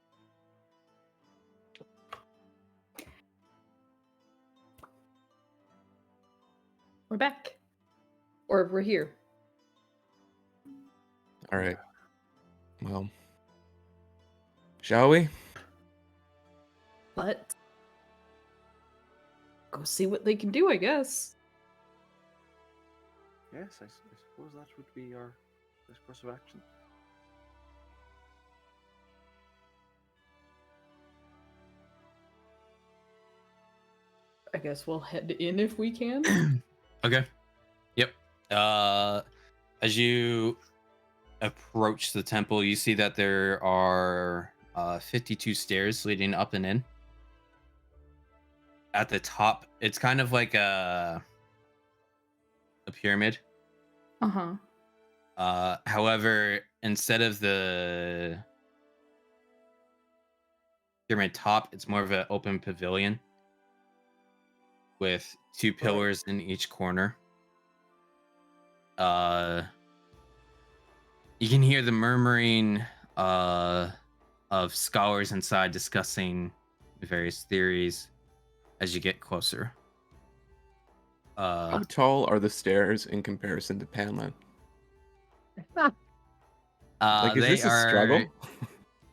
We're back. Or we're here. All right. Well, shall we? But go see what they can do, I guess. Yes, I suppose that would be our first course of action. I guess we'll head in if we can. Okay. Yep. As you approach the temple, you see that there are 52 stairs leading up and in. At the top, it's kind of like a pyramid. However, instead of the pyramid top, it's more of an open pavilion with two pillars in each corner. You can hear the murmuring of scholars inside discussing various theories as you get closer. How tall are the stairs in comparison to Panland? Like, is this a struggle?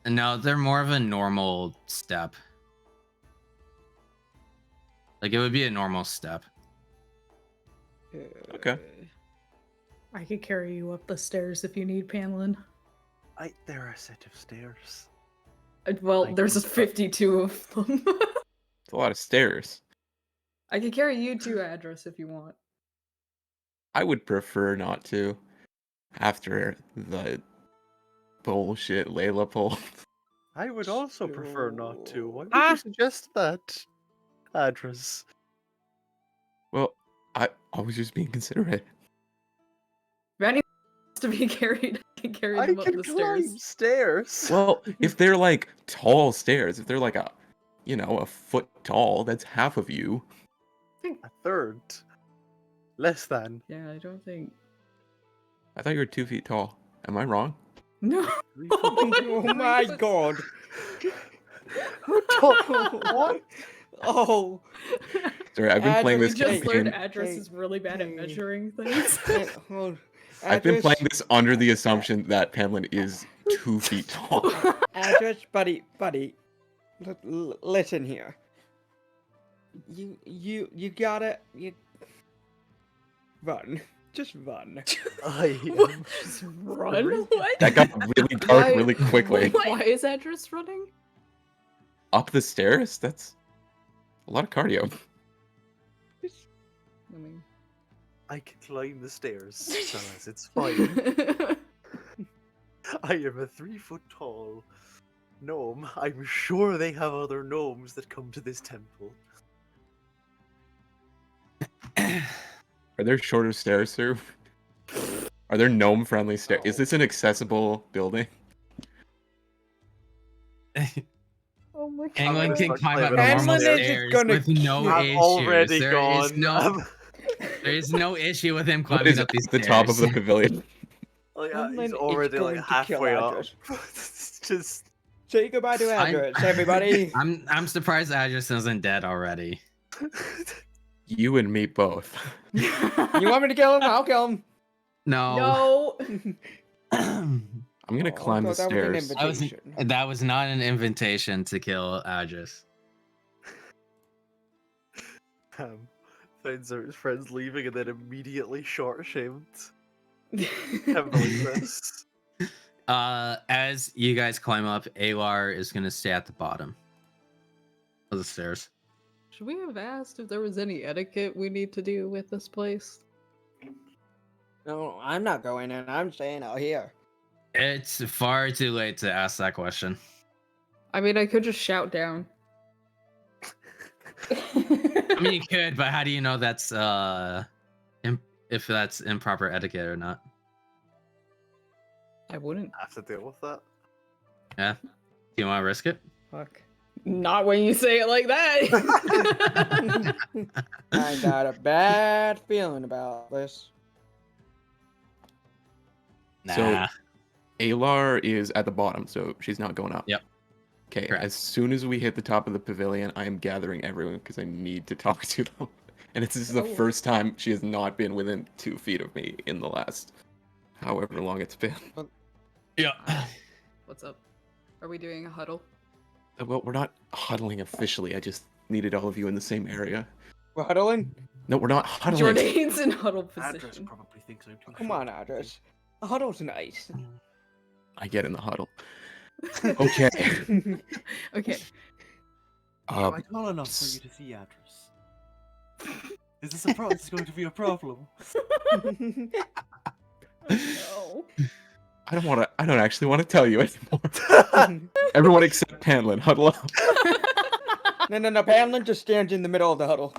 No, they're more of a normal step. Like, it would be a normal step. Okay. I could carry you up the stairs if you need, Panlin. There are a set of stairs. Well, I there's can- 52 of them. It's a lot of stairs. I could carry you to Address if you want. I would prefer not to. After the bullshit Layla pulled. I would also prefer not to. Why would Ah. you suggest that? Address. Well, I was just being considerate. If anyone wants to be carried, I can carry I them up can the climb stairs. stairs. Well, if they're like tall stairs, if they're like a foot tall, that's half of you. A third. Less than. Yeah, I don't think. I thought you were 2 feet tall. Am I wrong? No. Oh my god. What? Oh. Sorry, I've been playing We this just learned campaign. Address is really bad at measuring things. I've been playing this under the assumption that Pamela is 2 feet tall. Address, buddy. Listen here. You gotta run. Just run. I am. Just run? What? That got really dark really quickly. Why is Address running? Up the stairs? That's a lot of cardio. I mean... I can climb the stairs, fellas. It's fine. I am a 3 foot tall gnome. I'm sure they have other gnomes that come to this temple. Are there shorter stairs, sir? Are there gnome-friendly stairs? Is this an accessible building? Oh my god. England can climb up England normal is just stairs gonna with no kill- I'm issues. already There gone. is no, there is no issue with him What climbing is up these at the stairs. top of the pavilion? Like, England he's is already going like to kill halfway up. Address. It's just. Say goodbye to Address, everybody. I'm surprised Address isn't dead already. You and me both. You want me to kill him? I'll kill him. No. No. I'm gonna climb the that was an stairs. invitation. That was not an invitation to kill Address. Finds out his friends leaving and then immediately short-shamed. Can't believe this. As you guys climb up, Alar is gonna stay at the bottom. of the stairs. Should we have asked if there was any etiquette we need to do with this place? No, I'm not going in. I'm staying out here. It's far too late to ask that question. I mean, I could just shout down. I mean, you could, but how do you know that's if that's improper etiquette or not? I wouldn't. Have to deal with that. Yeah. Do you want to risk it? Fuck. Not when you say it like that. I got a bad feeling about this. Nah. So, Alar is at the bottom, so she's not going up. Yep. Okay, Correct. as soon as we hit the top of the pavilion, I am gathering everyone because I need to talk to them. And this is the Oh. first time she has not been within 2 feet of me in the last however long it's been. Yeah. What's up? Are we doing a huddle? Well, we're not huddling officially. I just needed all of you in the same area. We're huddling? No, we're not huddling. Jordan's in huddle Address position. probably thinks I'm too Come short. on, Address. A huddle's nice. I get in the huddle. Okay. Okay. Am I tall enough for you to see Address? Is this going to be a problem? No. I don't actually want to tell you anymore. Everyone except Panlin, huddle up. No. Panlin just stands in the middle of the huddle.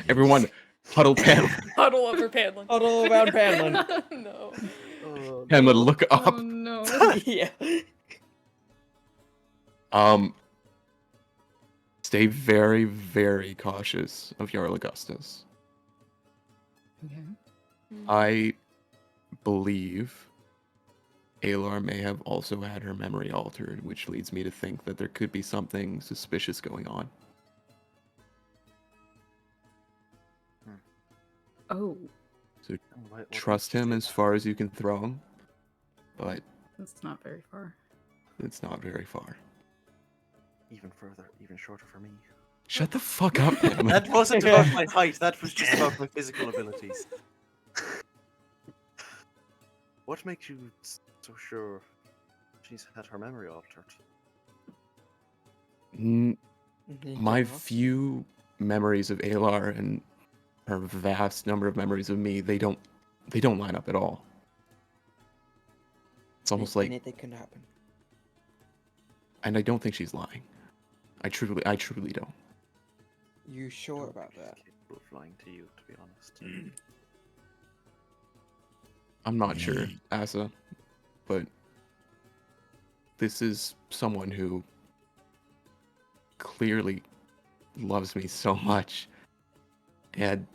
Everyone, huddle Panlin. Huddle over Panlin. Huddle around Panlin. No. Panlin, look up. Oh no. Yeah. Stay very, very cautious of Jarl Augustus. Okay. I believe Alar may have also had her memory altered, which leads me to think that there could be something suspicious going on. Oh, So What trust makes you him say as that? far as you can throw him, but that's not very far. it's not very far. Even further, even shorter for me. Shut the fuck up, Panlin. That wasn't about my height, that was just about my physical abilities. What makes you so sure she's had her memory altered? My few memories of Alar and her vast number of memories of me, they don't line up at all. It's almost like, anything can happen. and I don't think she's lying. I truly don't. You sure about that? Capable of lying to you, to be honest. I'm not sure, Asa, but this is someone who clearly loves me so much, and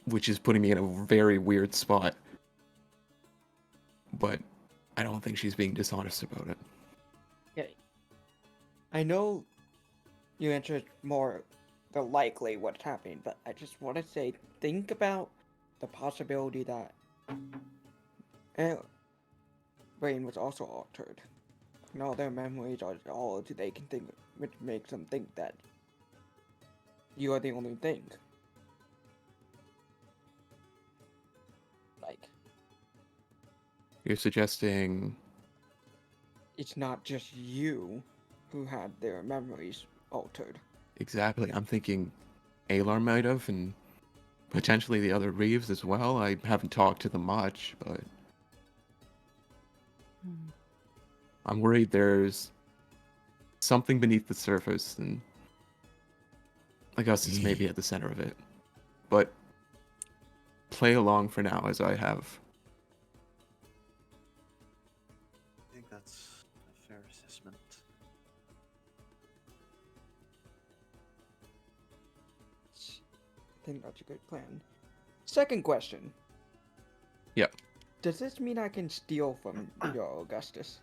which is putting me in a very weird spot. But I don't think she's being dishonest about it. I know you answered more the likely what's happening, but I just want to say, think about the possibility that brain was also altered. And all their memories are all they can think, which makes them think that you are the only thing. Like, You're suggesting it's not just you who had their memories altered. exactly. I'm thinking Alar might have, and potentially the other Reeves as well. I haven't talked to them much, but I'm worried there's something beneath the surface, and Augustus may be at the center of it. But play along for now, as I have. I think that's a fair assessment. I think that's a good plan. Second question. Yep. Does this mean I can steal from your Augustus?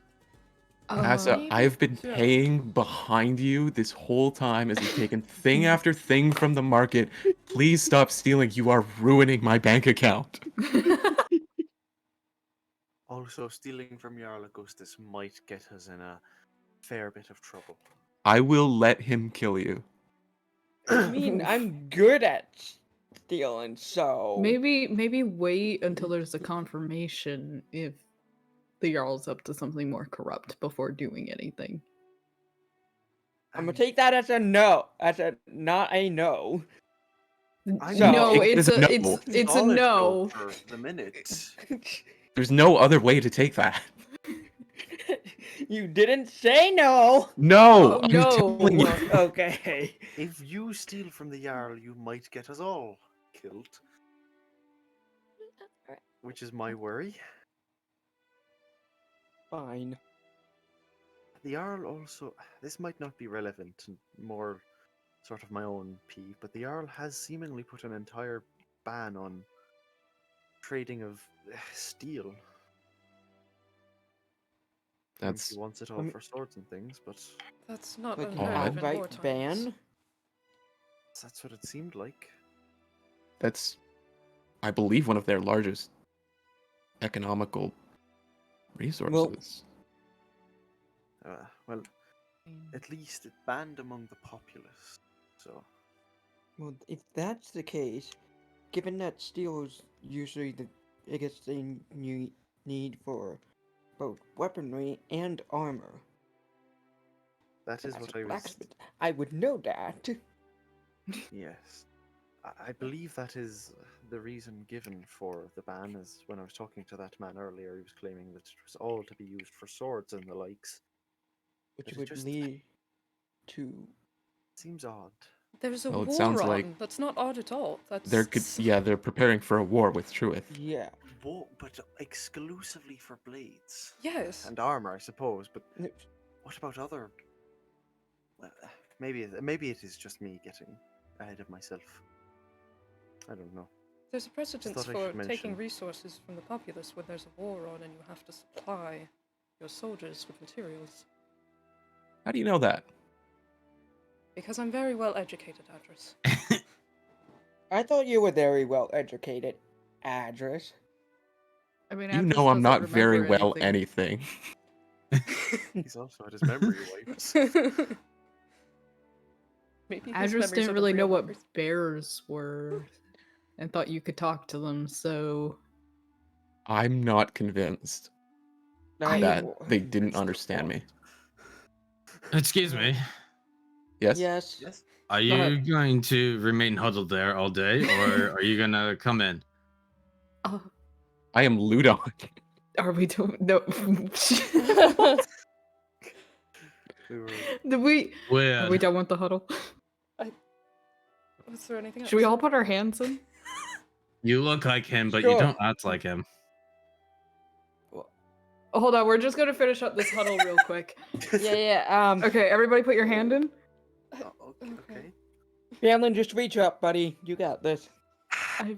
Asa, I've been paying behind you this whole time as you've taken thing after thing from the market. Please stop stealing. You are ruining my bank account. Also, stealing from Jarl Augustus might get us in a fair bit of trouble. I will let him kill you. I mean, I'm good at stealing, so Maybe wait until there's a confirmation if the Jarl's up to something more corrupt before doing anything. I'm gonna take that as a no, as a not a no. I'm So- No, It is it's a a no. it's a solid no. for the minute. There's no other way to take that. You didn't say no. No, Oh, I'm no. telling you. Okay. If you steal from the Jarl, you might get us all killed. Which is my worry. Fine. The Jarl also. This might not be relevant, and more sort of my own peeve, but the Jarl has seemingly put an entire ban on trading of steel. That's He wants it all for swords and things, but That's not Like an unheard of in outright wartimes. ban. that's what it seemed like. that's I believe one of their largest economical resources. Well, at least it banned among the populace. So Well, if that's the case, given that steel is usually the biggest thing you need for both weaponry and armor, that and is as what a I was. blacksmith, I would know that. Yes. I believe that is the reason given for the ban, is when I was talking to that man earlier, he was claiming that it was all to be used for swords and the likes. Which But it would just lead to seems odd. There's a Well, it war sounds on. like That's not odd at all. That's they're preparing for a war with Truith. yeah. But exclusively for blades. Yes. And armor, I suppose, but n- what about other... Well, maybe it is just me getting ahead of myself. I don't know. There's a precedence thought I for should taking mention. resources from the populace when there's a war on and you have to supply your soldiers with materials. How do you know that? Because I'm very well educated, Adris. I thought you were very well educated, Address. I mean, You Adris know I'm doesn't not very remember well anything. anything. He's also had his memory wiped. Maybe his Adris memories didn't are the really know real what memories. bears were and thought you could talk to them, so I'm not convinced that they didn't understand me. Excuse me. Yes? Yes. Yes. Are Go you ahead. going to remain huddled there all day, or are you gonna come in? I am Ludon. are we doing no? We were... Did we? Are we Weird. done with the huddle? Was there anything else? Should we all put our hands in? You look like him, but you Sure. don't act like him. Oh, hold on, we're just gonna finish up this huddle real quick. Yeah. Okay, everybody, put your hand in. Oh, okay. Hamlin, just reach up, buddy. You got this. I...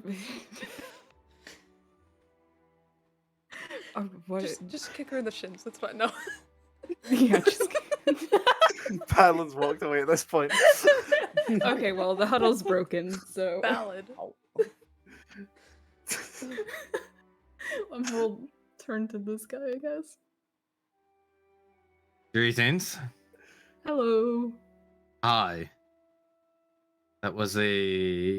what? Just kick her in the shins. That's fine. No. Yeah, just... Palin's walked away at this point. Okay, well, the huddle's broken, so Valid. we'll turn to this guy, I guess. Greetings. Hello. Hi. That was a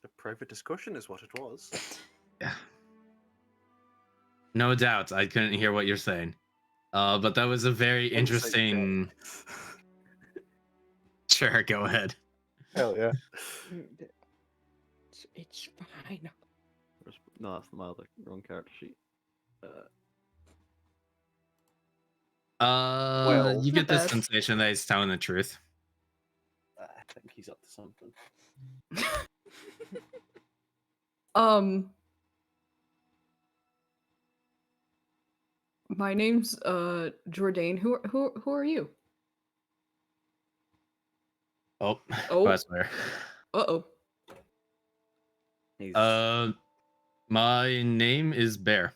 A private discussion is what it was. yeah. No doubt, I couldn't hear what you're saying. But that was a very interesting. Sure, go ahead. Hell yeah. It's fine. No, that's my other wrong character sheet. Well, You get the bad. sensation that he's telling the truth. I think he's up to something. My name's Jordan. Who are you? Oh, Oh. I swear. Uh-oh. He's My name is Bear.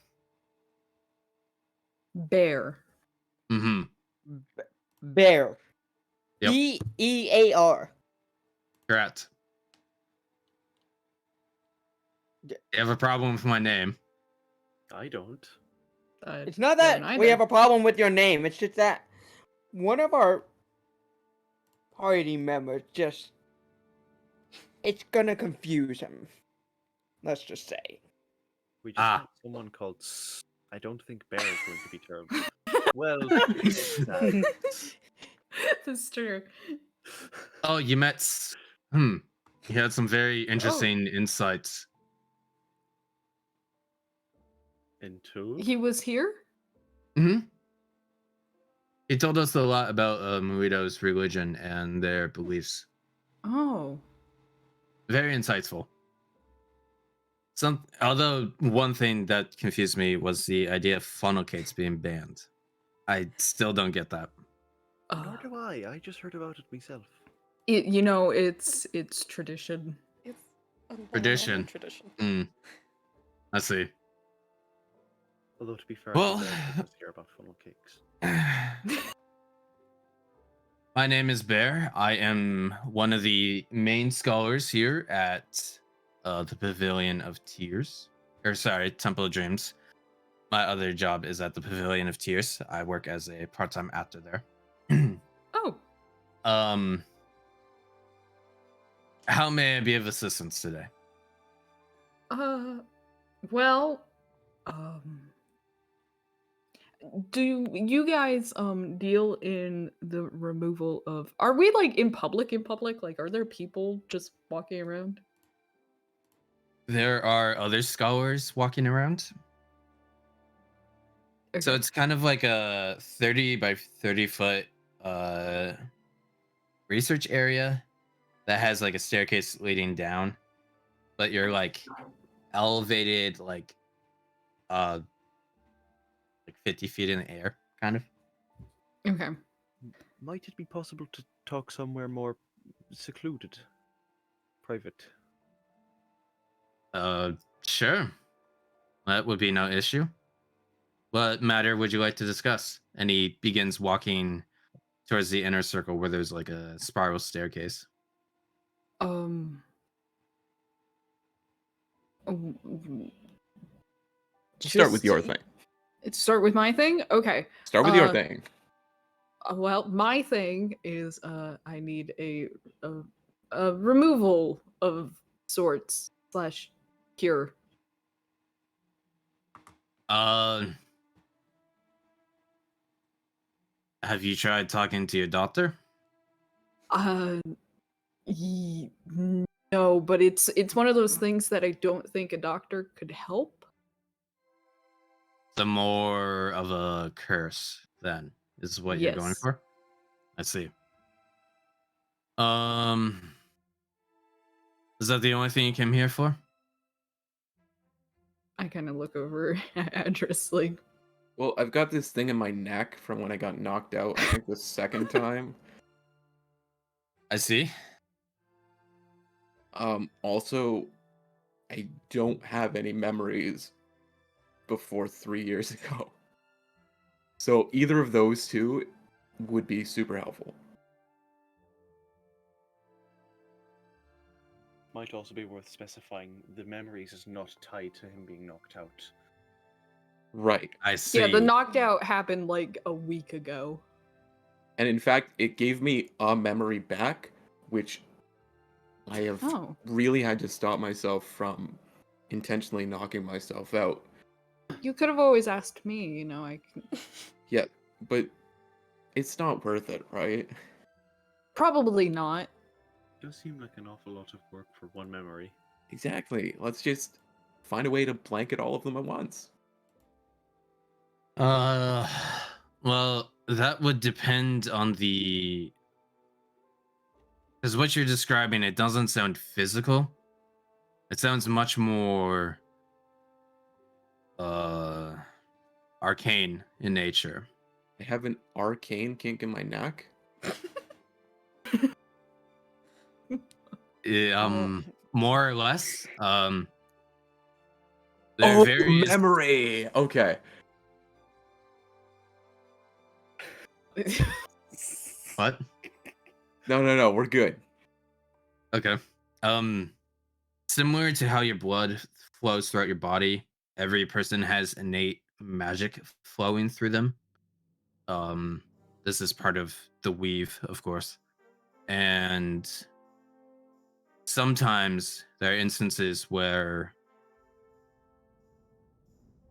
Bear. Mm-hmm. Bear. Yep. Bear. Correct. You have a problem with my name? I don't. It's not that we have a problem with your name. It's just that one of our party members just... It's gonna confuse him. Let's just say. We just had someone called I don't think Bear is going to be terrible. Well, That's true. Oh, you met. You had some very interesting insights. into He was here? Hmm. He told us a lot about Muido's religion and their beliefs. Oh. Very insightful. Although one thing that confused me was the idea of funnel cakes being banned. I still don't get that. nor do I. I just heard about it myself. It's tradition. It's a Tradition. long tradition. I see. Although to be fair, Well- I just hear about funnel cakes. My name is Bear. I am one of the main scholars here at the Pavilion of Tears. Or sorry, Temple of Dreams. My other job is at the Pavilion of Tears. I work as a part-time actor there. Oh. How may I be of assistance today? Well, do you guys deal in the removal of, are we like in public? Like, are there people just walking around? There are other scholars walking around. So Okay. it's kind of like a 30 by 30 foot research area that has like a staircase leading down, but you're like elevated like 50 feet in the air, kind of. Okay. Might it be possible to talk somewhere more secluded, private? Sure. That would be no issue. What matter would you like to discuss? And he begins walking towards the inner circle where there's like a spiral staircase. Start with your thing. Start with my thing? Okay. Start with your thing. Well, my thing is I need a removal of sorts / cure. Have you tried talking to your doctor? No, but it's one of those things that I don't think a doctor could help. The more of a curse, then, is what you're going Yes. for? I see. Is that the only thing you came here for? I kind of look over at Adris, like, Well, I've got this thing in my neck from when I got knocked out, I think the second time. I see. Also, I don't have any memories before 3 years ago. So either of those two would be super helpful. Might also be worth specifying the memories is not tied to him being knocked out. Right. I see. yeah, the knocked out happened like a week ago. And in fact, it gave me a memory back, which I have really had to stop myself from intentionally knocking myself out. You could have always asked me, you know, I can... Yeah, but it's not worth it, right? Probably not. It does seem like an awful lot of work for one memory. Exactly. Let's just find a way to blanket all of them at once. Well, that would depend on the... Because what you're describing, it doesn't sound physical. It sounds much more arcane in nature. I have an arcane kink in my neck. More or less. There are various... memory. Okay. What? No, we're good. Okay. Similar to how your blood flows throughout your body, every person has innate magic flowing through them. This is part of the weave, of course. And sometimes there are instances where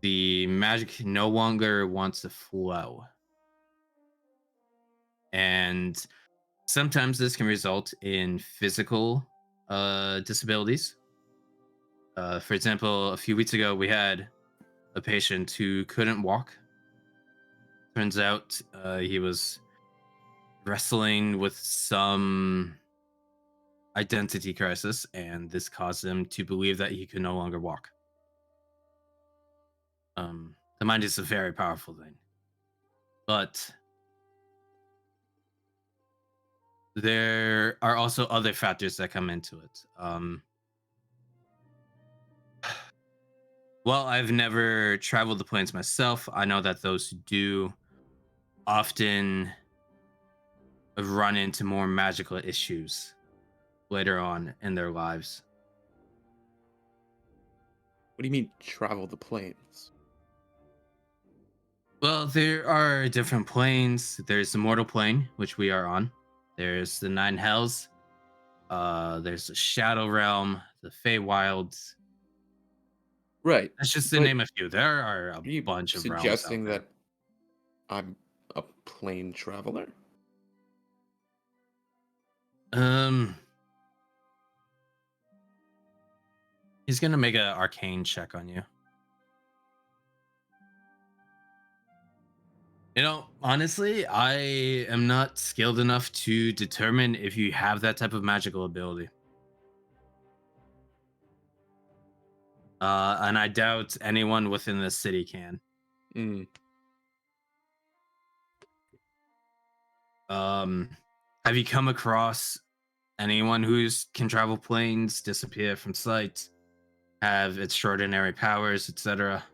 the magic no longer wants to flow. and sometimes this can result in physical disabilities. For example, a few weeks ago, we had a patient who couldn't walk. Turns out he was wrestling with some identity crisis, and this caused him to believe that he could no longer walk. The mind is a very powerful thing, but there are also other factors that come into it. Well, I've never traveled the plains myself. I know that those who do often run into more magical issues later on in their lives. What do you mean travel the plains? Well, there are different planes. There's the mortal plane, which we are on. There's the nine hells. There's the shadow realm, the Feywilds. Right. That's just to But name a few. There are a are you bunch of realms out suggesting there. that I'm a plane traveler? He's gonna make an arcane check on you. You know, honestly, I am not skilled enough to determine if you have that type of magical ability. And I doubt anyone within the city can. Mm. Have you come across anyone who's can travel planes, disappear from sight, have extraordinary powers, etc.?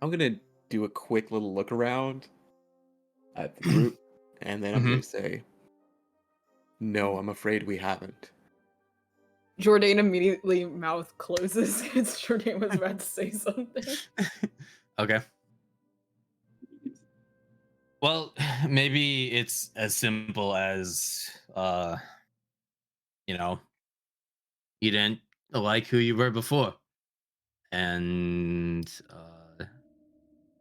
I'm gonna do a quick little look around at the group, and then I'm gonna say, no, I'm afraid we haven't. Jordan immediately mouth closes because Jordan was about to say something. Okay. Well, maybe it's as simple as you know, you didn't like who you were before. And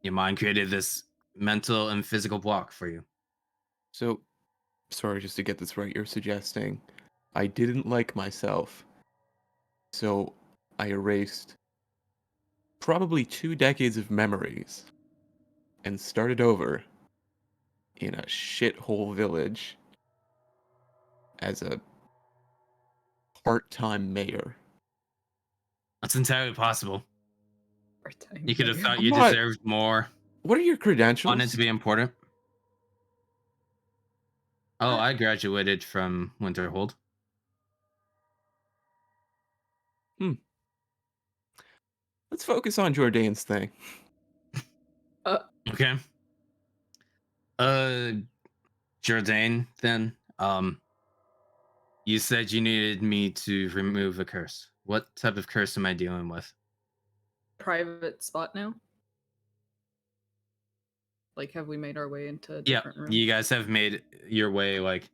your mind created this mental and physical block for you. So, sorry, just to get this right, you're suggesting I didn't like myself, so I erased probably 2 decades of memories and started over in a shithole village as a part-time mayor. That's entirely possible. You could have thought I'm you not- deserved more. What are your credentials? Wanted to be important. Oh, I graduated from Winterhold. Let's focus on Jordan's thing. Okay. Jordan, then. You said you needed me to remove a curse. What type of curse am I dealing with? Private spot now? Like, have we made our way into a Yeah, different room? you guys have made your way like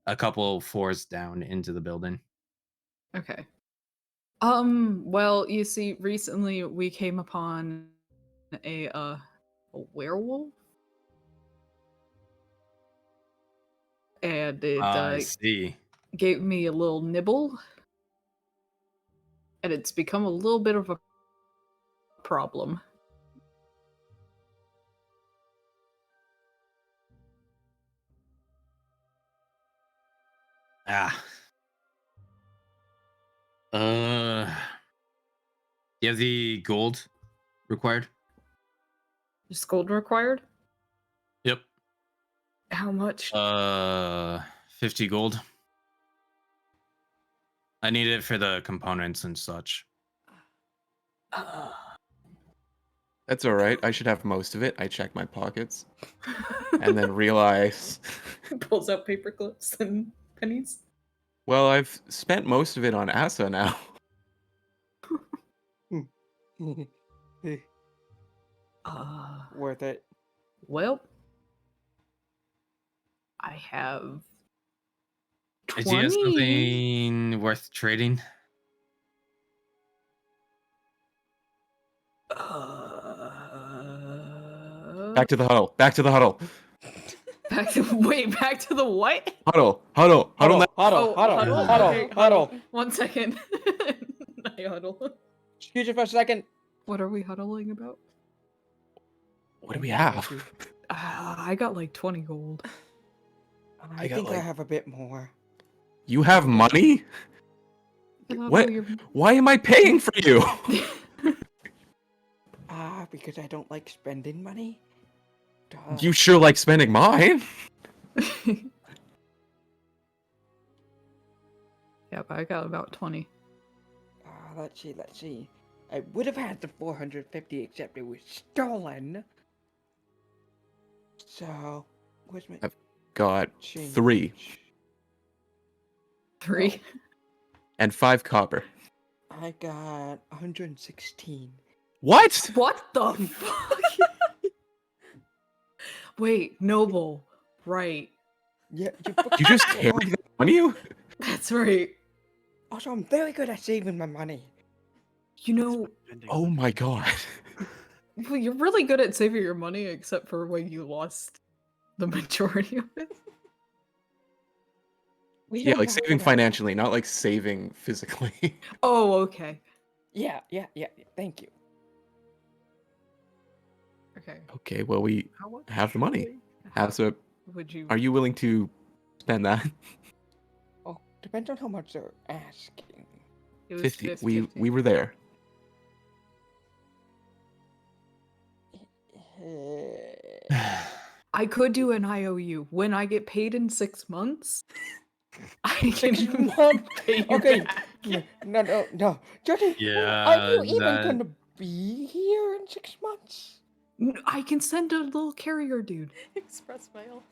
a couple floors down into the building. Okay. Well, you see, recently we came upon a werewolf. And it I see. gave me a little nibble. And it's become a little bit of a problem. Ah. You have the gold required? Just gold required? Yep. How much? 50 gold. I need it for the components and such. That's all right. I should have most of it. I check my pockets and then realize, Pulls out paper clips and pennies. well, I've spent most of it on Asa now. Worth it. Well, I have Do you have 20. something worth trading? Back to the huddle. Back to the huddle. Back to back to the what? Huddle. Huddle, now. huddle, huddle, huddle, Okay, huddle. 1 second. I huddle. Excuse me for a second. What are we huddling about? What do we have? I got like 20 gold. I got, think I like- have a bit more. You have money? What? Why am I paying for you? Because I don't like spending money. Duh. You sure like spending mine. Yeah, but I got about 20. Let's see. I would have had the 450 except it was stolen. So, where's my Got change? 3 3. and 5 copper. I got 116. What? What the fuck? Wait, Noble. Right. Yeah, You just carry that on you? That's right. Also, I'm very good at saving my money. You know, Oh my god. well, you're really good at saving your money, except for when you lost the majority of it. Yeah, like saving financially, not like saving physically. Oh, okay. Yeah. Thank you. Okay. Okay, well we have the money. So Would you? are you willing to spend that? Oh, depends on how much they're asking. It was 50. 50. We were there. I could do an IOU. When I get paid in 6 months, I can pay you Okay. back. No. Jordan, Yeah, are you even that- going to be here in 6 months? I can send a little carrier dude. Express mail.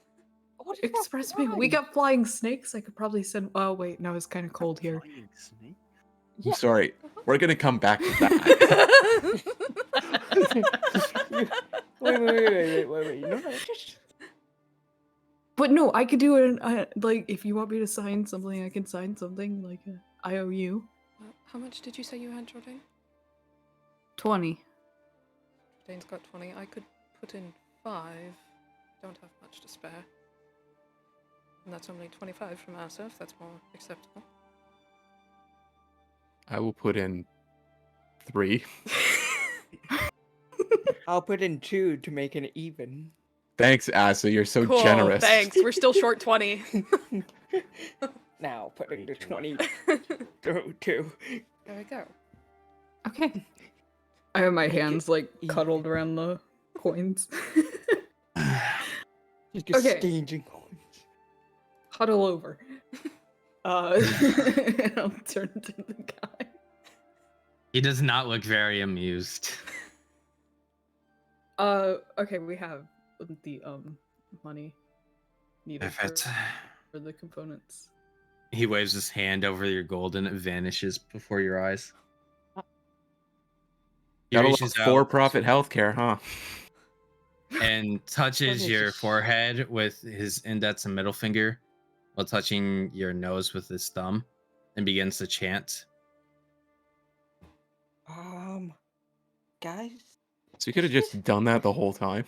What is Express mail. We got flying snakes. I could probably send. Oh wait, no, it's kind of cold here. Flying snake? I'm sorry. We're gonna come back to that. Wait. No, just... But no, I could do it. Like, if you want me to sign something, I can sign something like a IOU. How much did you say you had, Jordan? 20. Jordan's got 20. I could put in 5. Don't have much to spare. And that's only 25 from Asa, if that's more acceptable. I will put in 3. I'll put in 2 to make it even. Thanks, Asa. You're so Cool, generous. thanks. We're still short 20. Now put in the 20 There two. we go. Okay. I have my hands like cuddled around the coins. Just Okay. exchanging coins. Huddle over. I'll turn to the guy. He does not look very amused. Okay, we have the money needed If it's... for the components. He waves his hand over your gold and it vanishes before your eyes. He Got a lot reaches of out for-profit healthcare, huh? and touches your forehead with his index and middle finger while touching your nose with his thumb and begins to chant. Guys? So you could have just done that the whole time.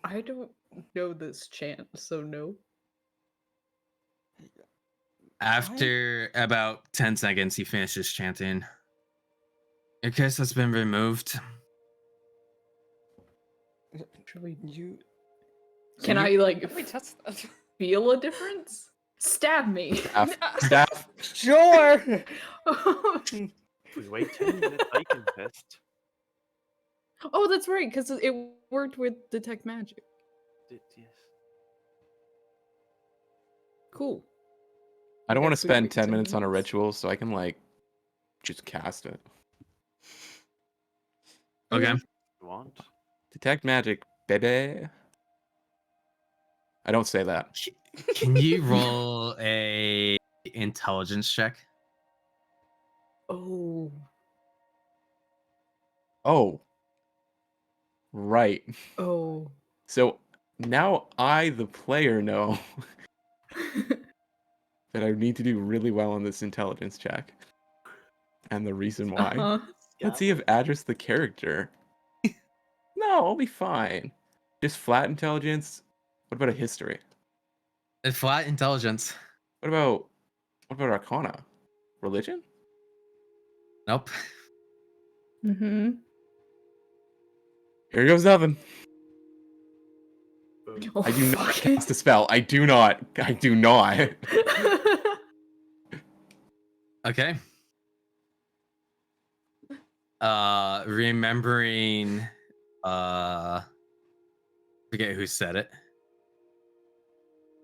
I don't know this chant, so no. After about 10 seconds, he finishes chanting. Your case has been removed. Should we... You... Can I, like, Let me test that. feel a difference? Stab me! Staff. Sure! If we wait 10 minutes, I can test. Oh, that's right, because it worked with Detect Magic. Yes. Cool. I don't want to guess we spend wait 10 10 minutes on a minutes. ritual, so I can, like, just cast it. Okay. You want? Detect magic, baby. I don't say that. Can you roll a intelligence check? Oh. Oh. Right. Oh. So now I, the player, know that I need to do really well on this intelligence check. And the reason why. Uh-huh. Let's see if Adris, the character, No, I'll be fine. Just flat intelligence. What about a history? It's flat intelligence. What about Arcana? Religion? Nope. Mm-hmm. Here goes nothing. Oh, I do not fuck. cast a spell. I do not. Okay. Remembering forget who said it.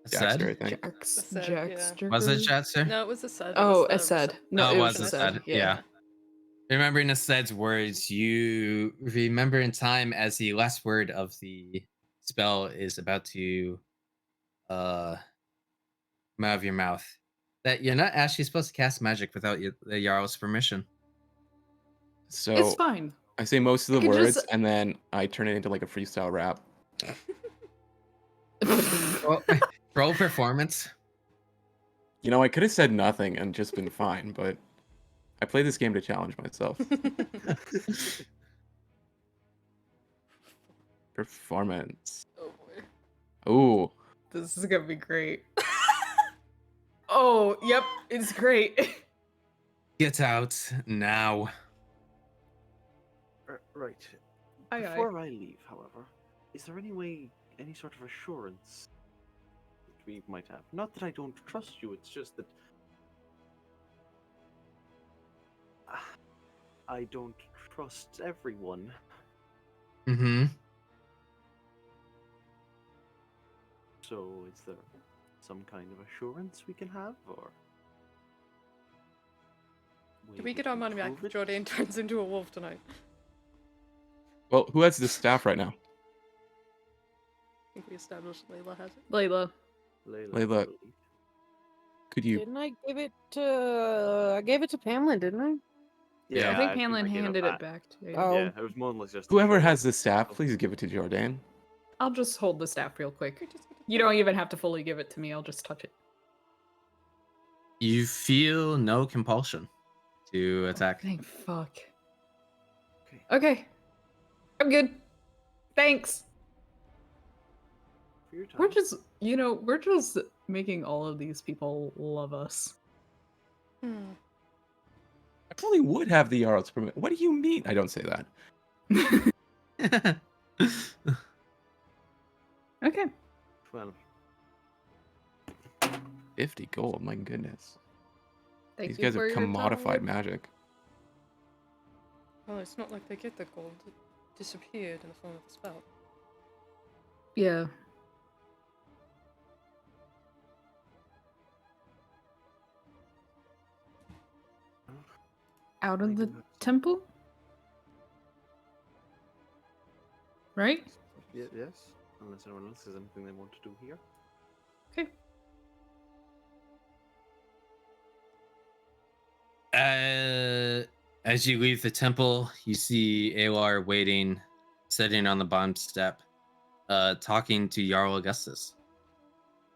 Jackster, I Said? think. Said, Jackster. Was it Chatster? No, it was a said. Oh, it a was said. No, Oh, it it was was a a said. said. Yeah. Yeah. Remembering the said's words, you remember in time as the last word of the spell is about to come out of your mouth that you're not actually supposed to cast magic without the Jarl's permission. So It's fine. I say most of I the could words, just- and then I turn it into like a freestyle rap. Roll performance. You know, I could have said nothing and just been fine, but I play this game to challenge myself. Performance. Oh boy. Ooh. This is gonna be great. Oh, yep, it's great. Get out now. Right. Aye, aye. Before I leave, however, is there any sort of assurance that we might have? Not that I don't trust you, it's just that I don't trust everyone. Mm-hmm. So, is there some kind of assurance we can have, or? Did we get our money back if Jordan turns into a wolf tonight? Well, who has this staff right now? I think we established Layla has it. Layla. Layla. Could you? Didn't I give it to? I gave it to Pamela, didn't I? Yeah, I think I Hamlin I gave handed back. it back to you. Oh. Yeah, it was more or less just. Whoever has assurance. the staff, please give it to Jordan. I'll just hold the staff real quick. You don't even have to fully give it to me. I'll just touch it. You feel no compulsion to attack. Thank fuck. Okay. Okay. I'm good. Thanks. For your time. We're just making all of these people love us. Hmm. I probably would have the Jarl's permit. What do you mean? I don't say that. Okay. Well, 50 gold, my goodness. Thank These you guys for have your commodified time. magic. Well, it's not like they get the gold. It disappeared in the form of the spell. Yeah. Out I of the do have some- temple? Right? Yes. Unless anyone else has anything they want to do here. Okay. As you leave the temple, you see Alar waiting, sitting on the bottom step, talking to Jarl Augustus.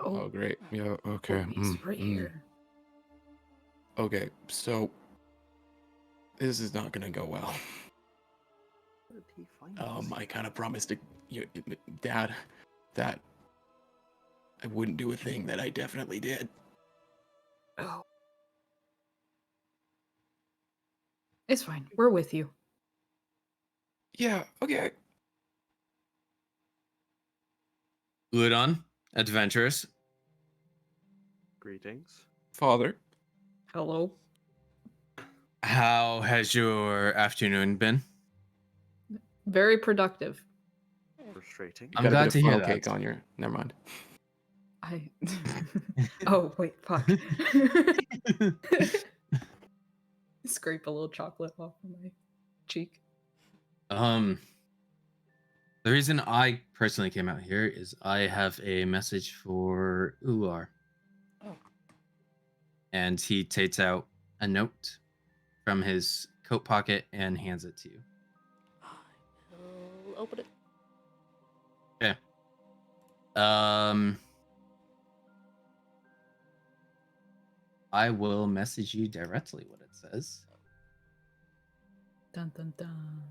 Oh, great. Yeah, okay. He's right here. Okay, so this is not gonna go well. Where did he find this? I kind of promised to Dad that I wouldn't do a thing that I definitely did. Oh. It's fine. We're with you. Yeah, okay. Ludon, adventurers. Greetings. Father. Hello. How has your afternoon been? Very productive. Frustrating. I'm Got a glad bit to of hear funnel that. cake on your. Never mind. Oh, wait, fuck. Scrape a little chocolate off of my cheek. The reason I personally came out here is I have a message for Ular. Oh. And he takes out a note from his coat pocket and hands it to you. I'll open it. Okay. I will message you directly what it says. Dun dun dun.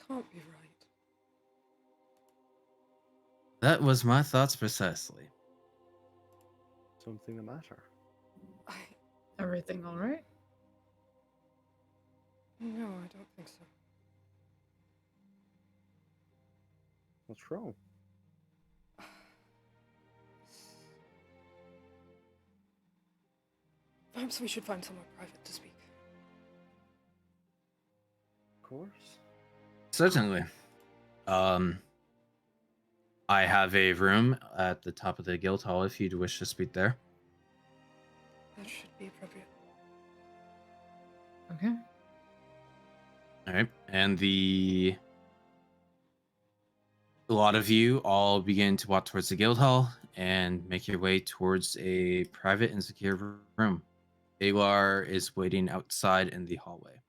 can't be right. That was my thoughts precisely. Something the matter? Everything all right? No, I don't think so. What's wrong? Perhaps we should find somewhere private to speak. Of course. Certainly. I have a room at the top of the guild hall if you'd wish to speak there. That should be appropriate. Okay. All right. And a lot of you all begin to walk towards the guild hall and make your way towards a private and secure room. Alar is waiting outside in the hallway.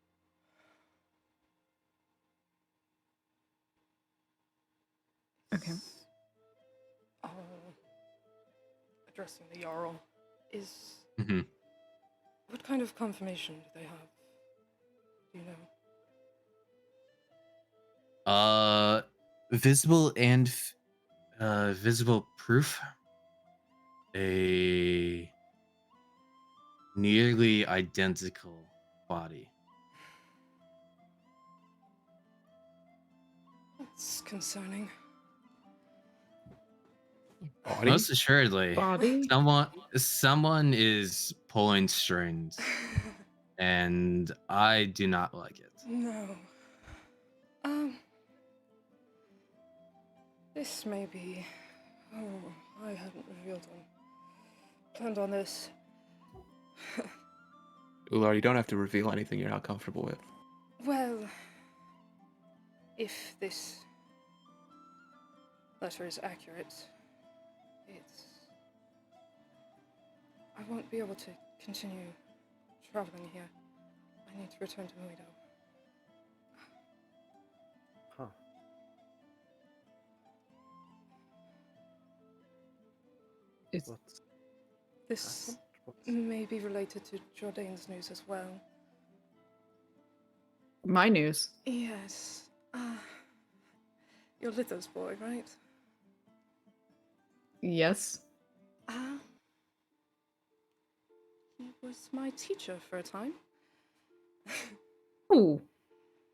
Okay. Addressing the Jarl is... Mm-hmm. What kind of confirmation do they have? Do you know? Visible and visible proof. A nearly identical body. That's concerning. Body? Most assuredly, Body? someone is pulling strings, and I do not like it. No. This may be... Oh, I hadn't planned on this. Ular, you don't have to reveal anything you're not comfortable with. Well, if this letter is accurate, I won't be able to continue traveling here. I need to return to Muido. Huh. It's What's This happened? What's... may be related to Jordane's news as well. my news. Yes. You're Litho's boy, right? Yes. He was my teacher for a time. Oh,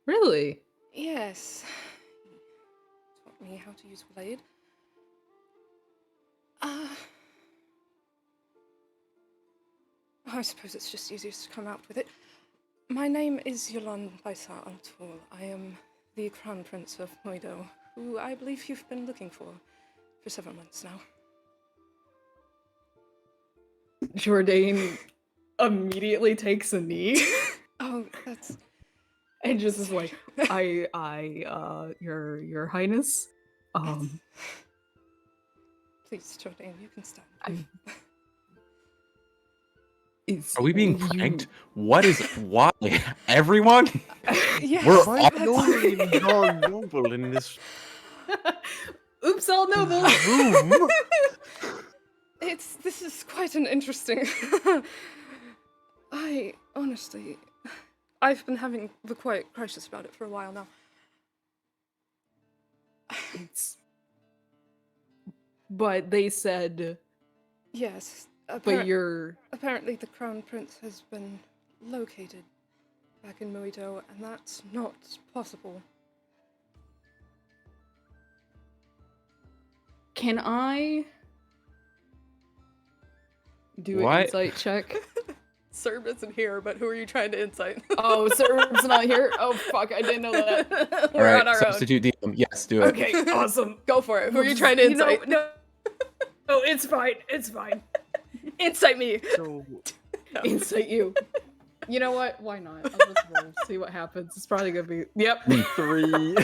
really? Yes. He taught me how to use blade. I suppose it's just easiest to come out with it. My name is Yolan Baisa Altul. I am the Crown Prince of Muido, who I believe you've been looking for several months now. Jordan immediately takes a knee Oh, that's... and just is like, your highness, Please, Jordan, you can stand. Are we being pranked? What is why? Everyone? Yes, We're Quite all noble and non-noble in this Oops, all noble. room. This is quite an interesting... I've been having the quiet crisis about it for a while now. But they said, Yes, but you're... apparently the Crown Prince has been located back in Muido, and that's not possible. Can I do an What? insight check? Serb isn't here, but who are you trying to insight? Oh, Serb's not here? Oh, fuck, I didn't know that. We're All on our own. substitute DM. Yes, do it. Okay, awesome. Go for it. Who are you trying to insight? No, it's fine. It's fine. Insight me. So No. Insight you. You know what? Why not? I'll just roll, see what happens. It's probably gonna be... Yep. 3.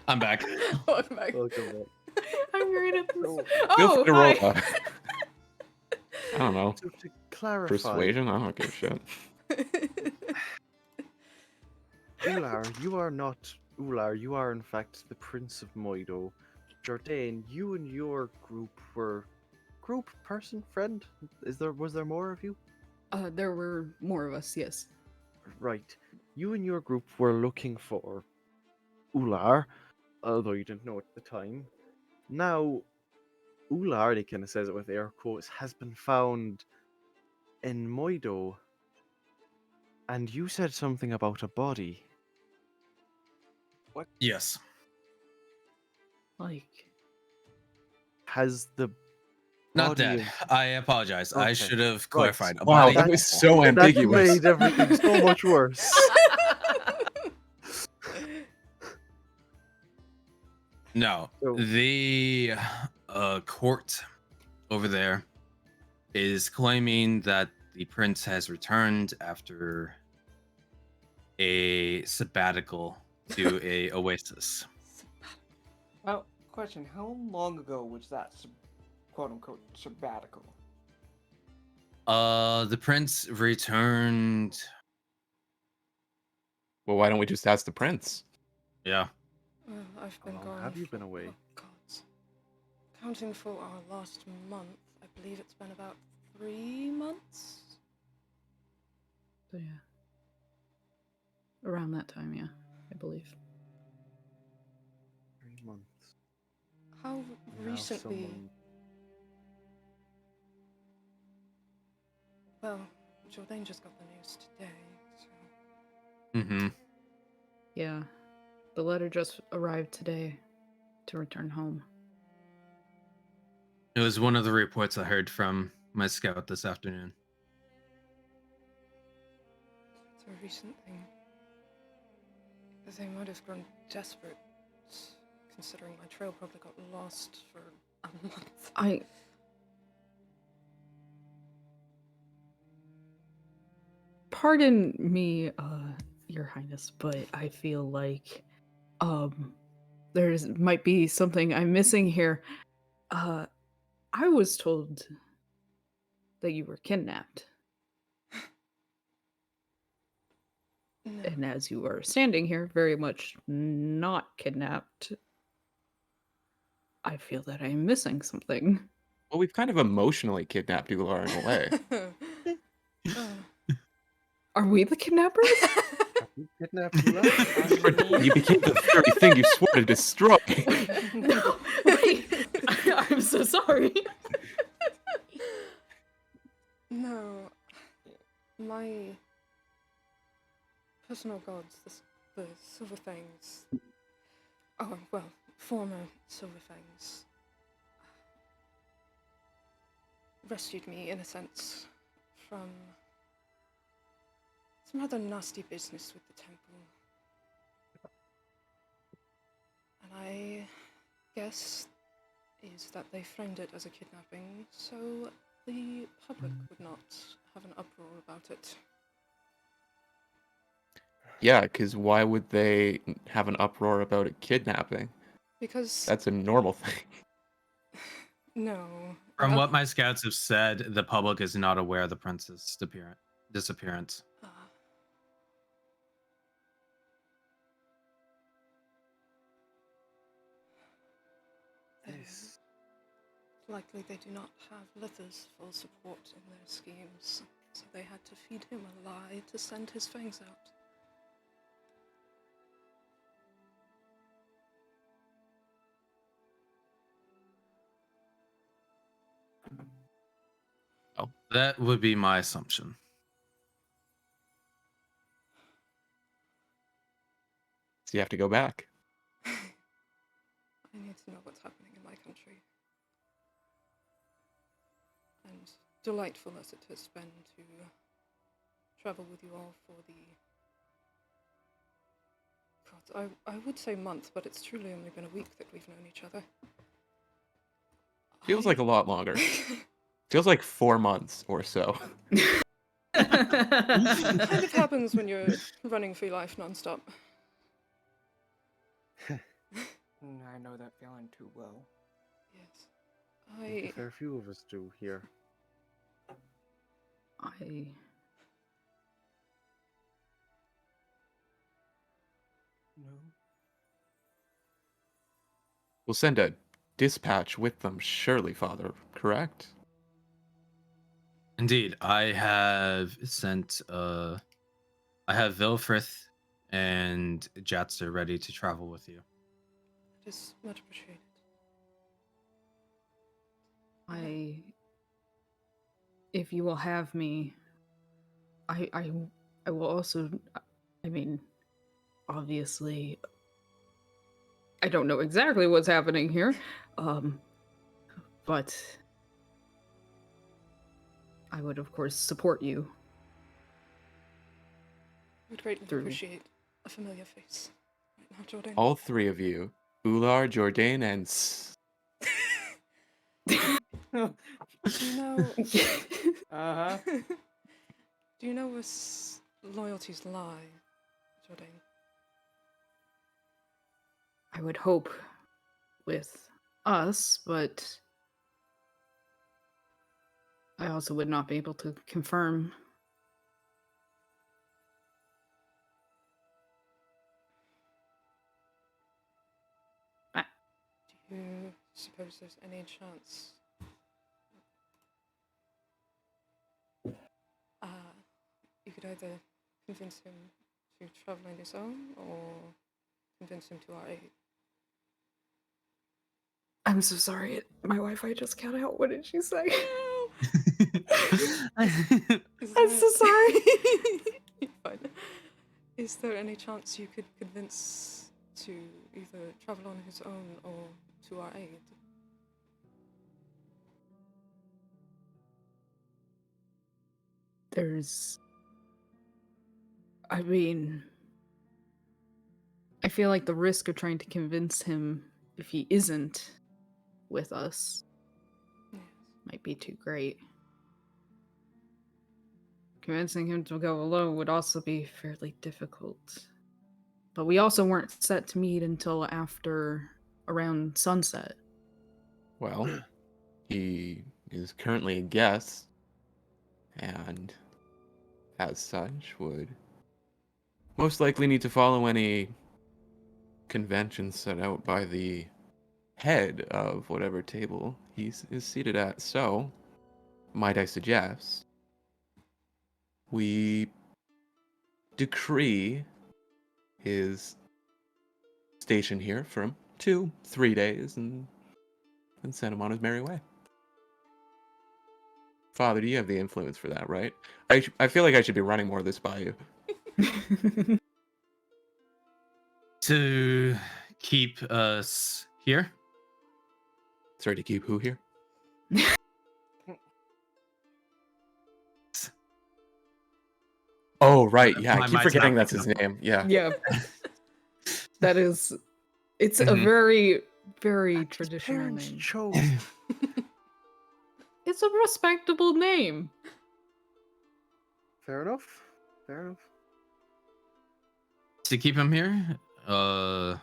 I'm back. Welcome back. Welcome back. I'm great at this. So, Feel Oh, free to roll. hi. I don't know. so to clarify, Persuasion? I don't give a shit. Ular, you are not Ular. You are in fact the Prince of Moido. Jordan, you and your group were person, friend. Was there more of you? There were more of us, yes. Right. You and your group were looking for Ular, although you didn't know at the time. Now, Ular, he kind of says it with air quotes, has been found in Moido. And you said something about a body. Yes. Like, Has the Not body dead. of... I apologize. I Okay. should have Right. clarified. A Wow, body. that was so That ambiguous. made everything so much worse. No. So- The court over there is claiming that the prince has returned after a sabbatical to a oasis. Well, question: how long ago was that quote unquote sabbatical? The prince returned. Well, why don't we just ask the prince? Yeah. Well, I've been How long gone. have you been away? Oh, gods. Counting for our last month, I believe it's been about 3 months. so yeah. Around that time, yeah, I believe. 3 months. How Now recently? someone- Well, Jourdain just got the news today, so... Mm-hmm. Yeah. The letter just arrived today to return home. It was one of the reports I heard from my scout this afternoon. It's a recent thing. They might have grown desperate, considering my trail probably got lost for a month. Pardon me, Your Highness, but I feel like there's might be something I'm missing here. I was told that you were kidnapped. No. And as you are standing here, very much not kidnapped, I feel that I am missing something. Well, we've kind of emotionally kidnapped Ular in a way. Are we the kidnappers? Have you kidnapped Ular? You became the very thing you swore to destroy. No, wait. I'm so sorry. No. My personal gods, the Silver Fangs. Oh, well, former Silver Fangs. Rescued me, in a sense, from some rather nasty business with the temple. And I guess is that they framed it as a kidnapping, so the public would not have an uproar about it. Yeah, because why would they have an uproar about a kidnapping? Because That's a normal thing. no. From what my scouts have said, the public is not aware of the prince's disappearance. This. Likely they do not have Lither's full support in their schemes, so they had to feed him a lie to send his fangs out. Oh, that would be my assumption. So you have to go back. I need to know what's happening in my country. And delightful as it has been to travel with you all for the... God, I would say month, but it's truly only been a week that we've known each other. Feels like a lot longer. Feels like 4 months or so. Kind of happens when you're running for your life nonstop. I know that feeling too well. Yes. A fair few of us do here. No. We'll send a dispatch with them, surely, Father, correct? Indeed, I have sent I have Vilfrith and Jats are ready to travel with you. It is much appreciated. If you will have me, I will also. I mean, obviously, I don't know exactly what's happening here, but I would, of course, support you. I would greatly Through- appreciate a familiar face. Right now, Jordan. All three of you, Ular, Jordan, and Do you know? Uh-huh. Do you know where loyalties lie, Jordan? I would hope with us, but I also would not be able to confirm. Do you suppose there's any chance you could either convince him to travel on his own or convince him to our aid? I'm so sorry. My Wi-Fi just cut out. What did she say? I'm so sorry. You're fine. Is there any chance you could convince to either travel on his own or to our aid? I mean, I feel like the risk of trying to convince him if he isn't with us might be too great. Convincing him to go alone would also be fairly difficult. But we also weren't set to meet until after around sunset. well, he is currently a guest, and as such would most likely need to follow any conventions set out by the head of whatever table he is seated at. So, might I suggest we decree his station here for 2-3 days and send him on his merry way. Father, do you have the influence for that, right? I feel like I should be running more of this by you. To keep us here? Sorry, to keep who here? Oh, right. Yeah, I My keep mind's forgetting not that's his picking up. name. Yeah. Yeah. That is. It's a Mhm. very, very His traditional parents name. chose. It's a respectable name. Fair enough. Fair enough. To keep him here, I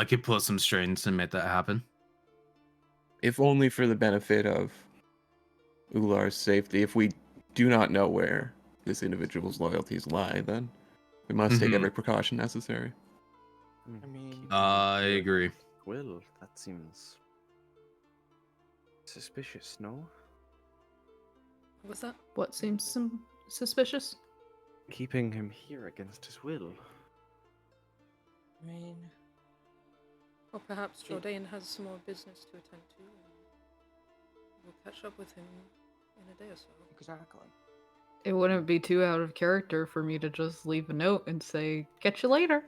could pull some strings to make that happen. If only for the benefit of Ular's safety. If we do not know where this individual's loyalties lie, then we must take Mhm. every precaution necessary. I mean, keeping I here agree. against Will, that seems suspicious, no? What's that? What seems suspicious? Keeping him here against his will. I mean, Or perhaps Jordan has some more business to attend to, and we'll catch up with him in a day or so. exactly. It wouldn't be too out of character for me to just leave a note and say, "Catch you later."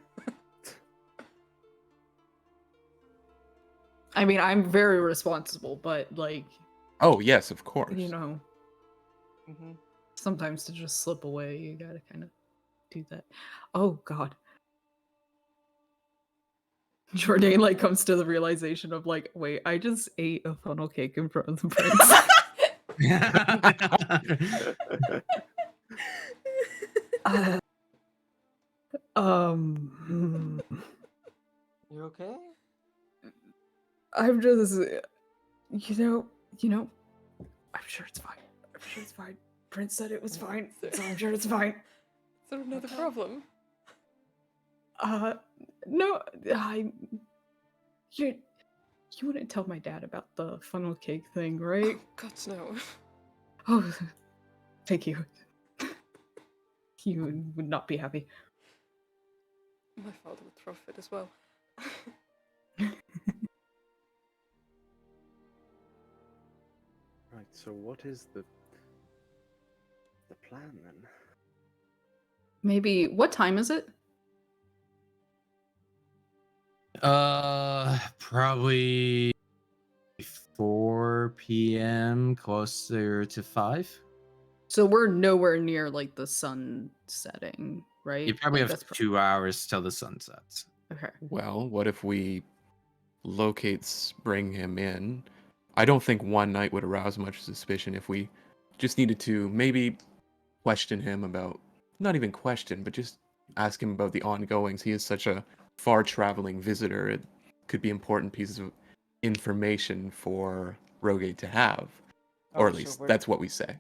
I mean, I'm very responsible, but like, Oh, yes, of course. you know, Mm-hmm. sometimes to just slip away, you gotta kind of do that. Oh God. Jordan like comes to the realization of like, wait, I just ate a funnel cake in front of the prince. You okay? I'm just, you know, I'm sure it's fine. I'm sure it's fine. Prince said it was fine, so I'm sure it's fine. Is there another problem? No, you wouldn't tell my dad about the funnel cake thing, right? God, no. Oh, thank you. You would not be happy. My father would throw a fit as well. Right, so what is the plan then? Maybe, what time is it? Probably 4 p.m., closer to 5. So we're nowhere near like the sun setting, right? You probably Like, have 2 hours till the sun sets. okay. Well, what if we bring him in? I don't think one night would arouse much suspicion if we just needed to maybe question him about, not even question, but just ask him about the ongoings. He is such a far traveling visitor. It could be important pieces of information for Rogate to have. Or Oh, at so least we're- that's what we say.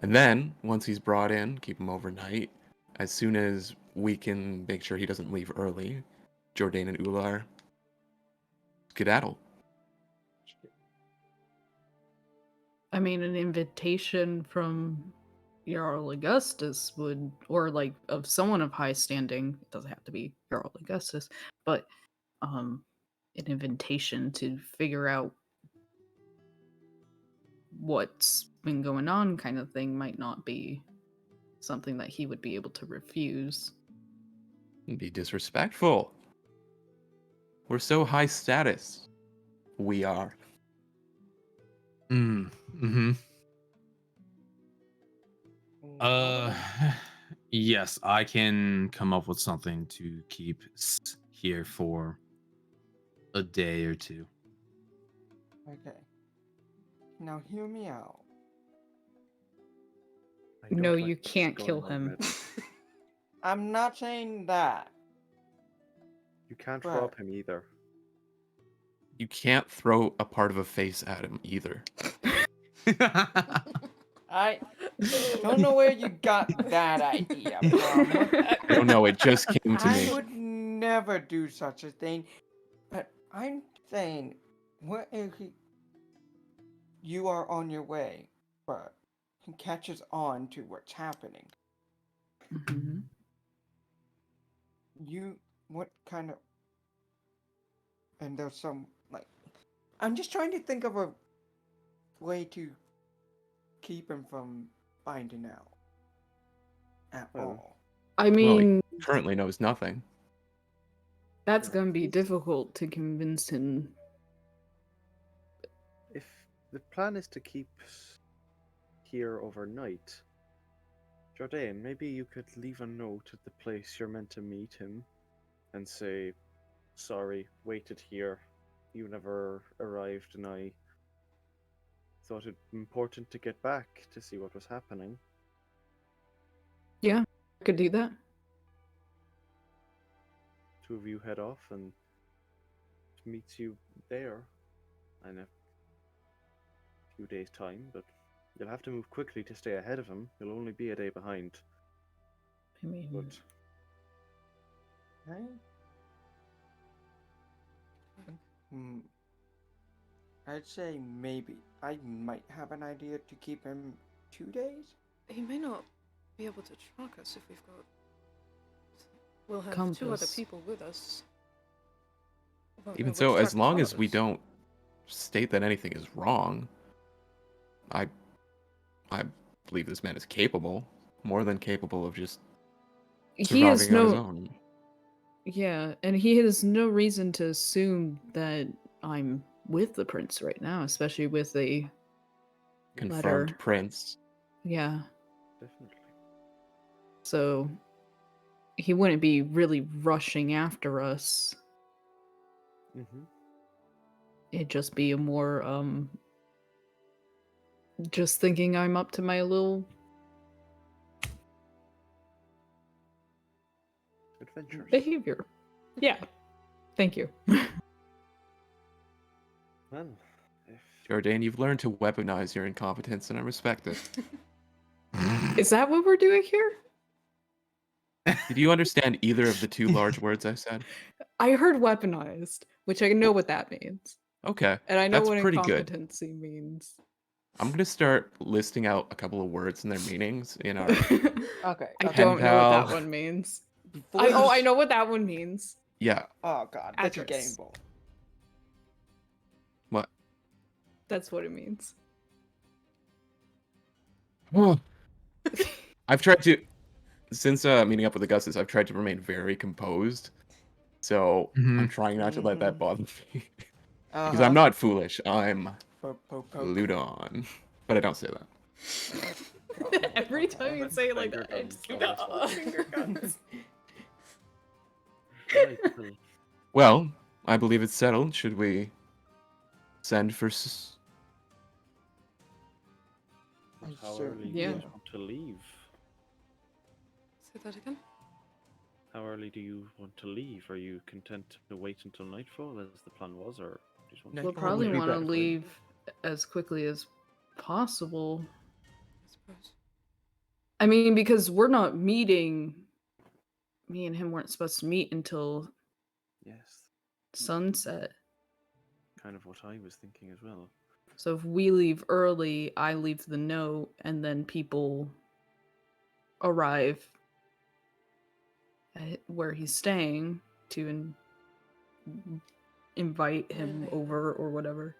And then, once he's brought in, keep him overnight. As soon as we can make sure he doesn't leave early, Jordan and Ular skedaddle. I mean, an invitation from Jarl Augustus would, or like of someone of high standing, it doesn't have to be Jarl Augustus, but an invitation to figure out what's been going on kind of thing might not be something that he would be able to refuse. Be disrespectful. We're so high status. We are. Mm-hmm. Uh, yes, I can come up with something to keep here for a day or two. Okay. Now hear me out. I don't No, like you what's can't going kill on, him. Red. I'm not saying that. You can't But- rob him either. You can't throw a part of a face at him either. I don't know where you got that idea from. I don't know, it just came to I me. would never do such a thing. But I'm saying, what if you are on your way, but he catches on to what's happening? Mhm. What kind of, and there's some, like, I'm just trying to think of a way to keep him from finding out at Well, all. I Well, he mean, currently knows nothing. that's Yeah. gonna be difficult to convince him. If the plan is to keep here overnight, Jordan, maybe you could leave a note at the place you're meant to meet him and say, sorry, waited here. You never arrived, and I thought it important to get back to see what was happening. Yeah, I could do that. Two of you head off and meets you there in a few days' time, but you'll have to move quickly to stay ahead of him. You'll only be a day behind. I mean, But Right? I'd say maybe. I might have an idea to keep him 2 days. He may not be able to track us if we've got. We'll have 2 other Compass. people with us. Won't know Even which so, track as to long follow as we us. don't state that anything is wrong, I believe this man is capable, more than capable of just he has surviving on his no. own. Yeah, and he has no reason to assume that I'm with the prince right now, especially with a Confirmed letter. prince. Yeah, definitely. so he wouldn't be really rushing after us. Mm-hmm. It'd just be a more just thinking I'm up to my little Adventures. behavior. Yeah. Thank you. Well, if Jordan, you've learned to weaponize your incompetence, and I respect it. Is that what we're doing here? Did you understand either of the two large words I said? I heard weaponized, which I know what that means. Okay, And I know that's what pretty good. incompetency means. I'm gonna start listing out a couple of words and their meanings in our Okay. I okay. don't know what that pal. one means. Before I you- know what that one means. Yeah. Oh god, this is Address. getting bold. What? That's what it means. I've tried to, since meeting up with Augustus, I've tried to remain very composed. So I'm trying not to let that bother me. Because I'm not foolish. I'm Ludon. But I don't say that. Every time you say it like Finger that, I guns, just get the honestly. finger guns. Right, well, Well, I believe it's settled. Should we send for... how Sure. early do Yeah. you want to leave? Say that again. How early do you want to leave? Are you content to wait until nightfall, as the plan was, or do you just want No, We'll Nightfall probably would be want to better for you. leave as quickly as possible. I suppose. I mean, because we're not meeting. Me and him weren't supposed to meet until Yes, sunset. kind of what I was thinking as well. So if we leave early, I leave the note, and then people arrive at where he's staying to invite him Delay over or whatever.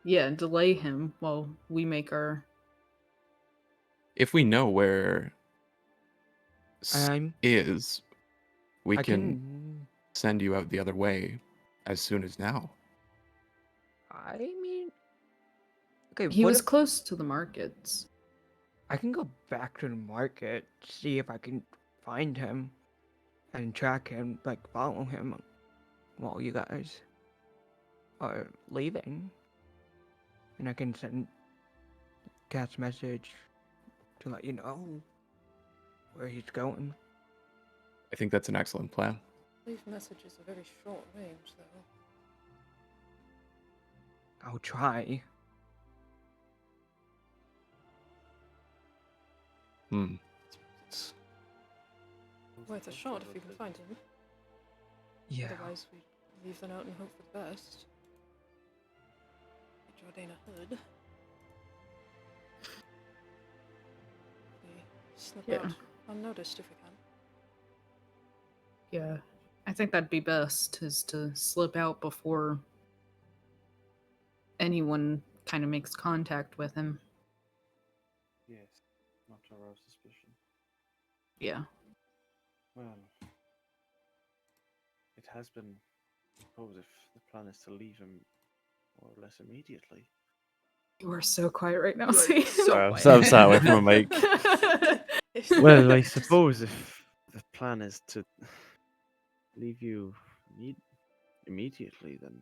Yeah, delay him while we make our. If we know where I'm- is, we I can send you out the other way as soon as now. I mean, okay. He what was if close to the markets. I can go back to the market, see if I can find him, and track him, like follow him, while you guys are leaving, and I can send Cat's message to let you know where he's going. I think that's an excellent plan. Leave messages a very short range, though. I'll try. Hmm. Worth a shot if you can find him. Yeah. Otherwise, we leave the note and hope for the best. Get Jordana Hood. We slip Yeah. out unnoticed if we can. Yeah, I think that'd be best is to slip out before anyone kind of makes contact with him. Yes, not to arouse suspicion. Yeah. Well, it has been. I suppose if the plan is to leave him more or less immediately. You are so quiet right now. See? I'm sat away from a mic. Well, I suppose if the plan is to leave you immediately, then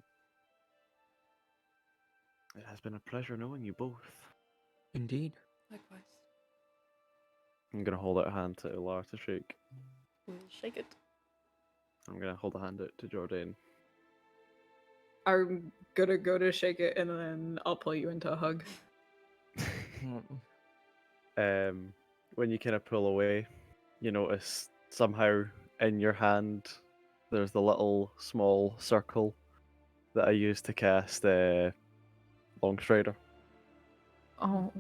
it has been a pleasure knowing you both. Indeed. Likewise. I'm gonna hold out a hand to Ilar to shake. We'll shake it. I'm gonna hold a hand out to Jordan. I'm gonna go to shake it and then I'll pull you into a hug. When you kind of pull away, you notice somehow in your hand there's the little small circle that I used to cast Longstrider. Oh.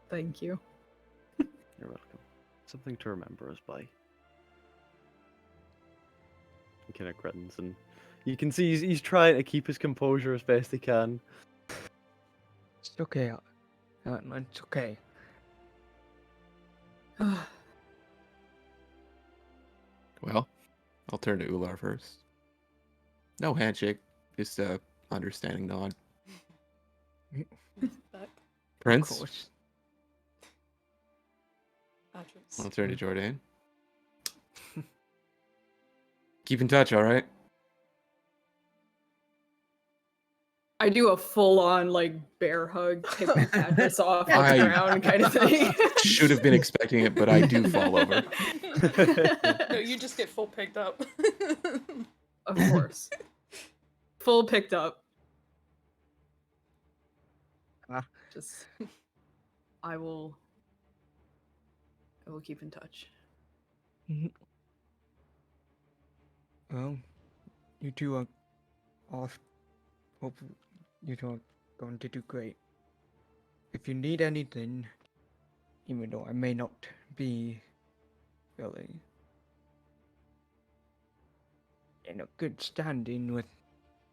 Thank you. You're welcome. Something to remember us by. He kind of grins, and you can see he's trying to keep his composure as best he can. It's okay. It's okay. Well, I'll turn to Ular first. No handshake, just a understanding nod. Back. Of Prince, course. Address. I'll turn to Jordan. Keep in touch, all right? I do a full on like bear hug, take my address off the I ground kind of thing. Should have been expecting it, but I do fall over. No, you just get full picked up. Of course. Full picked up. Just I will keep in touch. Well, you two are off. Hope You're going to do great. If you need anything, even though I may not be really in a good standing with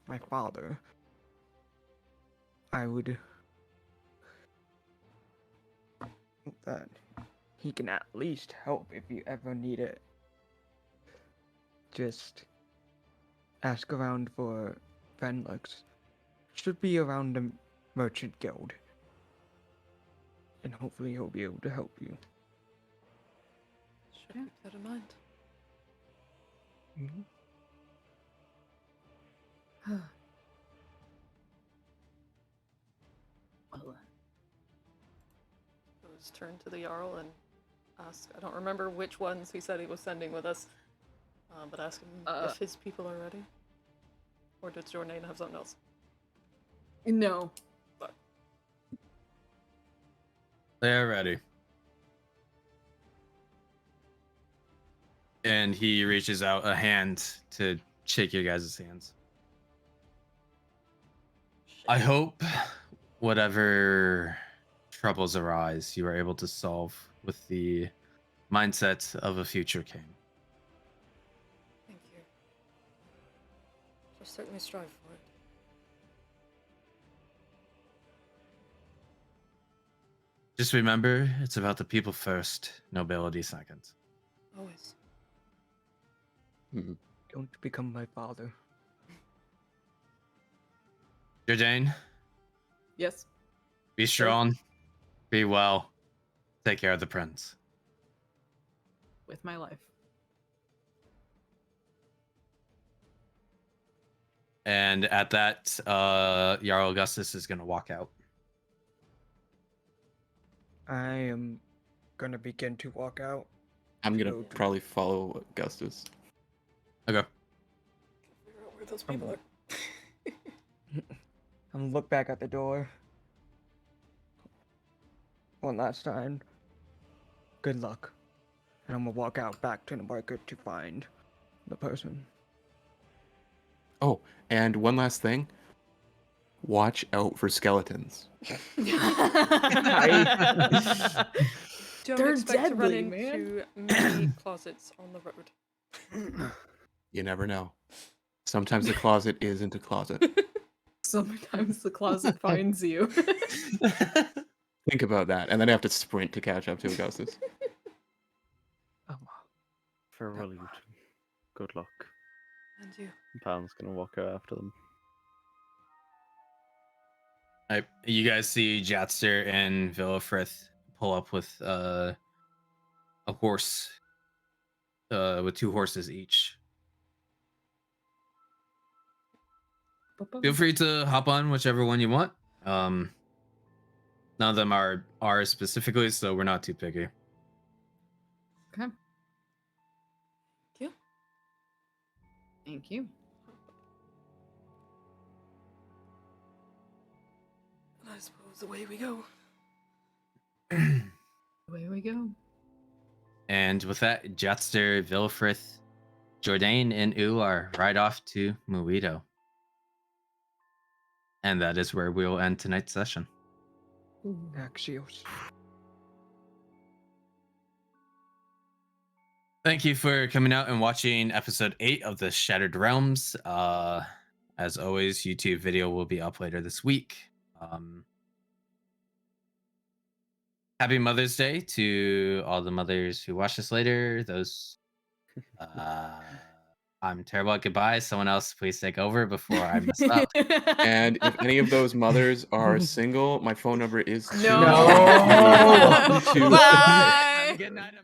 my father, I would hope that he can at least help if you ever need it. Just ask around for Fenlux. Should be around the Merchant Guild. And hopefully he'll be able to help you. Should keep that in mind. Mm-hmm. Let's turn to the Jarl and ask. I don't remember which ones he said he was sending with us, but ask him if his people are ready. Or does Jordan have something else? No. But They're ready. And he reaches out a hand to shake your guys' hands. I hope whatever troubles arise, you are able to solve with the mindset of a future king. thank you. I'll certainly strive for it. Just remember, it's about the people first, nobility second. Always. Don't become my father. Jordan, Yes. be strong, be well, take care of the prince. With my life. And at that, Jarl Augustus is going to walk out. I am gonna begin to walk out. I'm gonna probably follow Augustus. Okay. Figure out where those people are. I'm gonna look back at the door. One last time. Good luck. And I'm gonna walk out back to the market to find the person. Oh, and one last thing. Watch out for skeletons. Don't They're expect to run deadly, into many closets on the road. You never know. Sometimes the closet isn't a closet. Sometimes the closet finds you. Think about that, and then I have to sprint to catch up to Augustus. Farewell, you. Good luck. And you. Pan's gonna walk out after them. You guys see Jatster and Villafrith pull up with a horse, with 2 horses each. Feel free to hop on whichever one you want. None of them are ours specifically, so we're not too picky. Okay. Thank you. Thank you. I suppose away we go. Away we go. And with that, Jatster, Villafrith, Jordan, and U are right off to Muido. And that is where we'll end tonight's session. Axios. Thank you for coming out and watching episode 8 of the Shattered Realms. As always, YouTube video will be up later this week. Happy Mother's Day to all the mothers who watch this later. Those, I'm terrible at goodbye. Someone else, please take over before I mess up. And if any of those mothers are single, my phone number is No. No. Bye. Good night.